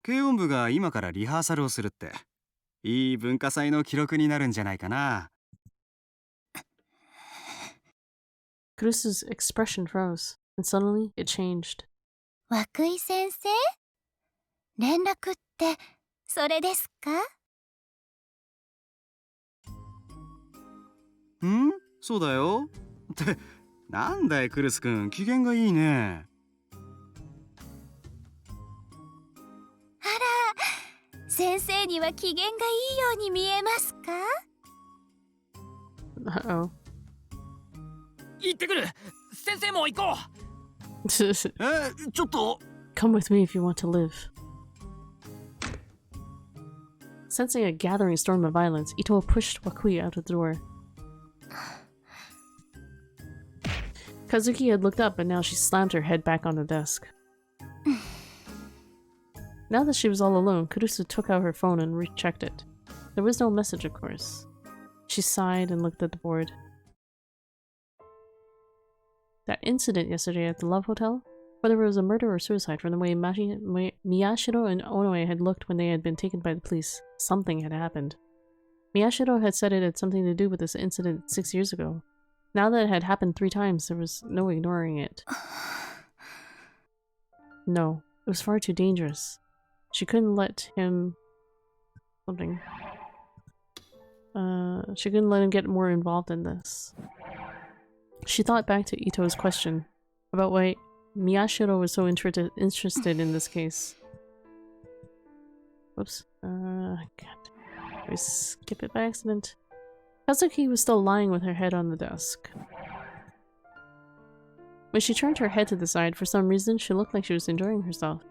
軽音部が今からリハーサルをするって。いい文化祭の記録になるんじゃないかな。Kurusu's expression froze, and suddenly it changed. 涌井先生？連絡ってそれですか？そうだよ。って、なんだいクルス君、機嫌がいいね。あら、先生には機嫌がいいように見えますか？ Uh-oh. 行ってくる。先生も行こう。ちょっと。Come with me if you want to live. Sensing a gathering storm of violence, Ito pushed Wakui out of the door. Kazuki had looked up, but now she slammed her head back on the desk. Now that she was all alone, Kurusu took out her phone and rechecked it. There was no message, of course. She sighed and looked at the board. That incident yesterday at the Love Hotel? Whether it was a murder or suicide, from the way Miyashiro and Onoe had looked when they had been taken by the police, something had happened. Miyashiro had said it had something to do with this incident 6 years ago. Now that it had happened 3 times, there was no ignoring it. No, it was far too dangerous. She couldn't let him... something. She couldn't let him get more involved in this. She thought back to Ito's question about why Miyashiro was so interested in this case. Whoops. God. I skip it by accident. Kazuki was still lying with her head on the desk. When she turned her head to the side, for some reason, she looked like she was enjoying herself.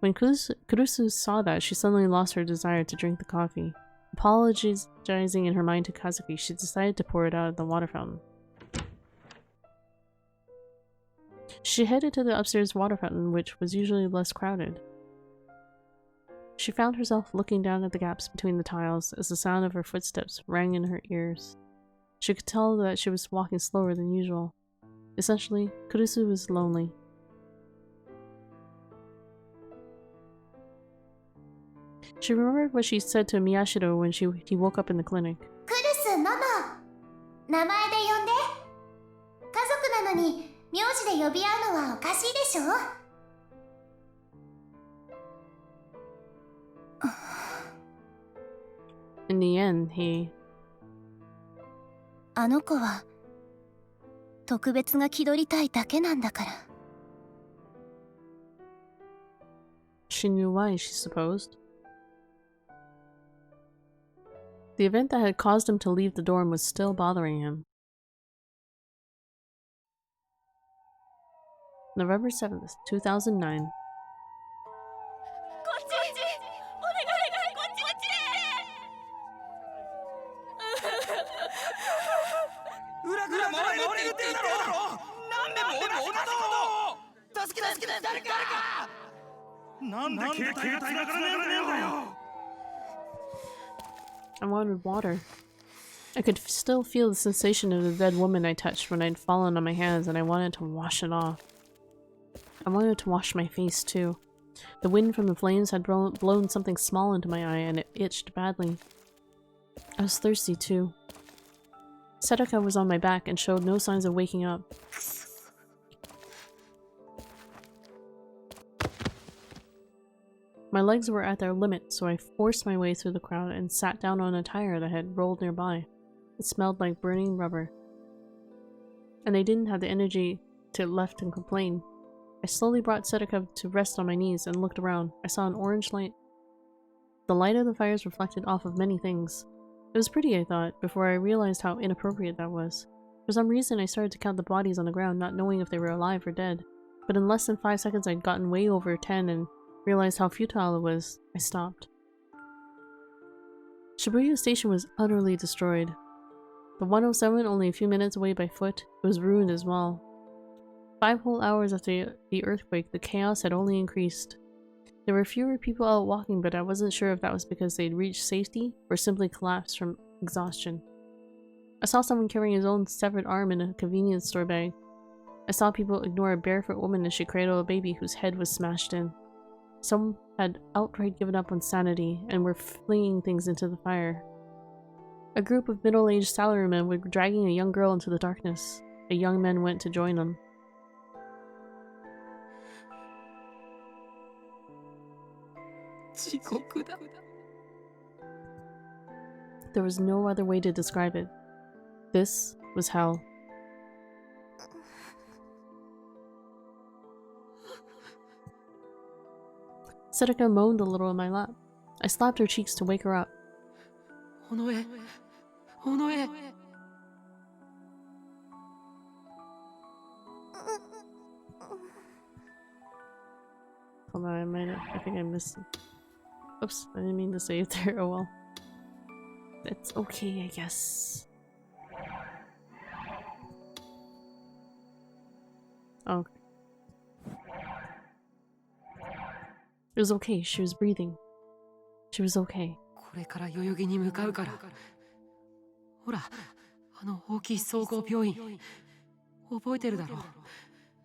When Kurusu saw that, she suddenly lost her desire to drink the coffee. Apologizing in her mind to Kazuki, she decided to pour it out of the water fountain. She headed to the upstairs water fountain, which was usually less crowded. She found herself looking down at the gaps between the tiles as the sound of her footsteps rang in her ears. She could tell that she was walking slower than usual. Essentially, Kurusu was lonely. She remembered what she said to Miyashiro when he woke up in the clinic. クルスママ、名前で呼んで。家族なのに名字で呼び合うのはおかしいでしょ。In the end, he... あの子は特別が気取りたいだけなんだから。She knew why, she supposed. The event that had caused him to leave the dorm was still bothering him. November 7th, 2009. I wanted water. I could still feel the sensation of the dead woman I touched when I'd fallen on my hands, and I wanted to wash it off. I wanted to wash my face too. The wind from the flames had blown something small into my eye, and it itched badly. I was thirsty too. Sedaka was on my back and showed no signs of waking up. My legs were at their limit, so I forced my way through the crowd and sat down on a tire that had rolled nearby. It smelled like burning rubber. And I didn't have the energy to left and complain. I slowly brought Sedaka to rest on my knees and looked around. I saw an orange light. The light of the fires reflected off of many things. It was pretty, I thought, before I realized how inappropriate that was. For some reason, I started to count the bodies on the ground, not knowing if they were alive or dead. But in less than 5 seconds, I'd gotten way over 10 and realized how futile it was. I stopped. Shibuya Station was utterly destroyed. The 107, only a few minutes away by foot, was ruined as well. 5 whole hours after the earthquake, the chaos had only increased. There were fewer people out walking, but I wasn't sure if that was because they'd reached safety or simply collapsed from exhaustion. I saw someone carrying his own severed arm in a convenience store bag. I saw people ignore a barefoot woman as she cradled a baby whose head was smashed in. Some had outright given up on sanity and were flinging things into the fire. A group of middle-aged salarymen were dragging a young girl into the darkness. A young man went to join them. There was no other way to describe it. This was hell. Sedaka moaned a little in my lap. I slapped her cheeks to wake her up. Onoe. Onoe. Hold on, I think I missed it. Oops, I didn't mean to say it there. Oh well. It's okay, I guess. Okay. It was okay, she was breathing. She was okay. これから代々木に向かうから。ほら、あの大きい総合病院。覚えてるだろう。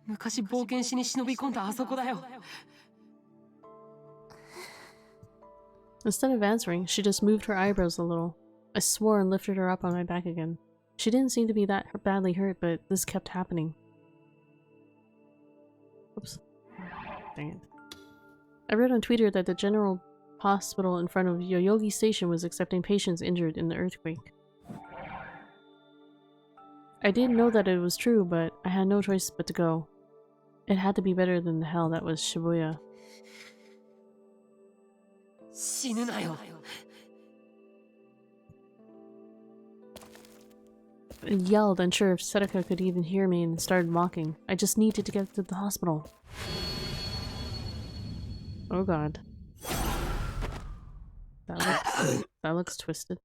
昔冒険しに忍び込んだあそこだよ。Instead of answering, she just moved her eyebrows a little. I swore and lifted her up on my back again. She didn't seem to be that badly hurt, but this kept happening. Oops. Dang it. I read on Twitter that the general hospital in front of Yoyogi Station was accepting patients injured in the earthquake. I didn't know that it was true, but I had no choice but to go. It had to be better than the hell that was Shibuya. 死ぬなよ I yelled, unsure if Seneca could even hear me, and started mocking. I just needed to get to the hospital. Oh god. That looks twisted.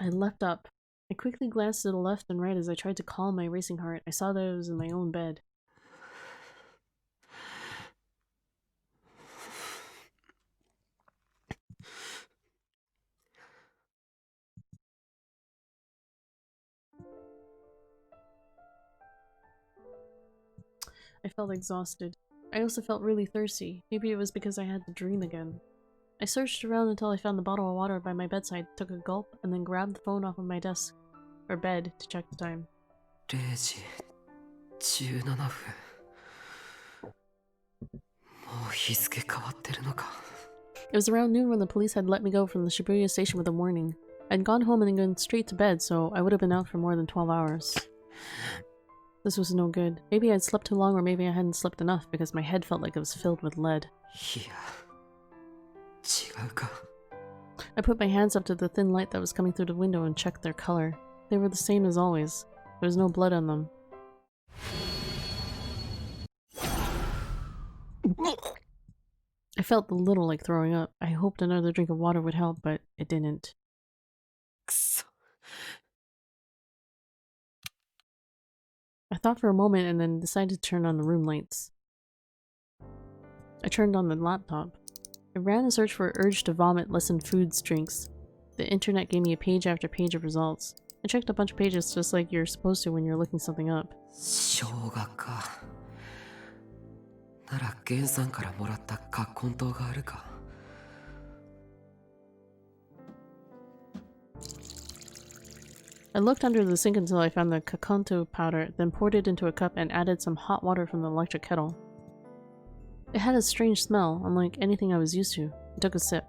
I leapt up. I quickly glanced to the left and right as I tried to calm my racing heart. I saw that I was in my own bed. I felt exhausted. I also felt really thirsty. Maybe it was because I had the dream again. I searched around until I found the bottle of water by my bedside, took a gulp, and then grabbed the phone off of my desk, or bed, to check the time. 0時17分もう日付変わってるのか It was around noon when the police had let me go from the Shibuya station with a warning. I'd gone home and gone straight to bed, so I would have been out for more than 12 hours. This was no good. Maybe I'd slept too long, or maybe I hadn't slept enough because my head felt like it was filled with lead. いや違うか I put my hands up to the thin light that was coming through the window and checked their color. They were the same as always. There was no blood on them. I felt a little like throwing up. I hoped another drink of water would help, but it didn't. くそ I thought for a moment and then decided to turn on the room lights. I turned on the laptop. I ran a search for urge to vomit lessened foods, drinks. The internet gave me a page after page of results. I checked a bunch of pages just like you're supposed to when you're looking something up. 生姜かなら源さんからもらった葛根湯があるか I looked under the sink until I found the kakanto powder, then poured it into a cup and added some hot water from the electric kettle. It had a strange smell, unlike anything I was used to. I took a sip.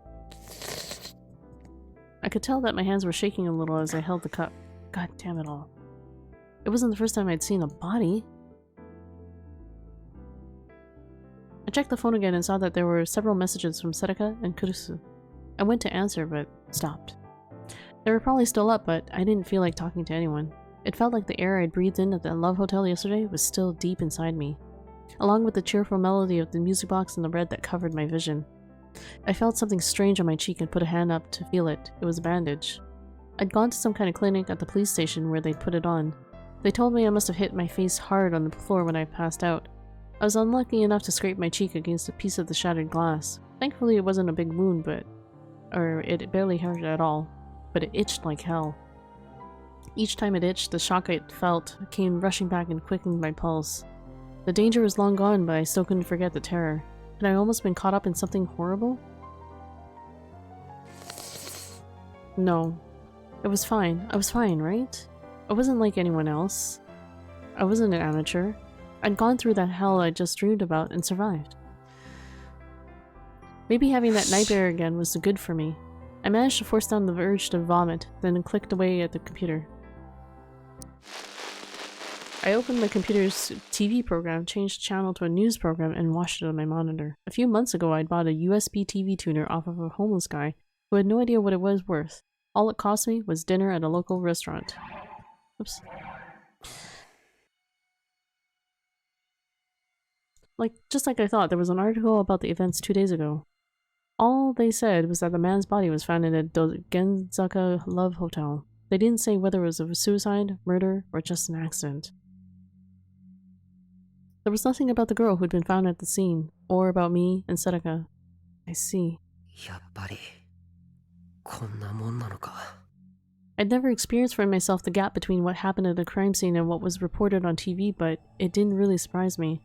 I could tell that my hands were shaking a little as I held the cup. God damn it all. It wasn't the first time I'd seen a body. I checked the phone again and saw that there were several messages from Serika and Kurusu. I went to answer, but stopped. They were probably still up, but I didn't feel like talking to anyone. It felt like the air I'd breathed in at the Love Hotel yesterday was still deep inside me, along with the cheerful melody of the music box and the red that covered my vision. I felt something strange on my cheek and put a hand up to feel it. It was a bandage. I'd gone to some kind of clinic at the police station where they'd put it on. They told me I must have hit my face hard on the floor when I passed out. I was unlucky enough to scrape my cheek against a piece of the shattered glass. Thankfully it wasn't a big wound, it barely hurt at all, but it itched like hell. Each time it itched, the shock I felt came rushing back and quickened my pulse. The danger was long gone, but I still couldn't forget the terror. Had I almost been caught up in something horrible? No. It was fine. I was fine, right? I wasn't like anyone else. I wasn't an amateur. I'd gone through that hell I just dreamed about and survived. Maybe having that nightmare again was good for me. I managed to force down the urge to vomit, then clicked away at the computer. I opened the computer's TV program, changed channel to a news program, and watched it on my monitor. A few months ago, I'd bought a USB TV tuner off of a homeless guy who had no idea what it was worth. All it cost me was dinner at a local restaurant. Oops. Just like I thought, there was an article about the events 2 days ago. All they said was that the man's body was found in a Genzaka Love Hotel. They didn't say whether it was a suicide, murder, or just an accident. There was nothing about the girl who'd been found at the scene, or about me and Serika. I see. やっぱりこんなもんなのか I'd never experienced for myself the gap between what happened at the crime scene and what was reported on TV, but it didn't really surprise me.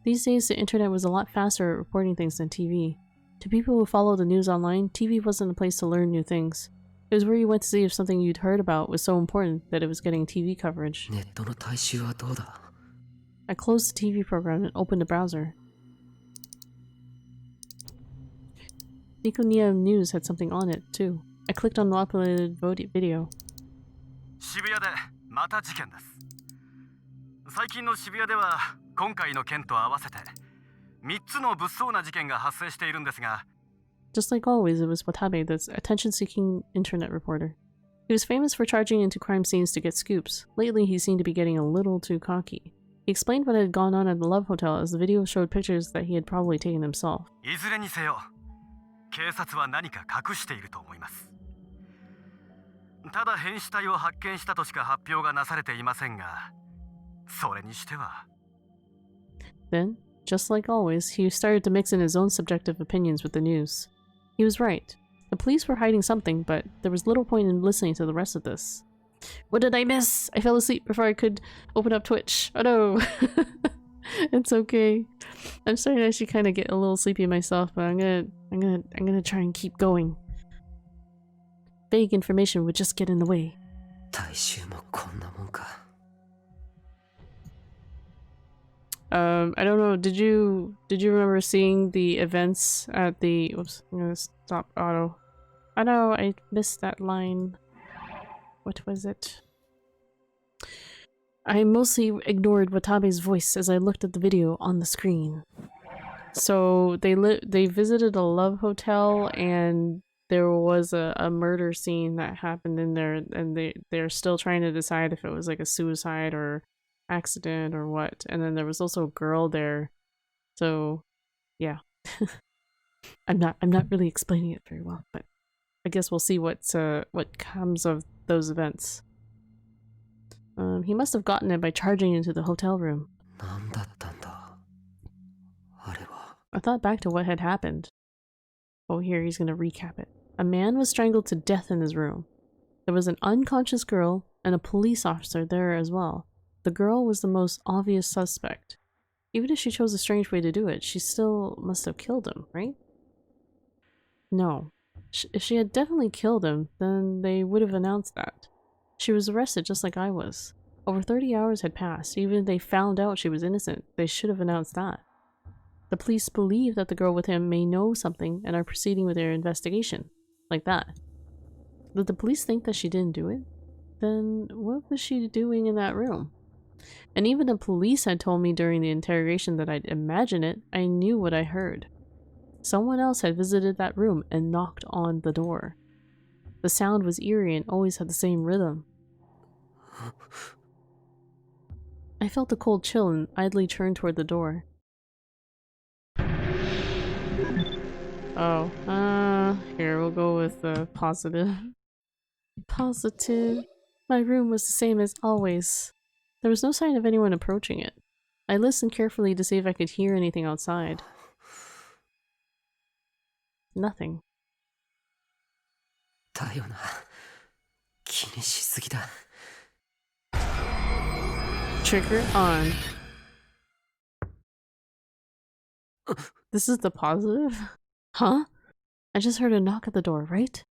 These days, the internet was a lot faster at reporting things than TV. To people who follow the news online, TV wasn't a place to learn new things. It was where you went to see if something you'd heard about was so important that it was getting TV coverage. ネットの大衆はどうだ I closed the TV program and opened the browser. Nikonia News had something on it, too. I clicked on the uploaded video. 渋谷でまた事件です。最近の渋谷では今回の件と合わせて3つの物騒な事件が発生しているんですが、 Just like always, it was Watabe, the attention-seeking internet reporter. He was famous for charging into crime scenes to get scoops. Lately, he seemed to be getting a little too cocky. He explained what had gone on at the Love Hotel as the video showed pictures that he had probably taken himself. いずれにせよ警察は何か隠していると思います。ただ変死体を発見したとしか発表がなされていませんが、それにしては。 Then, just like always, he started to mix in his own subjective opinions with the news. He was right. The police were hiding something, but there was little point in listening to the rest of this. What did I miss? I fell asleep before I could open up Twitch. Oh no! It's okay. I'm starting to actually kind of get a little sleepy myself, but I'm gonna try and keep going. Vague information would just get in the way. 大衆もこんなもんか。 I don't know. Did you remember seeing the events at the? Oops, I'm gonna stop auto. I know I missed that line. What was it? I mostly ignored Watabe's voice as I looked at the video on the screen. So they visited a love hotel and there was a murder scene that happened in there, and they're still trying to decide if it was like a suicide or accident or what. And then there was also a girl there, so yeah. I'm not really explaining it very well, but I guess we'll see what comes of those events. He must have gotten it by charging into the hotel room. I thought back to what had happened. Oh, here he's gonna recap it. A man was strangled to death in his room. There was an unconscious girl and a police officer there as well. The girl was the most obvious suspect. Even if she chose a strange way to do it, she still must have killed him, right? No. If she had definitely killed him, then they would have announced that. She was arrested just like I was. Over 30 hours had passed. Even if they found out she was innocent, they should have announced that. The police believe that the girl with him may know something and are proceeding with their investigation. Like that. Did the police think that she didn't do it? Then what was she doing in that room? And even the police had told me during the interrogation that I'd imagine it. I knew what I heard. Someone else had visited that room and knocked on the door. The sound was eerie and always had the same rhythm. I felt a cold chill and idly turned toward the door. Oh, here we'll go with the positive. Positive. My room was the same as always. There was no sign of anyone approaching it. I listened carefully to see if I could hear anything outside. Nothing. Trigger on. This is the positive? Huh? I just heard a knock at the door, right?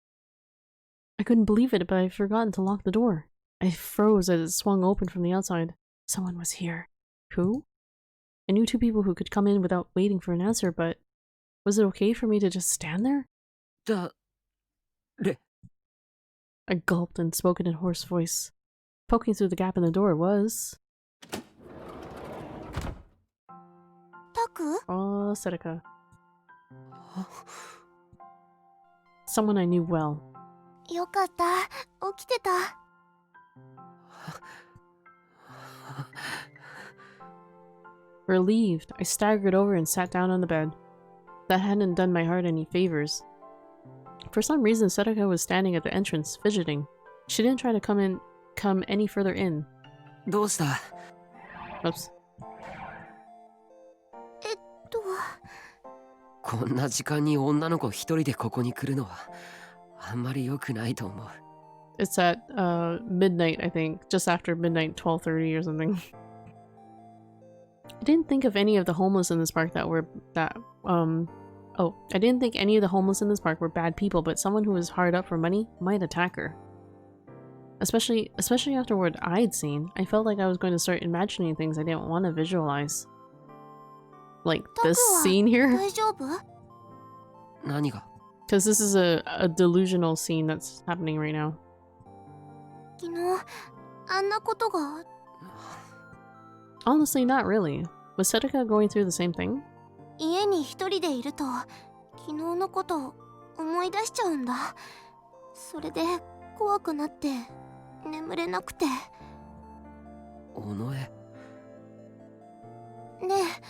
I couldn't believe it, but I'd forgotten to lock the door. I froze as it swung open from the outside. Someone was here. Who? I knew two people who could come in without waiting for an answer, but was it okay for me to just stand there? I gulped and spoke in a hoarse voice. Poking through the gap in the door was... Taku? Oh, Sedeka. Someone I knew well. よかった。起きてた。Relieved, I staggered over and sat down on the bed. That hadn't done my heart any favors. For some reason, Sedeka was standing at the entrance, fidgeting. She didn't try to come any further in. Oops. こんな時間に女の子一人でここに来るのはあんまり良くないと思う。 It's at midnight, I think. Just after midnight, 12:30 or something. I didn't think of any of the homeless in this park I didn't think any of the homeless in this park were bad people, but someone who was hard up for money might attack her. Especially after what I'd seen, I felt like I was going to start imagining things I didn't want to visualize. Like this scene here? 大丈夫？何が？ Because this is a delusional scene that's happening right now. 昨日あんなことが Honestly, not really. Was Sedeka going through the same thing? 家に一人でいると昨日のこと思い出しちゃうんだ。それで怖くなって眠れなくて。尾上。ねえ、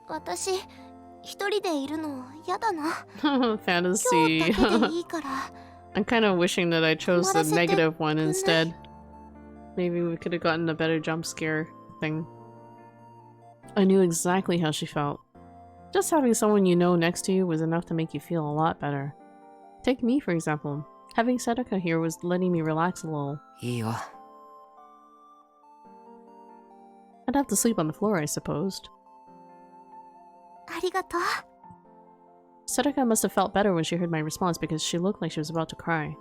私一人でいるの嫌だな。今 Fantasy. 日だけでいいから。I'm kind of wishing that I chose the negative one instead. Maybe we could have gotten a better jump scare thing. I knew exactly how she felt. Just having someone you know next to you was enough to make you feel a lot better. Take me, for example. Having Sedeka here was letting me relax a little. いいよ。I'd have to sleep on the floor, I supposed. ありがとう。Sedeka must have felt better when she heard my response because she looked like she was about to cry.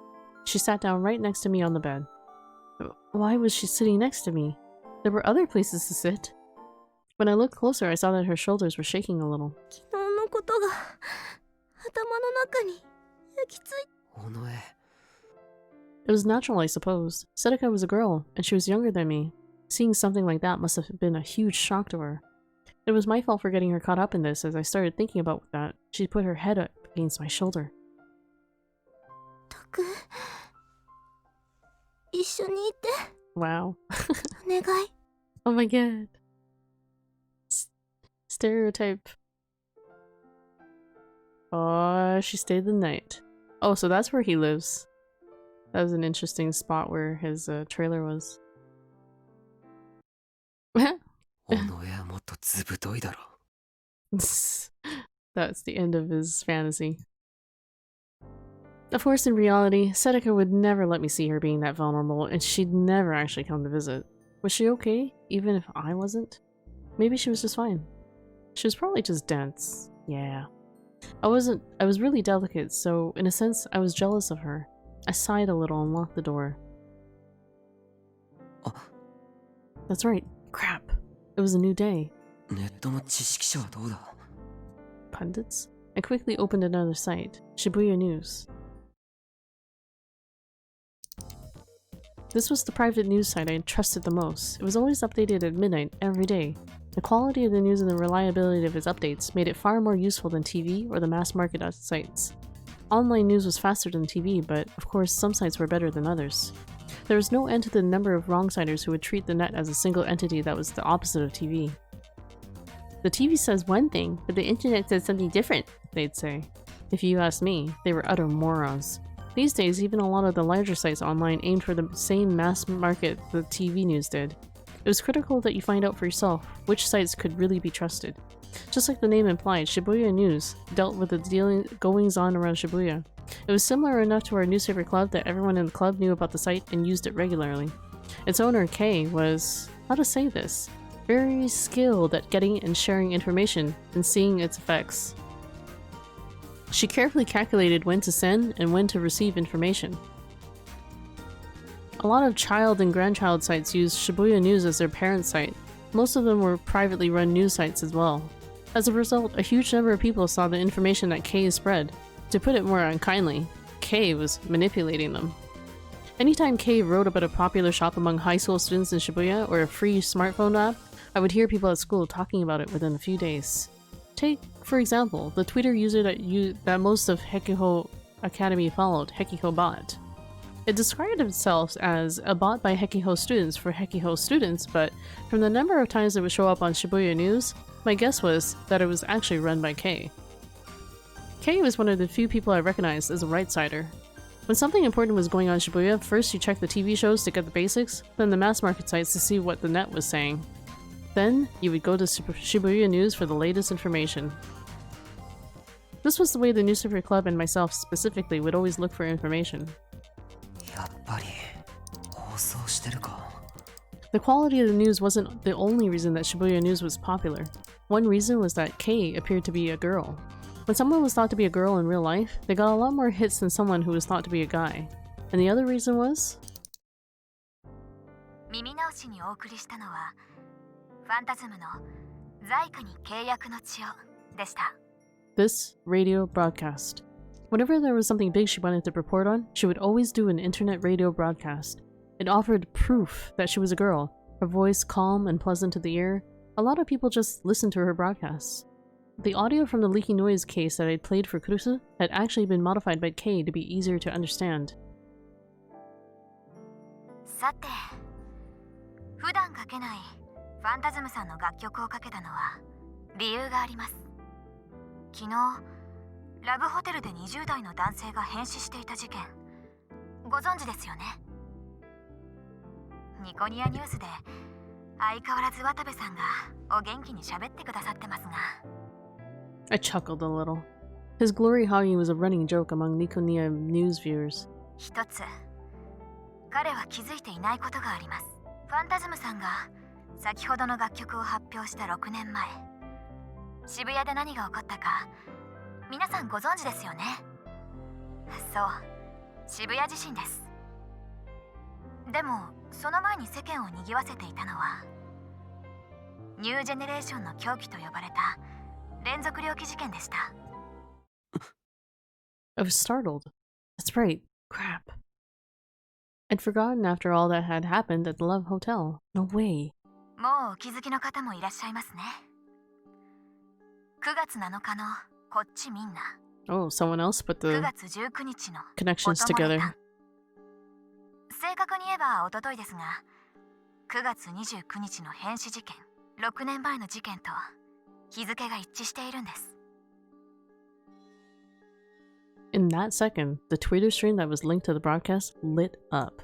She sat down right next to me on the bed. Why was she sitting next to me? There were other places to sit. When I looked closer, I saw that her shoulders were shaking a little. 昨日のことが頭の中に焼き付いて。尾上。It was natural, I suppose. Sedeka was a girl, and she was younger than me. Seeing something like that must have been a huge shock to her. It was my fault for getting her caught up in this. As I started thinking about that, she put her head up against my shoulder. たく、一緒にいて。 Wow. お願い。 Oh my god. Stereotype. Oh, she stayed the night. Oh, so that's where he lives. That was an interesting spot where his trailer was. 尾上はもっとずぶといだろ。That's the end of his fantasy. Of course, in reality, Sedeka would never let me see her being that vulnerable, and she'd never actually come to visit. Was she okay, even if I wasn't? Maybe she was just fine. She was probably just dense. Yeah. I was really delicate, so in a sense, I was jealous of her. I sighed a little and locked the door. That's right. Crap. It was a new day. ネットの知識者はどうだ？ Pundits? I quickly opened another site, Shibuya News. This was the private news site I trusted the most. It was always updated at midnight every day. The quality of the news and the reliability of its updates made it far more useful than TV or the mass market sites. Online news was faster than TV, but of course some sites were better than others. There was no end to the number of wrong-siders who would treat the net as a single entity that was the opposite of TV. The TV says one thing, but the internet says something different, they'd say. If you ask me, they were utter morons. These days, even a lot of the larger sites online aimed for the same mass market the TV news did. It was critical that you find out for yourself which sites could really be trusted. Just like the name implied, Shibuya News dealt with the goings-on around Shibuya. It was similar enough to our newspaper club that everyone in the club knew about the site and used it regularly. Its owner, Kay, was, how to say this, very skilled at getting and sharing information and seeing its effects. She carefully calculated when to send and when to receive information. A lot of child and grandchild sites used Shibuya News as their parent site. Most of them were privately run news sites as well. As a result, a huge number of people saw the information that Kay spread. To put it more unkindly, Kay was manipulating them. Anytime Kay wrote about a popular shop among high school students in Shibuya or a free smartphone app, I would hear people at school talking about it within a few days. Take, for example, the Twitter user that most of Hekiho Academy followed, Hekiho Bot. It described itself as a bot by Hekiho students for Hekiho students, but from the number of times it would show up on Shibuya News, my guess was that it was actually run by Kay. Kay was one of the few people I recognized as a right-sider. When something important was going on in Shibuya, first you checked the TV shows to get the basics, then the mass market sites to see what the net was saying. Then, you would go to Shibuya News for the latest information. This was the way the newspaper club and myself specifically would always look for information. やっぱり放送してるか。 The quality of the news wasn't the only reason that Shibuya News was popular. One reason was that Kay appeared to be a girl. When someone was thought to be a girl in real life, they got a lot more hits than someone who was thought to be a guy. And the other reason was? 耳直しにお送りしたのはファンタズムの在家に契約の血をでした。 This radio broadcast Whenever there was something big she wanted to report on, she would always do an internet radio broadcast. It offered proof that she was a girl, her voice calm and pleasant to the ear. A lot of people just listened to her broadcasts. The audio from the leaky noise case that I'd played for Kurusu had actually been modified by Kay to be easier to understand. さて、普段かけないファンタズムさんの楽曲をかけたのは理由があります。昨日、ラブホテルで20代の男性が変死していた事件、ご存知ですよね。ニコニアニュースで相変わらず渡部さんがお元気に喋ってくださってますが。I chuckled a little. His glory hogging was a running joke among Nikonia news viewers. 一つ、彼は気づいていないことがあります。ファンタズムさんが先ほどの楽曲を発表した6年前、渋谷で何が起こったか皆さんご存知ですよね。そう、渋谷地震です。でもその前に世間を賑わせていたのはニュージェネレーションの狂気と呼ばれた連続猟奇事件でした。I was startled. That's right. Crap. I'd forgotten after all that had happened at the Love Hotel. No way. もうお気づきの方もいらっしゃいますね。9月7日のこっちみんな。Oh, someone else put 9 the 月19日の connections おともれ together. た。正確に言えば一昨日ですが、9月29日の変死事件、6年前の事件と日付が一致しているんです。In that second, the Twitter stream that was linked to the broadcast lit up.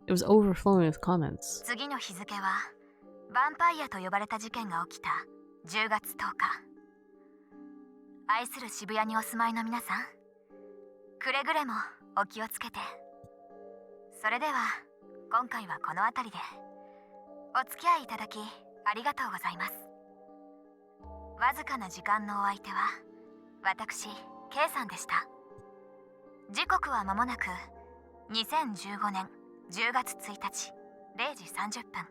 It was overflowing with comments. 次の日付はヴァンパイアと呼ばれた事件が起きた10月10日。愛する渋谷にお住まいの皆さん、くれぐれもお気をつけて。それでは今回はこの辺りでお付き合いいただきありがとうございます。わずかな時間のお相手は私 K さんでした。時刻は間もなく2015年10月1日0時30分。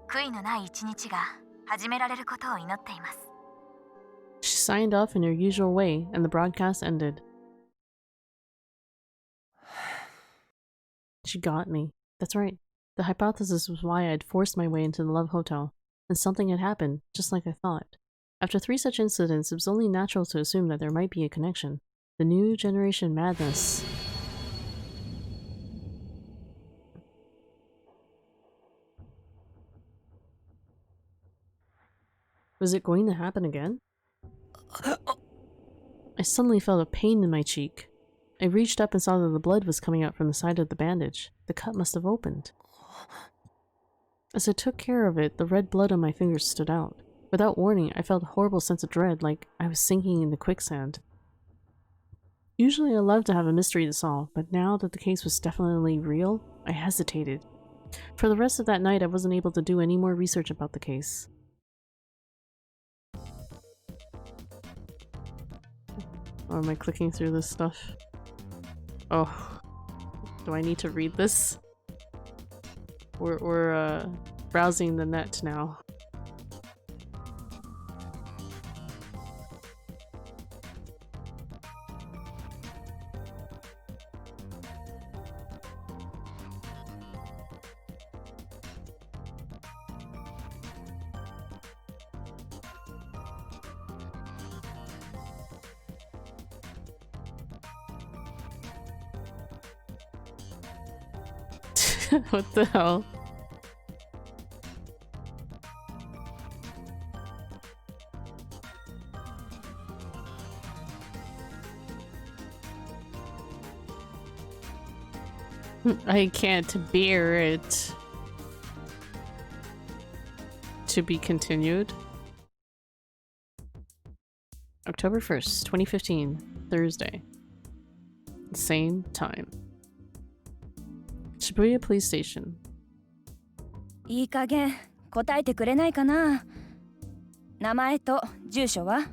悔いのない一日が始められることを祈っています。She signed off in her usual way, and the broadcast ended. She got me. That's right. The hypothesis was why I'd forced my way into the Love Hotel, and something had happened, just like I thought. After 3 such incidents, it was only natural to assume that there might be a connection. The new generation madness. Was it going to happen again? I suddenly felt a pain in my cheek. I reached up and saw that the blood was coming out from the side of the bandage. The cut must have opened. As I took care of it, the red blood on my fingers stood out. Without warning, I felt a horrible sense of dread, like I was sinking into quicksand. Usually I love to have a mystery to solve, but now that the case was definitely real, I hesitated. For the rest of that night, I wasn't able to do any more research about the case. Or am I clicking through this stuff? Oh, do I need to read this? We're browsing the net now. What the hell? I can't bear it. To be continued. October 1st, 2015, Thursday. Same time. Shibuya Police Station. いい加減答えてくれないかな。名前と住所は？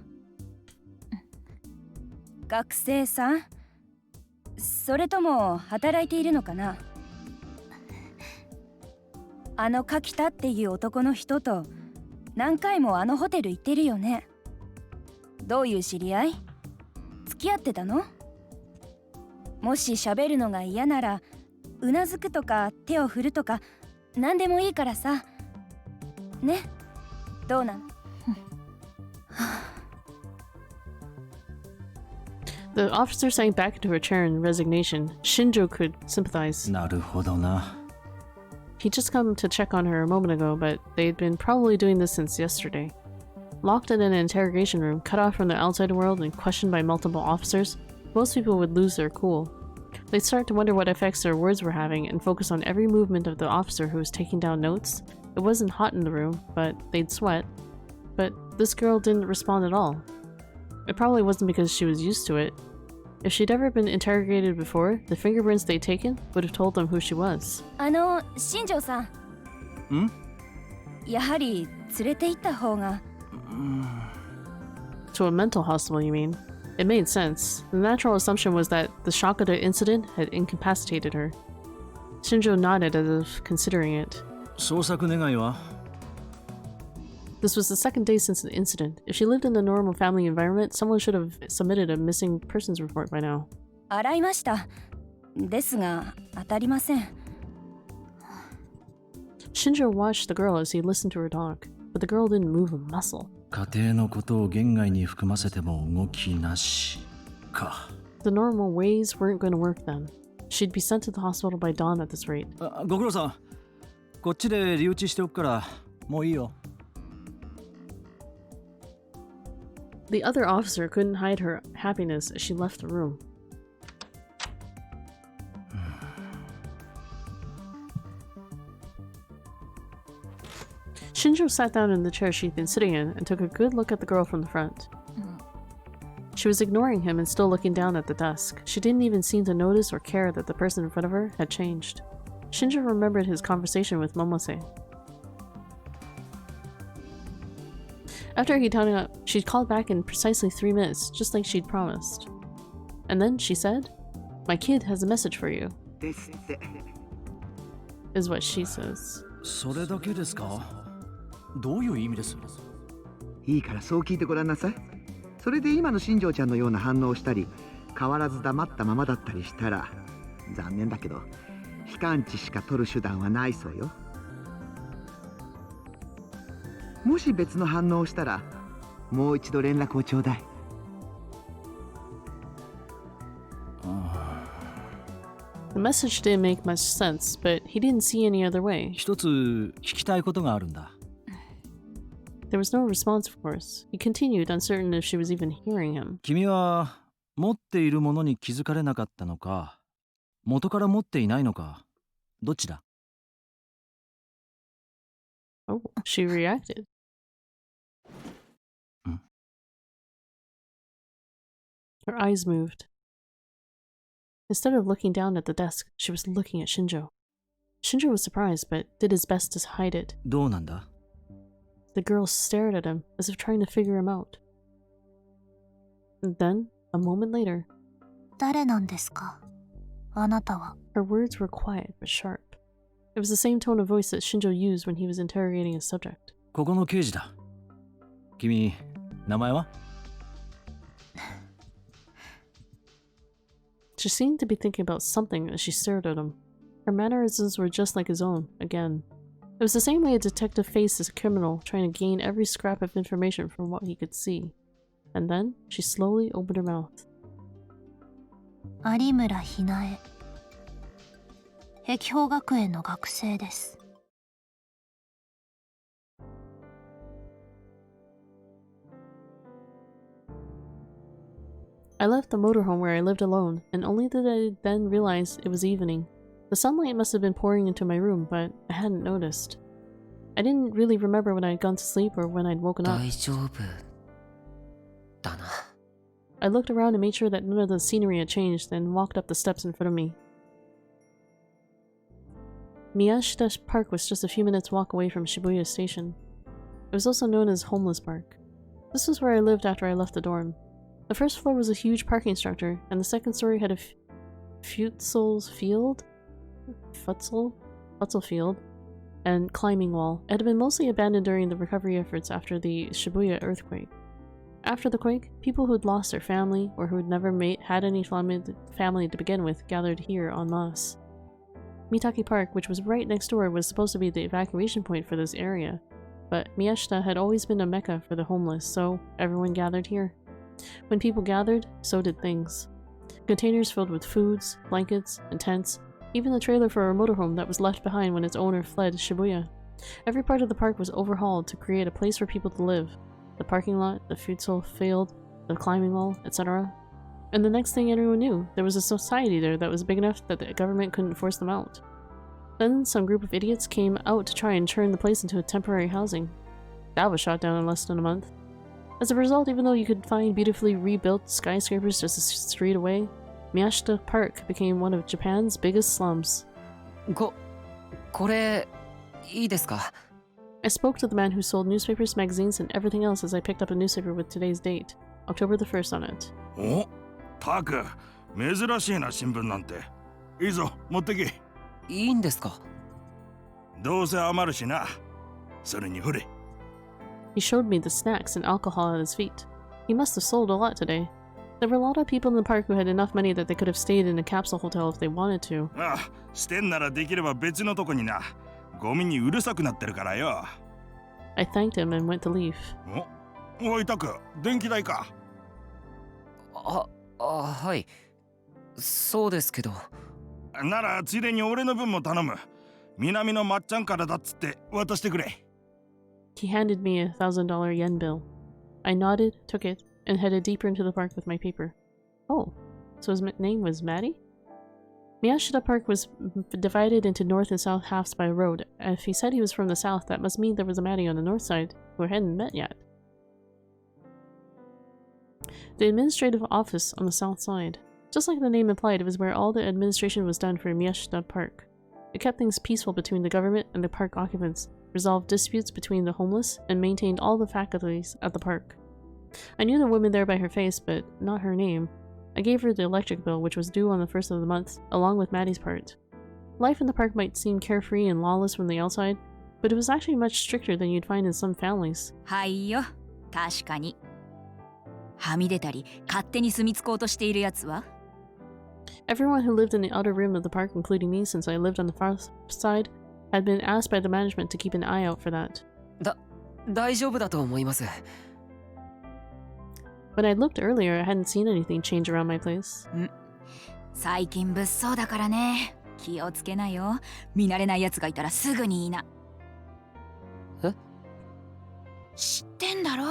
学生さん？それとも働いているのかな。あの柿田っていう男の人と何回もあのホテル行ってるよね。どういう知り合い？付き合ってたの？もし喋るのが嫌ならうなずくとか手を振るとか何でもいいからさね、どうなの？The officer sank back into her chair in resignation. Shinjo could sympathize. なるほどな。 He'd just come to check on her a moment ago, but they'd been probably doing this since yesterday. Locked in an interrogation room, cut off from the outside world and questioned by multiple officers, most people would lose their cool. They'd start to wonder what effects their words were having and focus on every movement of the officer who was taking down notes. It wasn't hot in the room, but they'd sweat. But this girl didn't respond at all. It probably wasn't because she was used to it. If she'd ever been interrogated before, the fingerprints they'd taken would have told them who she was. 新庄さん。ん？やはり連れて行った方が。To a mental hospital, you mean? It made sense. The natural assumption was that the shock of the incident had incapacitated her. Shinjo nodded as if considering it. 捜索願いは？ This was the second day since the incident. If she lived in a normal family environment, someone should have submitted a missing persons report by now. 洗いました。ですが当たりません。Shinjo watched the girl as he listened to her talk, but the girl didn't move a muscle. 家庭のことを言外に含ませても動きなしか。 The normal ways weren't going to work then. She'd be sent to the hospital by dawn at this rate. ご苦労さん。こっちで留置しておくからもういいよ。 The other officer couldn't hide her happiness as she left the room. Shinjo sat down in the chair she'd been sitting in and took a good look at the girl from the front. She was ignoring him and still looking down at the desk. She didn't even seem to notice or care that the person in front of her had changed. Shinjo remembered his conversation with Momose. After he'd hung up, she'd called back in precisely 3 minutes, just like she'd promised. And then she said, "My kid has a message for you," is what she says. それだけですか？どういう意味です？いいからそう聞いてごらんなさい。それで今の新庄ちゃんのような反応をしたり、変わらず黙ったままだったりしたら、残念だけど非感知しか取る手段はないそうよ。もし別の反応をしたら、もう一度連絡をちょうだい。The message didn't make much sense, but he didn't see any other way. 一つ聞きたいことがあるんだ。There was no response, of course. He continued, uncertain if she was even hearing him. 君は持っているものに気づかれなかったのか、元から持っていないのか、どっちだ？ Oh, she reacted. Her eyes moved. Instead of looking down at the desk, she was looking at Shinjo. Shinjo was surprised, but did his best to hide it. どうなんだ？ The girl stared at him, as if trying to figure him out. And then, a moment later, 誰なんですか？あなたは。 her words were quiet but sharp. It was the same tone of voice that Shinjo used when he was interrogating his subject. ここの刑事だ。君、名前は？ She seemed to be thinking about something as she stared at him. Her mannerisms were just like his own, again. It was the same way a detective faces a criminal trying to gain every scrap of information from what he could see. And then, she slowly opened her mouth. 有村ひなえ。碧峰学園の学生です。I left the motorhome where I lived alone, and only did I then realize it was evening. The sunlight must have been pouring into my room, but I hadn't noticed. I didn't really remember when I'd gone to sleep or when I'd woken up. 大丈夫だな。 I looked around and made sure that none of the scenery had changed, then walked up the steps in front of me. Miyashita Park was just a few minutes' walk away from Shibuya Station. It was also known as Homeless Park. This was where I lived after I left the dorm. The first floor was a huge parking structure, and the second story had a futsal field, and climbing wall. It had been mostly abandoned during the recovery efforts after the Shibuya earthquake. After the quake, people who'd lost their family or who'd never had any family to begin with gathered here en masse. Mitaki Park, which was right next door, was supposed to be the evacuation point for this area, but Miyashita had always been a mecca for the homeless, so everyone gathered here. When people gathered, so did things. Containers filled with foods, blankets, and tents, even the trailer for a motorhome that was left behind when its owner fled Shibuya. Every part of the park was overhauled to create a place for people to live. The parking lot, the futsal field, the climbing wall, etc. And the next thing anyone knew, there was a society there that was big enough that the government couldn't force them out. Then some group of idiots came out to try and turn the place into a temporary housing. That was shot down in less than a month. As a result, even though you could find beautifully rebuilt skyscrapers just a street away, Miyashita Park became one of Japan's biggest slums. これいいですか? I spoke to the man who sold newspapers, magazines, and everything else as I picked up a newspaper with today's date, October the 1st on it. お、タク、珍しいな新聞なんて。いいぞ、持ってけ。いいんですか? どうせ余るしな。それにほれ。He showed me the snacks and alcohol at his feet. He must have sold a lot today. There were a lot of people in the park who had enough money that they could have stayed in a capsule hotel if they wanted to. ああ、してんならできれば別のとこにな。ゴミにうるさくなってるからよ。I thanked him and went to leave. おいタク、電気代か。はい。そうですけど。ならついでに俺の分も頼む。南のまっちゃんからだっつって渡してくれ。He handed me a $1,000 yen bill. I nodded, took it, and headed deeper into the park with my paper. Oh, so his name was Maddie? Miyashita Park was divided into north and south halves by a road. If he said he was from the south, that must mean there was a Maddie on the north side who I hadn't met yet. The administrative office on the south side. Just like the name implied, it was where all the administration was done for Miyashita Park. It kept things peaceful between the government and the park occupants, resolved disputes between the homeless, and maintained all the faculties at the park. I knew the woman there by her face, but not her name. I gave her the electric bill, which was due on the 1st of the month, along with Maddie's part. Life in the park might seem carefree and lawless from the outside, but it was actually much stricter than you'd find in some families. はいよ、確かに。はみ出たり、勝手に住み着こうとしているやつは Everyone who lived in the outer rim of the park, including me since I lived on the far side, had been asked by the management to keep an eye out for that. 大丈夫だと思います。When I looked earlier, I hadn't seen anything change around my place. 最近物騒だからね。気をつけなよ。見慣れないやつがいたらすぐに言いな。え？知ってんだろ？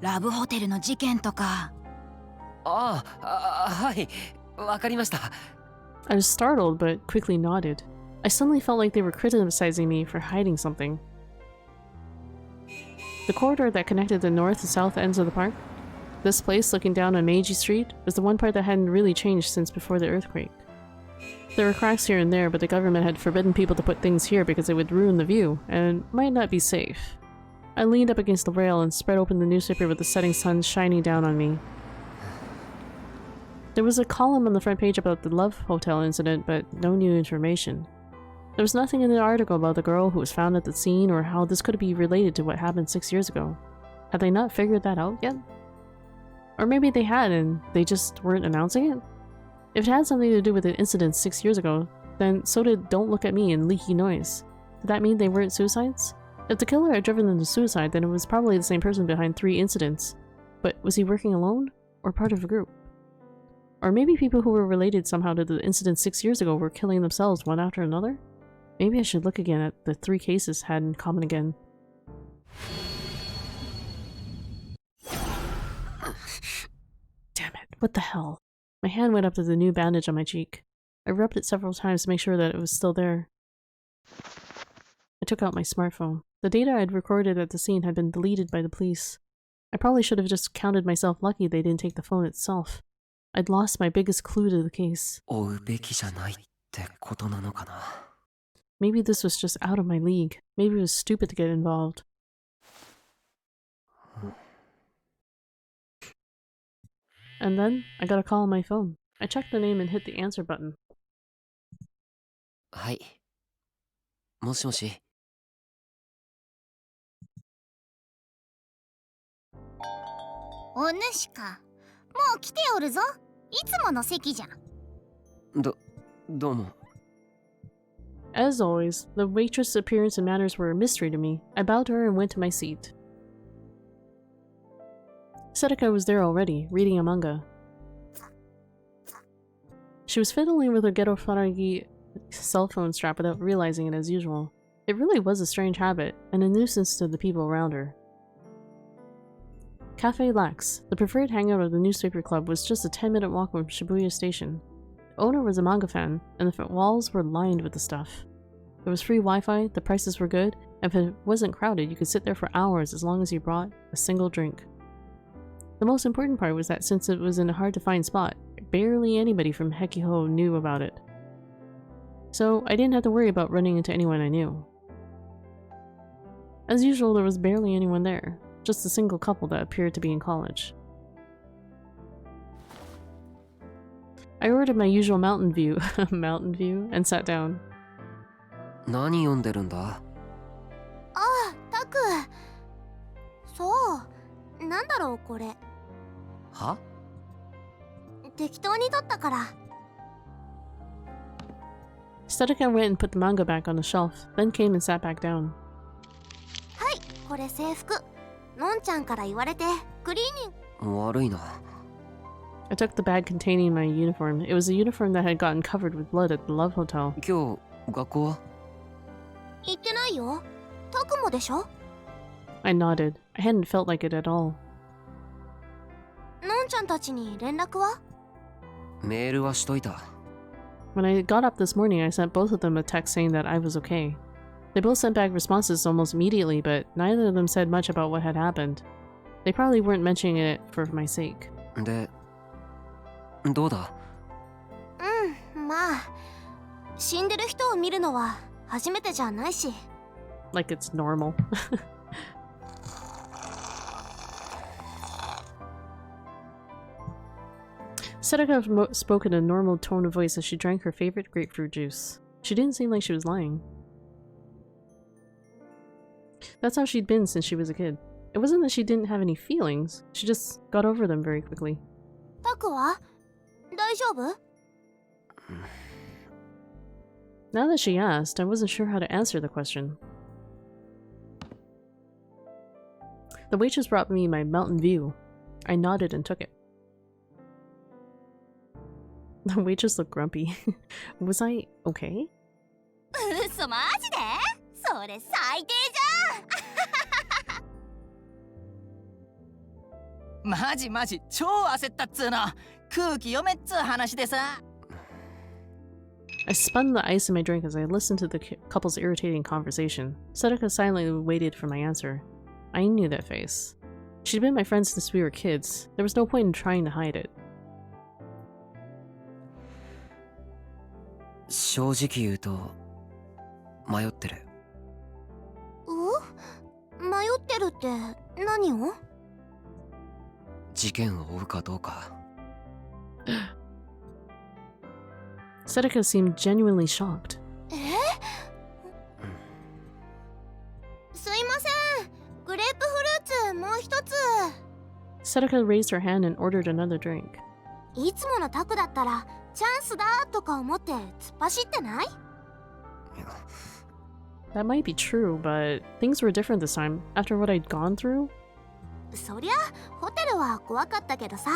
ラブホテルの事件とか。はい。わかりました。I was startled, but quickly nodded. I suddenly felt like they were criticizing me for hiding something. The corridor that connected the north and south ends of the park, this place looking down on Meiji Street, was the one part that hadn't really changed since before the earthquake. There were cracks here and there, but the government had forbidden people to put things here because it would ruin the view, and might not be safe. I leaned up against the rail and spread open the newspaper with the setting sun shining down on me. There was a column on the front page about the Love Hotel incident, but no new information. There was nothing in the article about the girl who was found at the scene or how this could be related to what happened 6 years ago. Had they not figured that out yet? Or maybe they had and they just weren't announcing it? If it had something to do with the incident 6 years ago, then so did Don't Look at Me and Leaky Noise. Did that mean they weren't suicides? If the killer had driven them to suicide, then it was probably the same person behind 3 incidents. But was he working alone? Or part of a group? Or maybe people who were related somehow to the incident 6 years ago were killing themselves one after another? Maybe I should look again at the 3 cases had in common again. Damn it, what the hell? My hand went up to the new bandage on my cheek. I rubbed it several times to make sure that it was still there. I took out my smartphone. The data I'd recorded at the scene had been deleted by the police. I probably should have just counted myself lucky they didn't take the phone itself. I'd lost my biggest clue to the case. 追うべきじゃないってことなのかな。Maybe this was just out of my league. Maybe it was stupid to get involved. And then, I got a call on my phone. I checked the name and hit the answer button. はい。もしもし。お主か。もう来ておるぞ。いつもの席じゃ。どうも。 As always, the waitress' appearance and manners were a mystery to me. I bowed to her and went to my seat. Sedeka was there already, reading a manga. She was fiddling with her Ghetto Faragi cell phone strap without realizing it as usual. It really was a strange habit, and a nuisance to the people around her. Cafe Lax, the preferred hangout of the newspaper club, was just a 10-minute walk from Shibuya Station. The owner was a manga fan, and the walls were lined with the stuff. There was free Wi-Fi, the prices were good, and if it wasn't crowded, you could sit there for hours as long as you brought a single drink. The most important part was that since it was in a hard-to-find spot, barely anybody from Hekiho knew about it. So I didn't have to worry about running into anyone I knew. As usual, there was barely anyone there, just a single couple that appeared to be in college. I ordered my usual Mountain View, and sat down. 何読んでるんだ？ああ、タク。そう。なんだろう、これ。は？適当に撮ったから。Sedeka went and put the manga back on the shelf, then came and sat back down. はい、これ制服。のんちゃんから言われて、クリーニング。悪いな。I took the bag containing my uniform. It was a uniform that had gotten covered with blood at the Love Hotel. 今日、学校は？行ってないよ。タクもでしょ？ I nodded. I hadn't felt like it at all. のんちゃんたちに連絡は？メールはしといた。When I got up this morning, I sent both of them a text saying that I was okay. They both sent back responses almost immediately, but neither of them said much about what had happened. They probably weren't mentioning it for my sake. で、どうだ？まあ、死んでる人を見るのは初めてじゃないし。Like it's normal. Sedeka spoke in a normal tone of voice as she drank her favorite grapefruit juice. She didn't seem like she was lying. That's how she'd been since she was a kid. It wasn't that she didn't have any feelings, she just got over them very quickly. タクは？大丈夫？ Now that she asked, I wasn't sure how to answer the question. The waitress brought me my Mountain View. I nodded and took it. The waitress looked grumpy. Was I okay? 嘘マジで？それ最低じゃん。マジマジ超焦ったっつーの。空気読めっつう話でさ。I spun the ice in my drink as I listened to the couple's irritating conversation. Sedeka silently waited for my answer. I knew that face. She'd been my friend since we were kids. There was no point in trying to hide it. 正直言うと、迷ってる。迷ってるって何を？事件を追うかどうか。Sedeka seemed genuinely shocked. すいません。グレープフルーツもう一つ。Sedeka raised her hand and ordered another drink. いつものタクだったらチャンスだとか思って突っ走ってない？ That might be true, but things were different this time. After what I'd gone through? そりゃホテルは怖かったけどさ。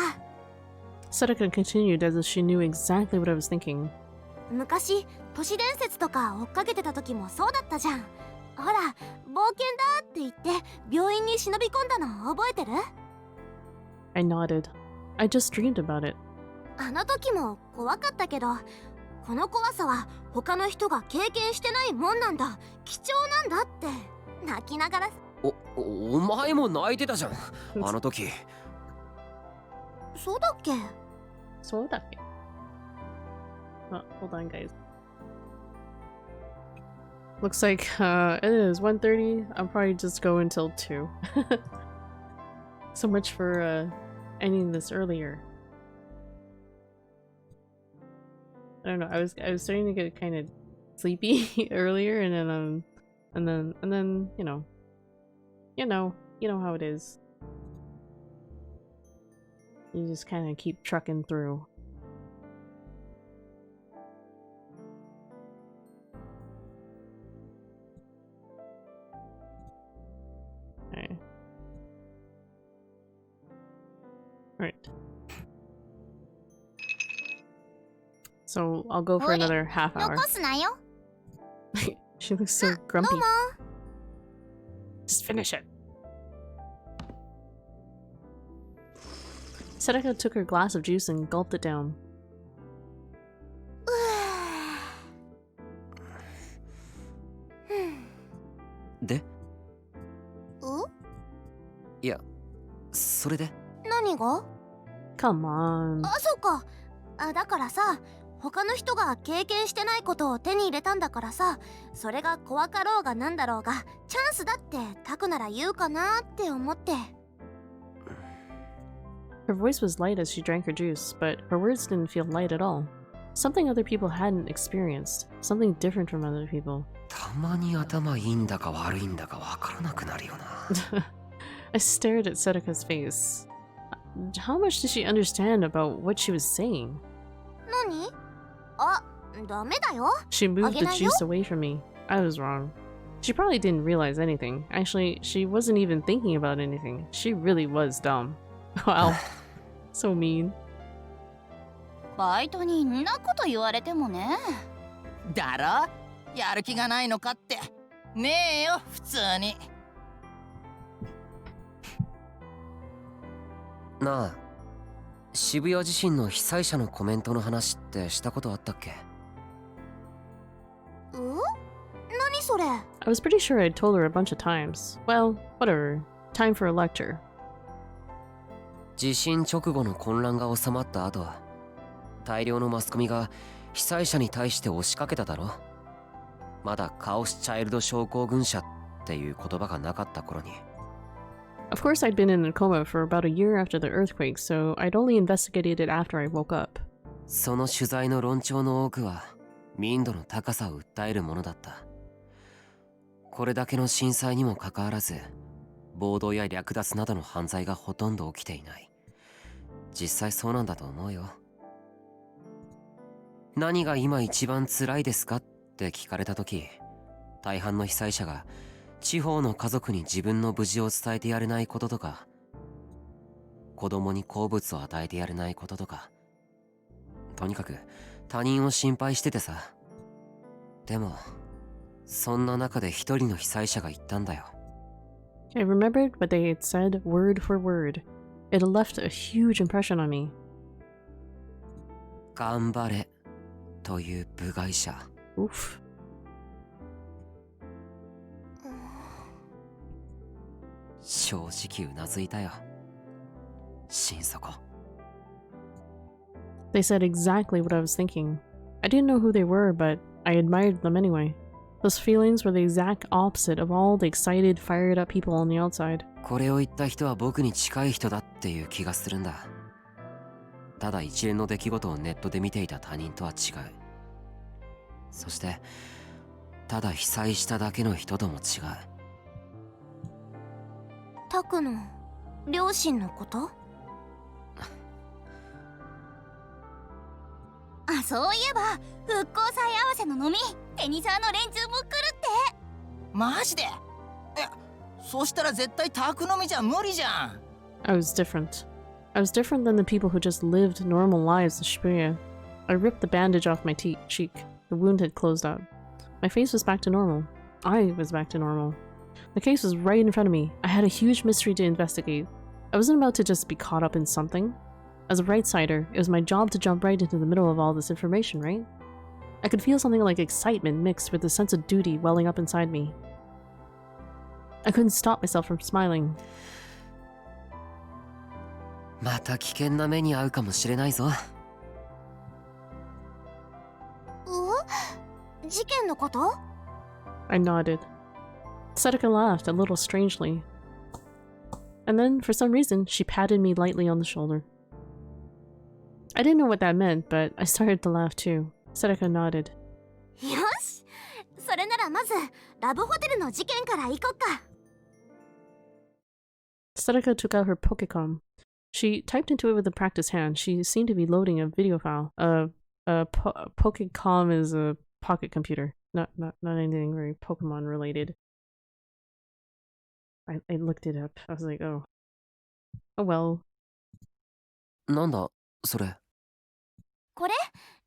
Sedeka continued as if she knew exactly what I was thinking. 昔都市伝説とか追っかけてた時もそうだったじゃん。ほら冒険だって言って病院に忍び込んだの覚えてる？ I nodded. I just dreamed about it. あの時も怖かったけど、この怖さは他の人が経験してないもんなんだ、貴重なんだって泣きながら。お前も泣いてたじゃん、あの時。そうだっけ？そうだっけ? Oh, hold on, guys. Looks like it is 1:30. I'll probably just go until 2. So much for ending this earlier. I don't know. I was starting to get kind of sleepy earlier, and then you know how it is. You just kind of keep trucking through. Okay. Right. So I'll go for another half hour. She looks so grumpy. Just finish it. Sedeka took her glass of juice and gulped it down. De? いや、それで？何が？ Come on. あ、そうか。だからさ、他の人が経験してないことを手に入れたんだからさ、それが怖かろうがなんだろうがチャンスだってタクなら言うかなって思って。Her voice was light as she drank her juice, but her words didn't feel light at all. Something other people hadn't experienced. Something different from other people. たまに頭いいんだか悪いんだかわからなくなるよな。I stared at Sedeka's face. How much did she understand about what she was saying? 何？あ、ダメだよ。 She moved the juice away from me. I was wrong. She probably didn't realize anything. Actually, she wasn't even thinking about anything. She really was dumb. Wow. So mean. バイトにんなこと言われてもね。だろ？やる気がないのかって。ねえよ、普通に。なあ、渋谷地震の被災者のコメントの話ってしたことあったっけ？何それ？ I was pretty sure I'd told her a bunch of times. Well, whatever. Time for a lecture. 地震直後の混乱が収まった後、大量のマスコミが被災者に対して押しかけただろ。まだカオスチャイルド症候群者っていう言葉がなかった頃に。Of course, I'd been in a coma for about a year after the earthquake, so I'd only investigated it after I woke up. その取材の論調の多くは民度の高さを訴えるものだった。これだけの震災にもかかわらず、暴動や略奪などの犯罪がほとんど起きていない。実際そうなんだと思うよ。何が今一番辛いですかって聞かれた時、大半の被災者が地方の家族に自分の無事を伝えてやれないこととか、子供に好物を与えてやれないこととか、とにかく他人を心配しててさ。でもそんな中で一人の被災者が言ったんだよ。I remembered what they had said word for word. It had left a huge impression on me. 頑張れという部外者。Oof. 正直うなずいたよ。心底。They said exactly what I was thinking. I didn't know who they were, but I admired them anyway. Those feelings were the exact opposite of all the excited, fired up people on the outside. これを言った人は僕に近い人だっていう気がするんだ。ただ一連の出来事をネットで見ていた他人とは違う。そしてただ被災しただけの人とも違う。タクの両親のこと？あ、そういえば復興祭合わせの飲み、テニサーの連中も来るって。マジで？そしたら絶対タク飲みじゃ無理じゃん。I was different. I was different than the people who just lived normal lives in Shibuya. I ripped the bandage off my cheek. The wound had closed up. My face was back to normal. I was back to normal. The case was right in front of me. I had a huge mystery to investigate. I wasn't about to just be caught up in something. As a right-sider, it was my job to jump right into the middle of all this information, right? I could feel something like excitement mixed with a sense of duty welling up inside me. I couldn't stop myself from smiling. また危険な目に遭うかもしれないぞ。事件のこと？ I nodded. Sedeka laughed a little strangely. And then, for some reason, she patted me lightly on the shoulder. I didn't know what that meant, but I started to laugh too. Sedeka nodded. よし、それならまずラブホテルの事件から行こっか。Sedeka took out her Pokecom. She typed into it with a practiced hand. She seemed to be loading a video file. Pokécom is a pocket computer. Not anything very Pokemon related. I looked it up. I was like, oh well. なんだそれ。これ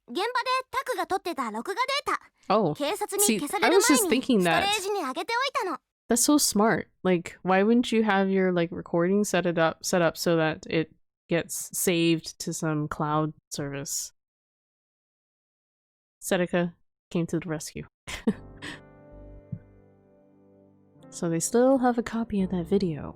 現場でタクが撮ってた録画データ。 Oh, 警察に see, 消され I る was 前 just に thinking ストレ that. ージに上げておいたの。 That's so smart. Like, why wouldn't you have your like recording set up so that it gets saved to some cloud service? Seneca came to the rescue. So they still have a copy of that video.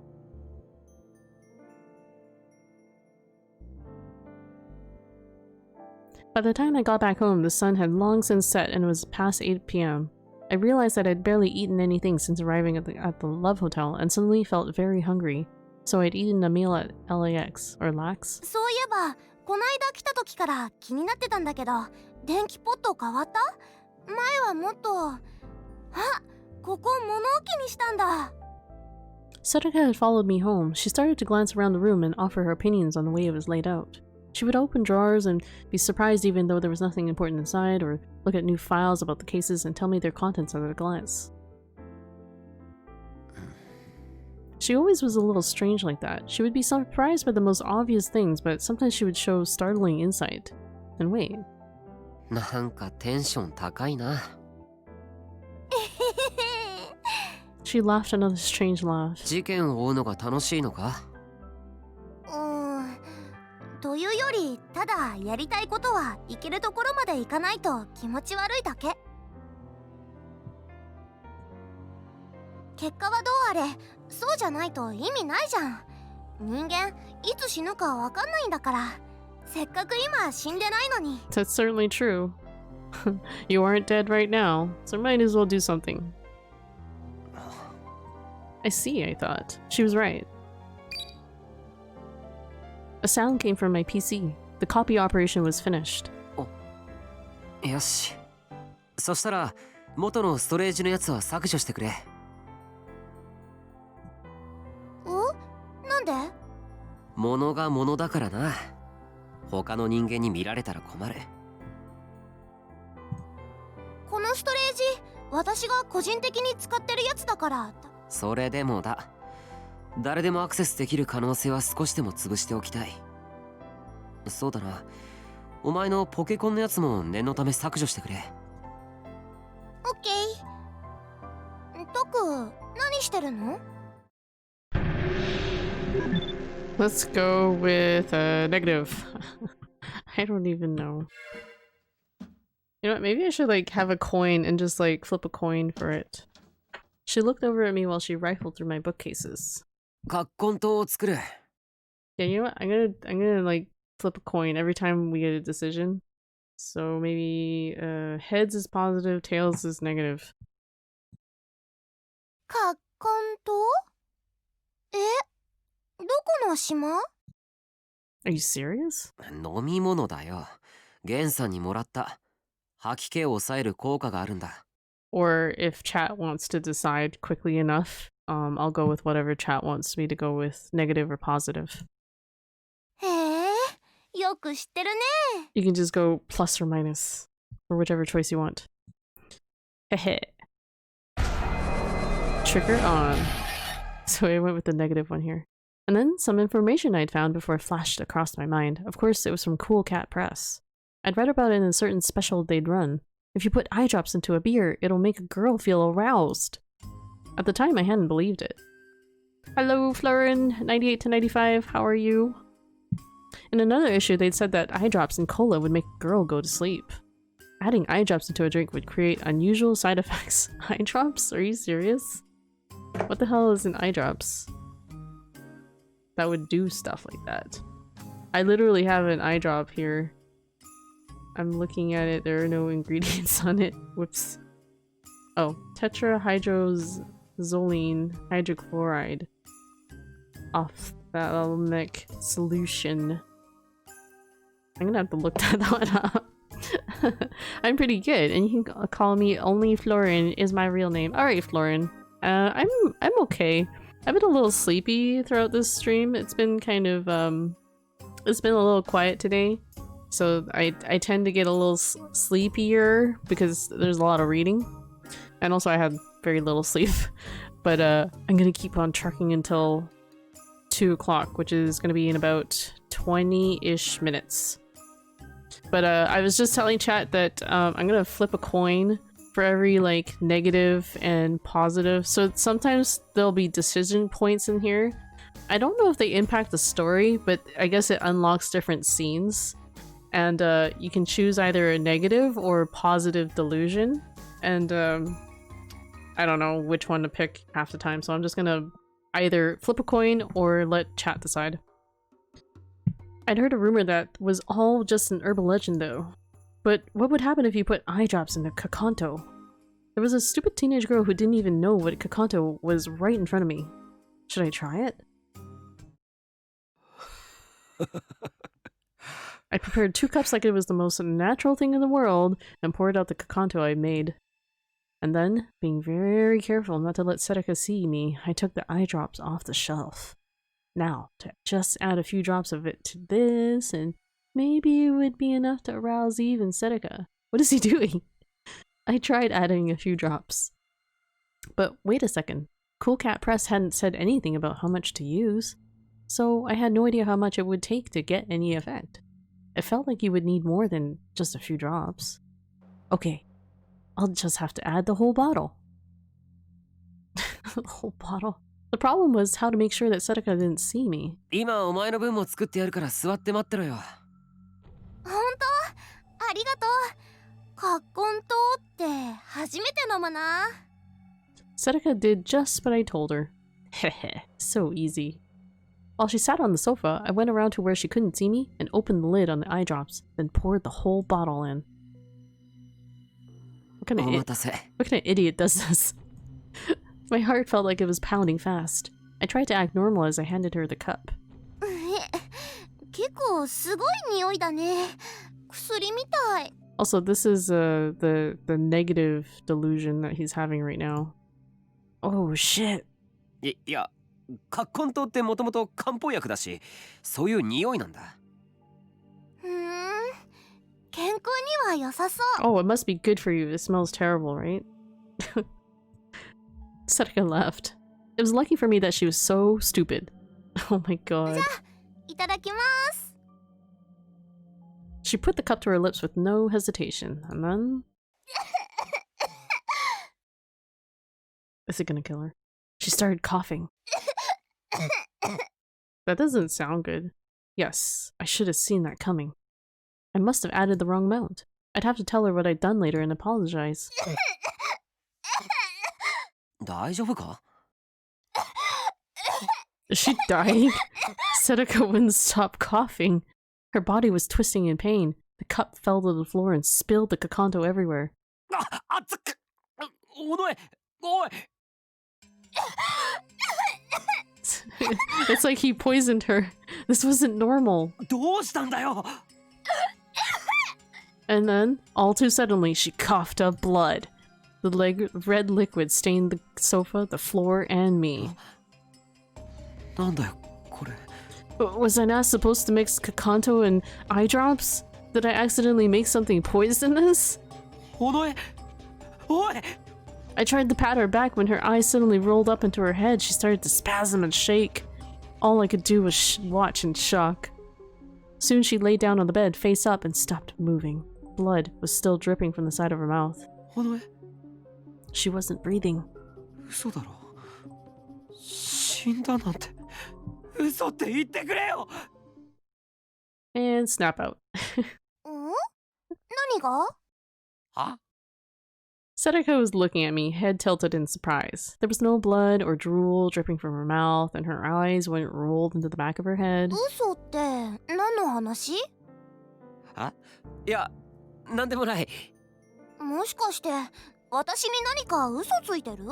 By the time I got back home, the sun had long since set and it was past 8 p.m. I realized that I'd barely eaten anything since arriving at the Love Hotel and suddenly felt very hungry. So I'd eaten a meal at LAX, or LAX. そういえば、こないだ来た時から気になってたんだけど、電気ポット変わった？前はもっと…あ、ここ物置にしたんだ。 Seneca had followed me home. She started to glance around the room and offer her opinions on the way it was laid out. She would open drawers and be surprised even though there was nothing important inside, or look at new files about the cases and tell me their contents at a glance. She always was a little strange like that. She would be surprised by the most obvious things, but sometimes she would show startling insight. And wait. なんかテンション高いな。She laughed another strange laugh. 事件を追うのが楽しいのか？というより、ただやりたいことは行けるところまで行かないと気持ち悪いだけ。結果はどうあれ、そうじゃないと意味ないじゃん。人間いつ死ぬかわかんないんだから。せっかく今死んでないのに。 That's certainly true. You aren't dead right now, so might as well do something. I see, I thought. She was right. A sound came from my PC. The copy operation was finished. よし。そしたら元のストレージのやつは削除してくれ。なんで？物が物だからな。他の人間に見られたら困る。このストレージ、私が個人的に使ってるやつだから。それでもだ。誰でもアクセスできる可能性は少しでも潰しておきたい。そうだな。お前のポケコンのやつも念のため削除してくれ。オッケー。トク、何してるの？ Let's go with negative. I don't even know. You know what, maybe I should like have a coin and just like flip a coin for it. She looked over at me while she rifled through my bookcases. カッコン島を作る。 Yeah, you know what? I'm gonna like flip a coin every time we get a decision. So maybe heads is positive, tails is negative. カッコン島？どこの島？ Are you serious? 飲み物だよ。ゲンさんにもらった。吐き気を抑える効果があるんだ。Or if chat wants to decide quickly enough, I'll go with whatever chat wants me to go with, negative or positive. へえ、よく知ってるね。 You can just go plus or minus, or whichever choice you want. Hehe. Trigger on. So I went with the negative one here. And then some information I'd found before flashed across my mind. Of course, it was from Cool Cat Press. I'd read about it in a certain special they'd run. If you put eye drops into a beer, it'll make a girl feel aroused. At the time, I hadn't believed it. Hello, Florin, 98 to 95, how are you? In another issue, they'd said that eye drops in cola would make a girl go to sleep. Adding eye drops into a drink would create unusual side effects. Eye drops? Are you serious? What the hell is in eye drops? That would do stuff like that. I literally have an eye drop here. I'm looking at it, there are no ingredients on it. Whoops. Oh, tetrahydrozoline hydrochloride. Ophthalmic solution. I'm gonna have to look that one up. I'm pretty good, and you can call me only Florin is my real name. Alright, Florin. I'm okay. I've been a little sleepy throughout this stream. It's been kind of It's been a little quiet today, so I tend to get a little sleepier because there's a lot of reading. And also I had very little sleep. But I'm gonna keep on trucking until 2 o'clock, which is gonna be in about 20-ish minutes. But I was just telling chat that I'm gonna flip a coin for every like negative and positive. So sometimes there'll be decision points in here. I don't know if they impact the story, but I guess it unlocks different scenes. And you can choose either a negative or positive delusion. And I don't know which one to pick half the time, so I'm just gonna either flip a coin or let chat decide. I'd heard a rumor that was all just an urban legend though. But what would happen if you put eye drops into Kakanto? There was a stupid teenage girl who didn't even know what Kakanto was right in front of me. Should I try it? I prepared 2 cups like it was the most natural thing in the world and poured out the Kakanto I made. And then, being very careful not to let Serika see me, I took the eye drops off the shelf. Now, to just add a few drops of it to this, and maybe it would be enough to arouse Eve and Serika. What is he doing? I tried adding a few drops. But wait a second. Cool Cat Press hadn't said anything about how much to use, so I had no idea how much it would take to get any effect. It felt like you would need more than just a few drops. Okay, I'll just have to add the whole bottle. The whole bottle? The problem was how to make sure that Serika didn't see me. 今お前の分も作ってやるから座って待ってろよ。ほんと？ありがとう。カッコン糖って初めて飲むな。Serika did just what I told her. Heh, so easy. While she sat on the sofa, I went around to where she couldn't see me and opened the lid on the eye drops, then poured the whole bottle in. What kind of idiot does this? My heart felt like it was pounding fast. I tried to act normal as I handed her the cup. 結構すごい匂いだね。薬みたい。Also, this is the negative delusion that he's having right now. Oh shit. いや、葛根糖ってもともと漢方薬だし、そういう匂いなんだ。健康には良さそう。Oh, it must be good for you. It smells terrible, right? Serika laughed. It was lucky for me that she was so stupid. Oh my god. じゃあ、いただきます。She put the cup to her lips with no hesitation, and then... Is it gonna kill her? She started coughing. That doesn't sound good. Yes, I should have seen that coming. I must have added the wrong amount. I'd have to tell her what I'd done later and apologize. 大丈夫か? Is she dying? Serika wouldn't stop coughing. Her body was twisting in pain. The cup fell to the floor and spilled the Kakanto everywhere. It's like he poisoned her. This wasn't normal. And then, all too suddenly, she coughed up blood. The red liquid stained the sofa, the floor, and me. Was I not supposed to mix Kakanto and eye drops? Did I accidentally make something poisonous? I tried to pat her back when her eyes suddenly rolled up into her head. She started to spasm and shake. All I could do was watch in shock. Soon she lay down on the bed, face up, and stopped moving. Blood was still dripping from the side of her mouth. She wasn't breathing. And snap out. 何が? Serika was looking at me, head tilted in surprise. There was no blood or drool dripping from her mouth, and her eyes went rolled into the back of her head. 嘘って何の話? いや、なんでもない。もしかして私に何か嘘ついてる?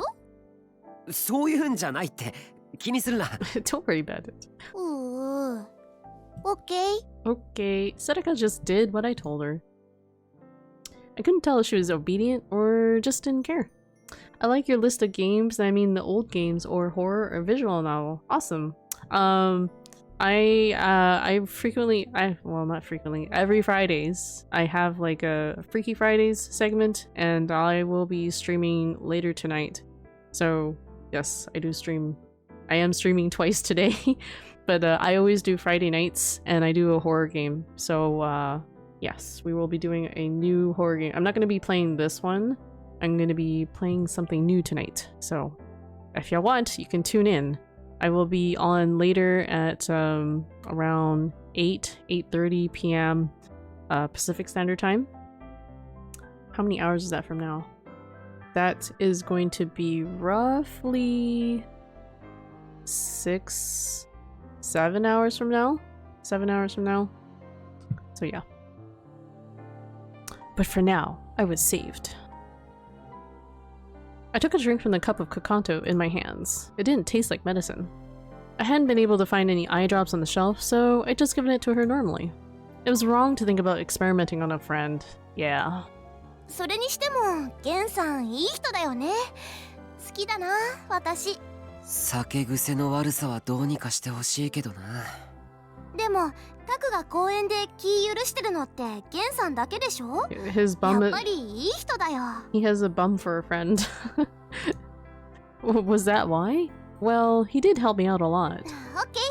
そういうんじゃないって気にするな。Don't worry about it. Okay. Okay, Serika just did what I told her. I couldn't tell if she was obedient or just didn't care. I like your list of games, I mean the old games or horror or visual novel. Awesome. I frequently, well, not frequently, every Fridays I have like a Freaky Fridays segment, and I will be streaming later tonight. So yes, I do stream. I am streaming twice today, but I always do Friday nights, and I do a horror game. So yes, we will be doing a new horror game. I'm not going to be playing this one. I'm going to be playing something new tonight. So if you want, you can tune in. I will be on later at around 8:30 p.m. Pacific Standard Time. How many hours is that from now? That is going to be roughly 7 hours from now. 7 hours from now. So yeah. But for now, I was saved. I took a drink from the cup of Kokanto in my hands. It didn't taste like medicine. I hadn't been able to find any eye drops on the shelf, so I'd just given it to her normally. It was wrong to think about experimenting on a friend. Yeah. それにしても、ゲンさんいい人だよね。好きだな、私。酒癖の悪さはどうにかしてほしいけどな。でも、タクが公園で気許してるのってゲンさんだけでしょ？ His bum. やっぱりいい人だよ。He has a bum for a friend. Was that why? Well, he did help me out a lot. オッケー、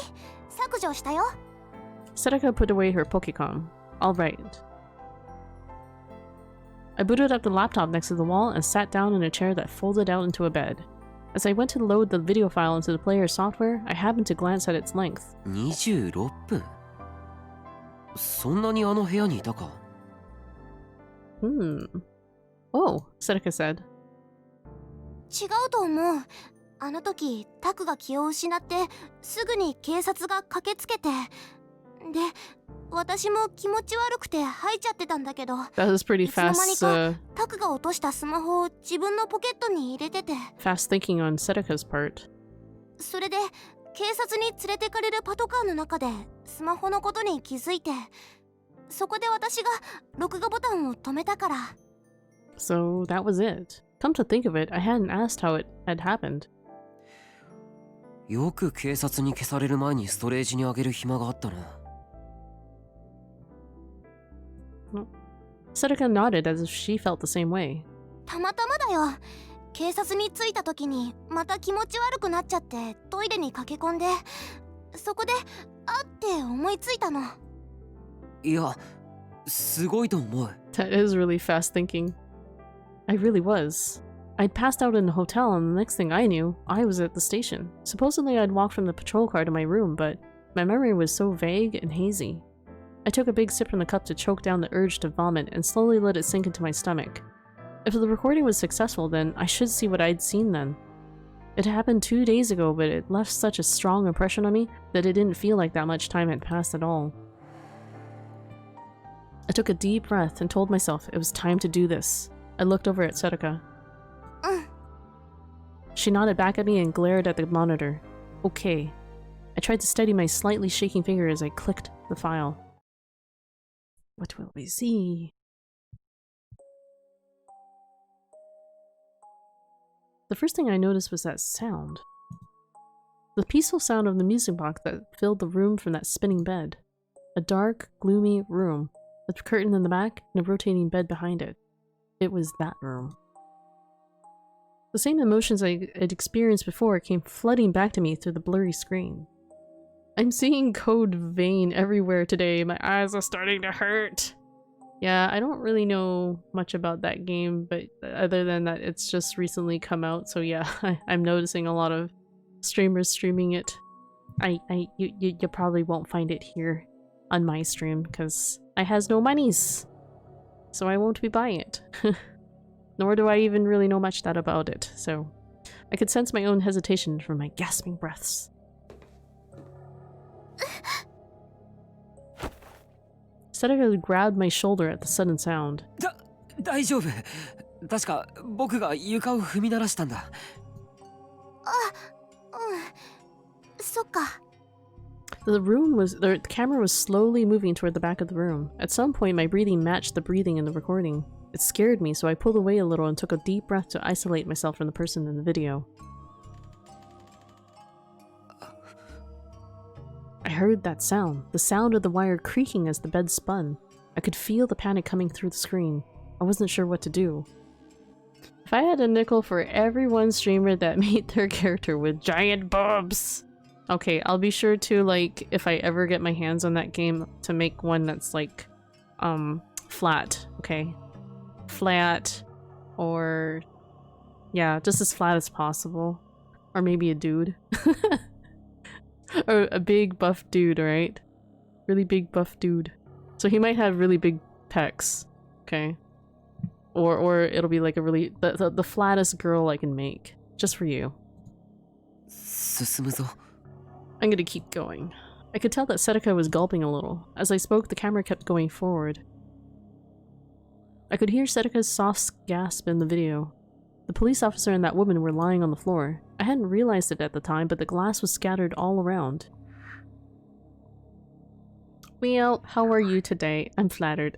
削除したよ。Sedaka put away her Pokecom. All right. I booted up the laptop next to the wall and sat down in a chair that folded out into a bed. As I went to load the video file into the player's software, I happened to glance at its length. 26分? そんなにあの部屋にいたか? Oh, Sedaka said. 違うと思う。あの時、タクが気を失って、すぐに警察が駆けつけて。で、私も気持ち悪くて吐いちゃってたんだけど。That was pretty fast. いつの間にか、タクが落としたスマホを自分のポケットに入れてて。Fast thinking on Sedaka's part. それで、警察に連れてかれるパトカーの中で、スマホのことに気づいて、そこで私が録画ボタンを止めたから。So that was it. Come to think of it, I hadn't asked how it had happened. よく警察に消される前にストレージにあげる暇があったな。Sedaka nodded as if she felt the same way. たまたまだよ。警察に着いた時にまた気持ち悪くなっちゃってトイレに駆け込んで、そこであって思いついたの。いや、すごいと思う。That is really fast thinking. I really was. I'd passed out in a hotel, and the next thing I knew, I was at the station. Supposedly I'd walked from the patrol car to my room, but my memory was so vague and hazy. I took a big sip from the cup to choke down the urge to vomit and slowly let it sink into my stomach. If the recording was successful, then I should see what I'd seen then. It happened 2 days ago, but it left such a strong impression on me that it didn't feel like that much time had passed at all. I took a deep breath and told myself it was time to do this. I looked over at Sedaka. She nodded back at me and glared at the monitor. Okay. I tried to steady my slightly shaking finger as I clicked the file. What will we see? The first thing I noticed was that sound. The peaceful sound of the music box that filled the room from that spinning bed. A dark, gloomy room, with a curtain in the back and a rotating bed behind it. It was that room. The same emotions I had experienced before came flooding back to me through the blurry screen. I'm seeing code vein everywhere today. My eyes are starting to hurt. Yeah, I don't really know much about that game, but other than that, it's just recently come out. So yeah, I'm noticing a lot of streamers streaming it. You probably won't find it here on my stream because I has no monies, so I won't be buying it. Nor do I even really know much about it. So I could sense my own hesitation from my gasping breaths. Sedaka grabbed my shoulder at the sudden sound. 大丈夫。確か僕が床を踏み鳴らしたんだ。そっか。The camera was slowly moving toward the back of the room. At some point, my breathing matched the breathing in the recording. It scared me, so I pulled away a little and took a deep breath to isolate myself from the person in the video. I heard that sound, the sound of the wire creaking as the bed spun. I could feel the panic coming through the screen. I wasn't sure what to do. If I had a nickel for every one streamer that made their character with giant boobs! Okay, I'll be sure to, like, if I ever get my hands on that game, to make one that's, like, flat, okay? Flat, or... yeah, just as flat as possible. Or maybe a dude. Or a big buff dude, right? Really big buff dude. So he might have really big pecs, okay? Or it'll be like a really... the flattest girl I can make. Just for you. I'm gonna keep going. I could tell that Setika was gulping a little. As I spoke, the camera kept going forward. I could hear Setika's soft gasp in the video. The police officer and that woman were lying on the floor. I hadn't realized it at the time, but the glass was scattered all around. Well, how are you today? I'm flattered.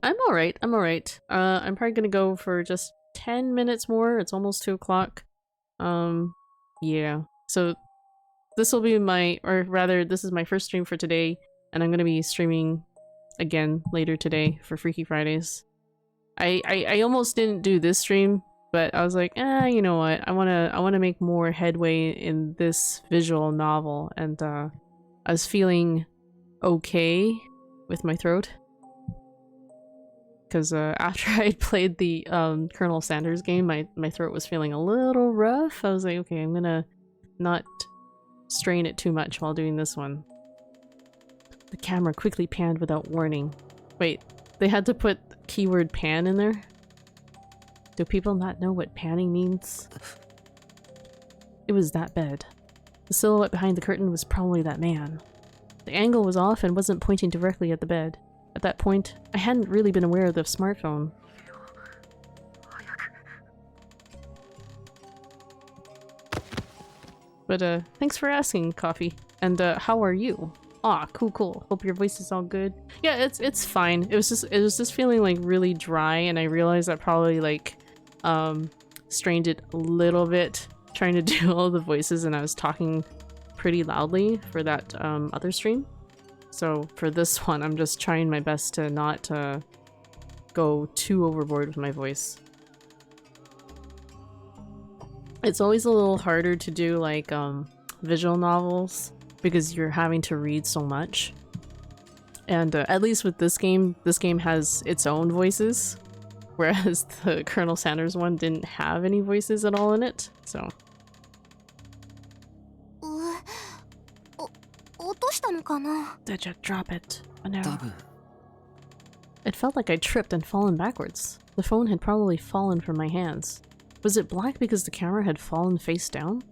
I'm alright, I'm alright. I'm probably gonna go for just 10 minutes more. It's almost 2 o'clock. Yeah. So, this will be my, or rather, this is my first stream for today, and I'm gonna be streaming again later today for Freaky Fridays. I almost didn't do this stream, but I was like, you know what? I wanna make more headway in this visual novel, and I was feeling okay with my throat. Because after I played the Colonel Sanders game, my throat was feeling a little rough. I was like, okay, I'm gonna not strain it too much while doing this one. The camera quickly panned without warning. Wait, they had to put keyword pan in there? Do people not know what panning means? It was that bed. The silhouette behind the curtain was probably that man. The angle was off and wasn't pointing directly at the bed. At that point, I hadn't really been aware of the smartphone. But thanks for asking, Coffee. And how are you? Aw, cool. Hope your voice is all good. Yeah, it's fine. It was just feeling like really dry, and I realized I probably like strained it a little bit trying to do all the voices, and I was talking pretty loudly for that other stream. So for this one, I'm just trying my best to not go too overboard with my voice. It's always a little harder to do like visual novels because you're having to read so much. And at least with this game has its own voices, whereas the Colonel Sanders one didn't have any voices at all in it, so. Did you drop it? Oh no. It felt like I tripped and fallen backwards. The phone had probably fallen from my hands. Was it black because the camera had fallen face down?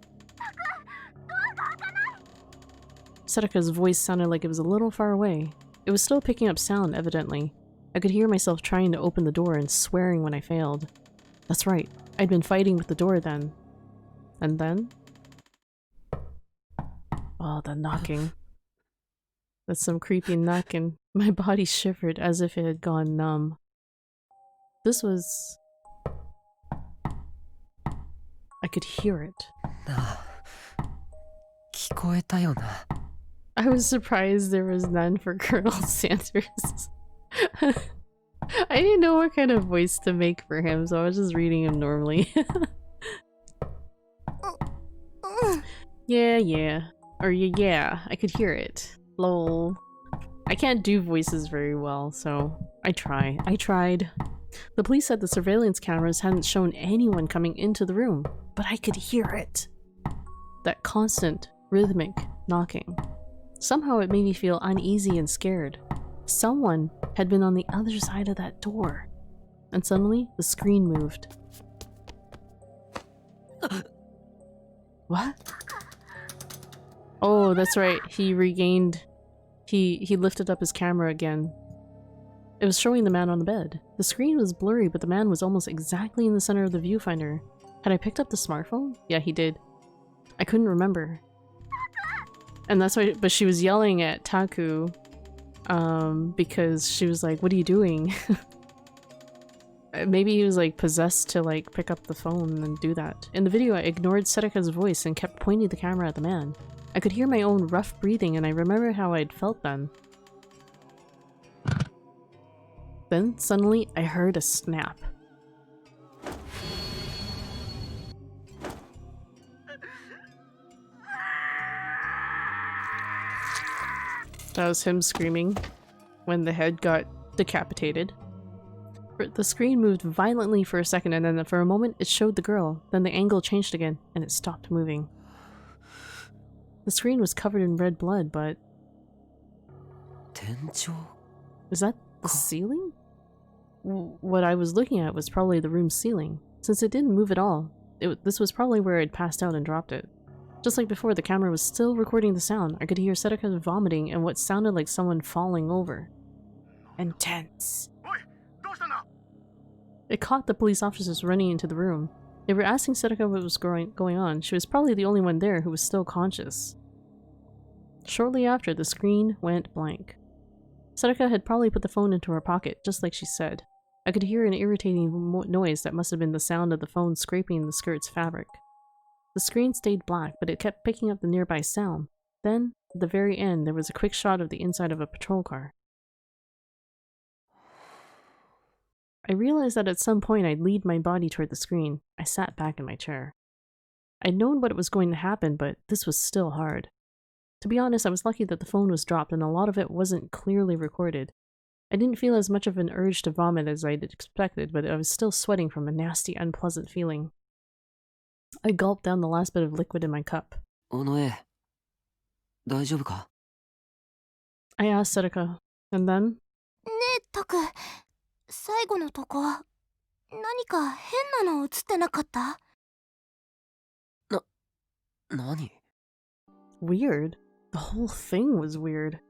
Setika's voice sounded like it was a little far away. It was still picking up sound, evidently. I could hear myself trying to open the door and swearing when I failed. That's right, I'd been fighting with the door then. And then? Oh, the knocking. That's some creepy knocking. My body shivered as if it had gone numb. This was... I could hear it. I was surprised there was none for Colonel Sanders. I didn't know what kind of voice to make for him, so I was just reading him normally. Yeah. Or yeah, I could hear it. Lol. I can't do voices very well, so I tried. The police said the surveillance cameras hadn't shown anyone coming into the room, but I could hear it. That constant, rhythmic knocking. Somehow it made me feel uneasy and scared. Someone had been on the other side of that door. And suddenly, the screen moved. What? Oh, that's right. He regained... He lifted up his camera again. It was showing the man on the bed. The screen was blurry, but the man was almost exactly in the center of the viewfinder. Had I picked up the smartphone? Yeah, he did. I couldn't remember. And that's why, but she was yelling at Taku, because she was like, what are you doing? Maybe he was like possessed to like pick up the phone and do that. In the video, I ignored Setika's voice and kept pointing the camera at the man. I could hear my own rough breathing and I remember how I'd felt then. Then, suddenly, I heard a snap. That was him screaming when the head got decapitated. The screen moved violently for a second and then for a moment it showed the girl. Then the angle changed again and it stopped moving. The screen was covered in red blood, but... Is that the ceiling? What I was looking at was probably the room's ceiling. Since it didn't move at all, this was probably where I'd passed out and dropped it. Just like before, the camera was still recording the sound. I could hear Sedaka vomiting and what sounded like someone falling over. Intense. It caught the police officers running into the room. They were asking Sedaka what was going on. She was probably the only one there who was still conscious. Shortly after, the screen went blank. Sedaka had probably put the phone into her pocket, just like she said. I could hear an irritating noise that must have been the sound of the phone scraping the skirt's fabric. The screen stayed black, but it kept picking up the nearby sound. Then, at the very end, there was a quick shot of the inside of a patrol car. I realized that at some point I'd lead my body toward the screen. I sat back in my chair. I'd known what was going to happen, but this was still hard. To be honest, I was lucky that the phone was dropped and a lot of it wasn't clearly recorded. I didn't feel as much of an urge to vomit as I'd expected, but I was still sweating from a nasty, unpleasant feeling. I gulped down the last bit of liquid in my cup. I asked Sedaka, and then... ねえ、タク、最後のとこ、何か変なの映ってなかった？何? Weird? The whole thing was weird.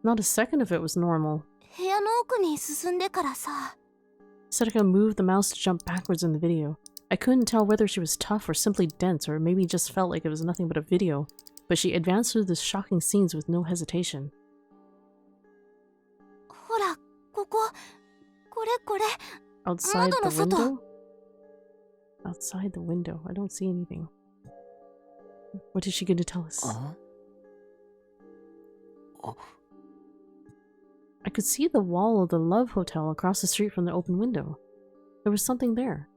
Not a second of it was normal. 部屋の奥に進んでからさ。Sedaka moved the mouse to jump backwards in the video. I couldn't tell whether she was tough or simply dense, or maybe just felt like it was nothing but a video, but she advanced through the shocking scenes with no hesitation. ほら、ここ、これこれ。 Outside the window? Outside the window. I don't see anything. What is she going to tell us? I could see the wall of the Love Hotel across the street from the open window. There was something there.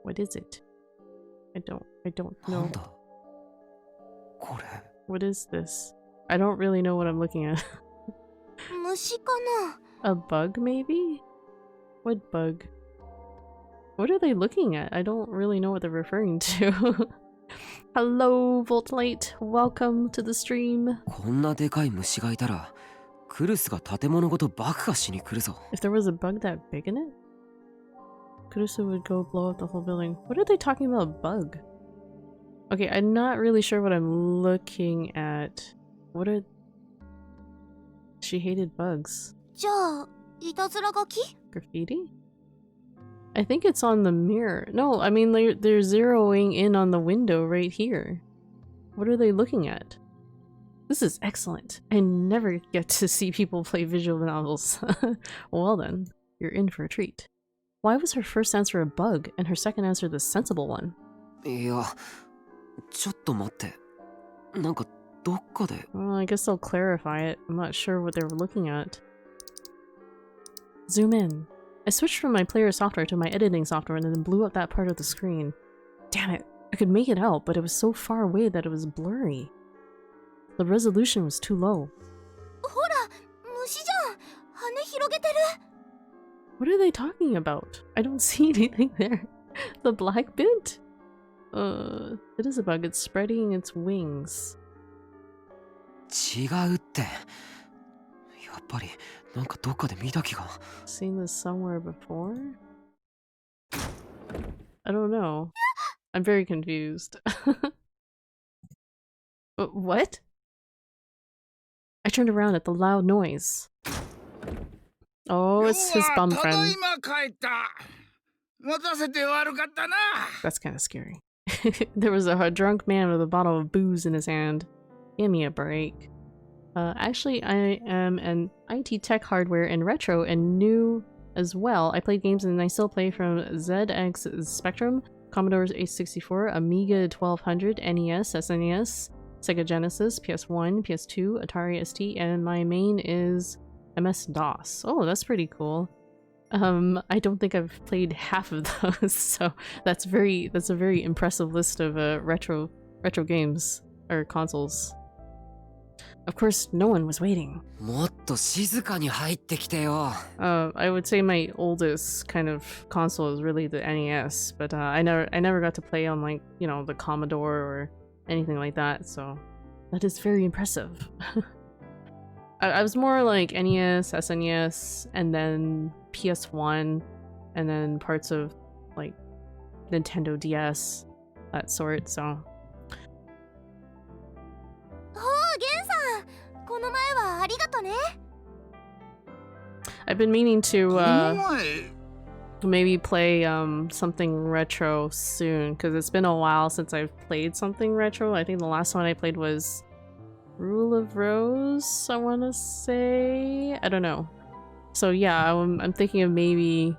What is it? I don't know. What is this? I don't really know what I'm looking at. 虫かな? A bug, maybe? What bug? What are they looking at? I don't really know what they're referring to. Hello, Voltlite. Welcome to the stream. If there was a bug that big in it, Kurusu would go blow up the whole building. What are they talking about, bug? Okay, I'm not really sure what I'm looking at. What are... She hated bugs. じゃあ、いたずら書き? Graffiti? I think it's on the mirror. No, I mean they're zeroing in on the window right here. What are they looking at? This is excellent. I never get to see people play visual novels. Well then, you're in for a treat. Why was her first answer a bug and her second answer the sensible one? Well, I guess they'll clarify it. I'm not sure what they were looking at. Zoom in. I switched from my player software to my editing software and then blew up that part of the screen. Damn it. I could make it out, but it was so far away that it was blurry. The resolution was too low. ほら、虫じゃん。羽広げてる。 What are they talking about? I don't see anything there. The black bit? It is a bug. It's spreading its wings. 違うって。やっぱりなんかどっかで見た気が。Seen this somewhere before? I don't know. I'm very confused. What? I turned around at the loud noise. Oh, it's his bum friend. That's kind of scary. There was a drunk man with a bottle of booze in his hand. Give me a break. Actually, I am an IT tech hardware and retro and new as well. I played games and I still play from ZX Spectrum, Commodore 864, Amiga 1200, NES, SNES, Sega Genesis, PS1, PS2, Atari ST, and my main is MS-DOS. Oh, that's pretty cool. I don't think I've played half of those, so that's a very impressive list of retro games or consoles. Of course, no one was waiting. I would say my oldest kind of console is really the NES, but I never got to play on, like, you know, the Commodore or anything like that, so that is very impressive. I was more like NES, SNES, and then PS1, and then parts of like Nintendo DS, that sort, so. I've been meaning to maybe play something retro soon, because it's been a while since I've played something retro. I think the last one I played was Rule of Rose, I want to say. I don't know. So yeah, I'm thinking of maybe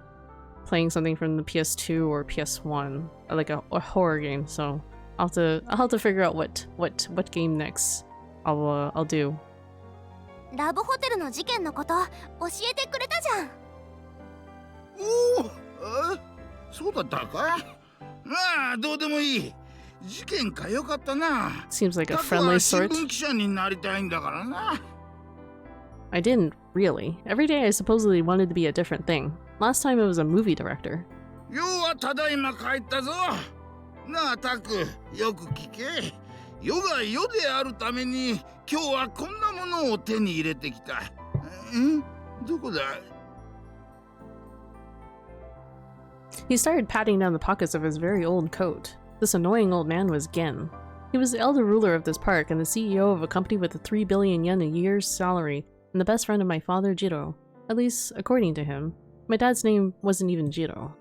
playing something from the PS2 or PS1, like a horror game. So I'll have to figure out what game next I'll do. ラブホテルの事件のこと教えてくれたじゃん。おお、そうだったか。ああ、どうでもいい。事件かよかったな。Seems like a friendly sort. 新聞記者になりたいんだからな。I didn't really. Every day I supposedly wanted to be a different thing. Last time it was a movie director. ようはただいま帰ったぞ。なあ、タク、よく聞け。世が世であるために今日はこんなものを手に入れてきた。どこだ? He started patting down the pockets of his very old coat. This annoying old man was Gen. He was the elder ruler of this park and the CEO of a company with a 3 billion yen a year's salary, and the best friend of my father, Jiro. At least, according to him. My dad's name wasn't even Jiro.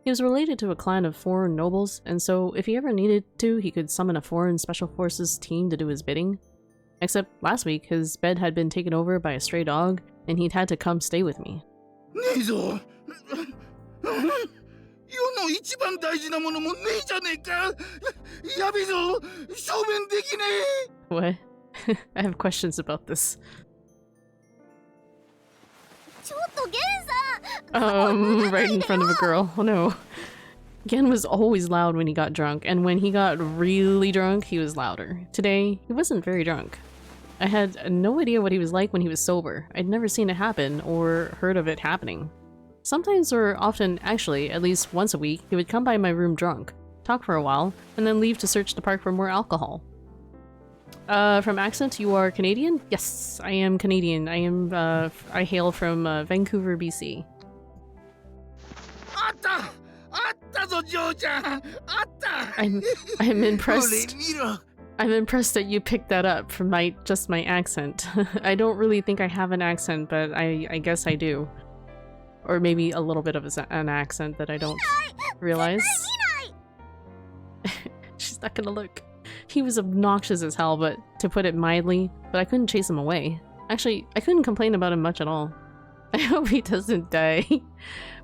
He was related to a clan of foreign nobles, and so if he ever needed to, he could summon a foreign special forces team to do his bidding. Except last week, his bed had been taken over by a stray dog, and he'd had to come stay with me. Nezo! 世の一番大事なものもねえじゃねえか。やべえぞ、証明できねえ。 What? I have questions about this. ちょっとゲンさん。Right in front of a girl. Oh no. Gen was always loud when he got drunk, and when he got really drunk, he was louder. Today, he wasn't very drunk. I had no idea what he was like when he was sober. I'd never seen it happen or heard of it happening. Sometimes, or often, actually, at least once a week, he would come by my room drunk, talk for a while, and then leave to search the park for more alcohol. From accent, you are Canadian? Yes, I am Canadian. I hail from Vancouver, BC. I'm impressed. I'm impressed that you picked that up from just my accent. I don't really think I have an accent, but I guess I do. Or maybe a little bit of an accent that I don't realize. She's not gonna look. He was obnoxious as hell, but to put it mildly, but I couldn't chase him away. Actually, I couldn't complain about him much at all. I hope he doesn't die.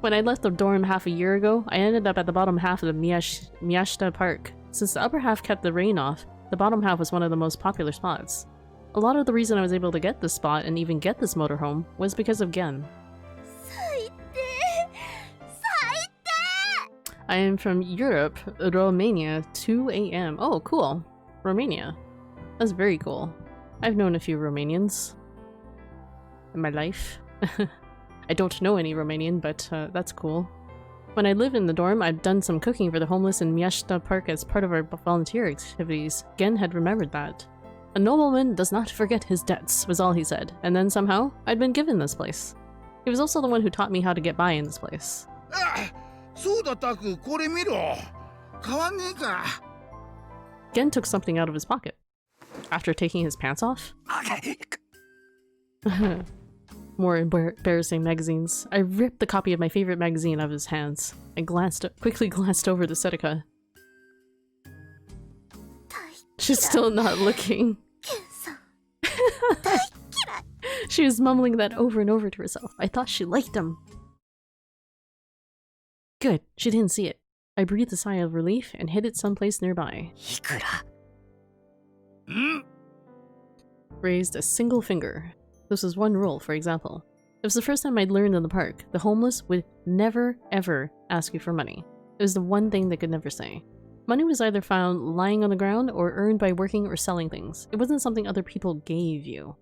When I left the dorm half a year ago, I ended up at the bottom half of the Miyashita Park. Since the upper half kept the rain off, the bottom half was one of the most popular spots. A lot of the reason I was able to get this spot and even get this motorhome was because of Gen. I am from Europe, Romania, 2 AM. Oh, cool. Romania. That's very cool. I've known a few Romanians in my life. I don't know any Romanian, but that's cool. When I lived in the dorm, I'd done some cooking for the homeless in Miyashita Park as part of our volunteer activities. Gen had remembered that. A nobleman does not forget his debts, was all he said, and then somehow, I'd been given this place. He was also the one who taught me how to get by in this place. Gen took something out of his pocket. After taking his pants off? More embarrassing magazines. I ripped the copy of my favorite magazine out of his hands. I quickly glanced over to Setika. She's still not looking. She was mumbling that over and over to herself. I thought she liked him. Good, she didn't see it. I breathed a sigh of relief and hid it someplace nearby. Raised a single finger. This was one rule, for example. It was the first time I'd learned in the park. The homeless would never, ever ask you for money. It was the one thing they could never say. Money was either found lying on the ground or earned by working or selling things. It wasn't something other people gave you.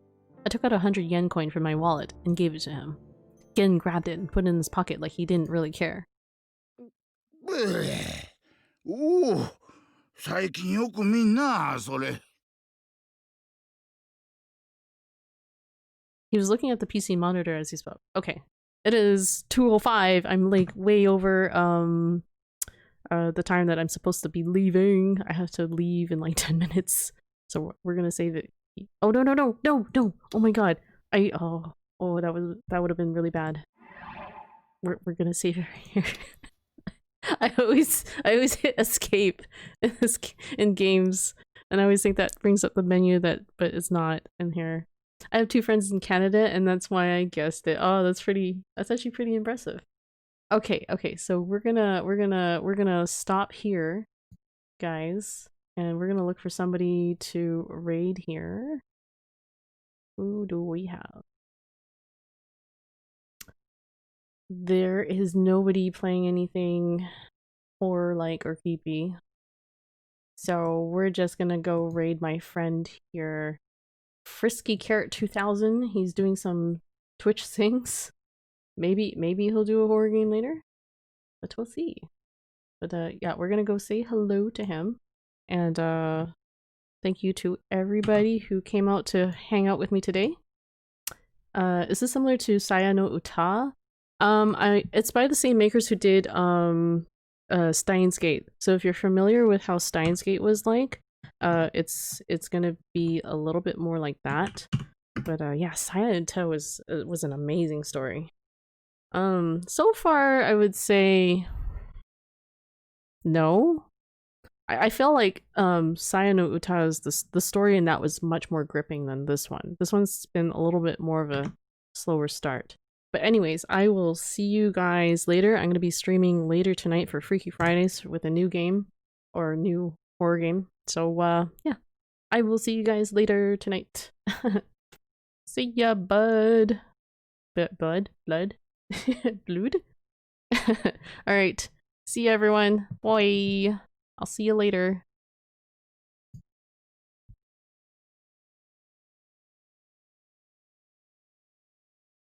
I took out a 100 yen coin from my wallet and gave it to him. Gen grabbed it and put it in his pocket like he didn't really care. おお、最近よく見んな、それ。He was looking at the PC monitor as he spoke. Okay. It is 2:05. I'm like way over the time that I'm supposed to be leaving. I have to leave in like 10 minutes. So we're gonna save it. Oh no no no no no! Oh my god! that would have been really bad. We're gonna save it right here. I always hit escape in games, and I always think that brings up the menu but it's not in here. I have 2 friends in Canada, and that's why I guessed it. Oh, that's actually pretty impressive. Okay, so we're gonna stop here, guys, and we're gonna look for somebody to raid here. Who do we have? There is nobody playing anything horror-like or creepy. So we're just gonna go raid my friend here. Frisky Carrot 2000. He's doing some Twitch things. Maybe he'll do a horror game later, but we'll see. But yeah, we're gonna go say hello to him, and thank you to everybody who came out to hang out with me today. Is this similar to Saya no Uta? It's by the same makers who did Steins Gate. So if you're familiar with how Steins Gate was like, it's gonna be a little bit more like that. But yeah, Saya no Uta was an amazing story. So far I would say no. I feel like Saya no Uta's the story in that was much more gripping than this one. This one's been a little bit more of a slower start. But anyways, I will see you guys later. I'm going to be streaming later tonight for Freaky Fridays with a new game or a new horror game. So yeah, I will see you guys later tonight. See ya, bud. Blood? Blood? Alright. See ya, everyone. Bye. I'll see you later.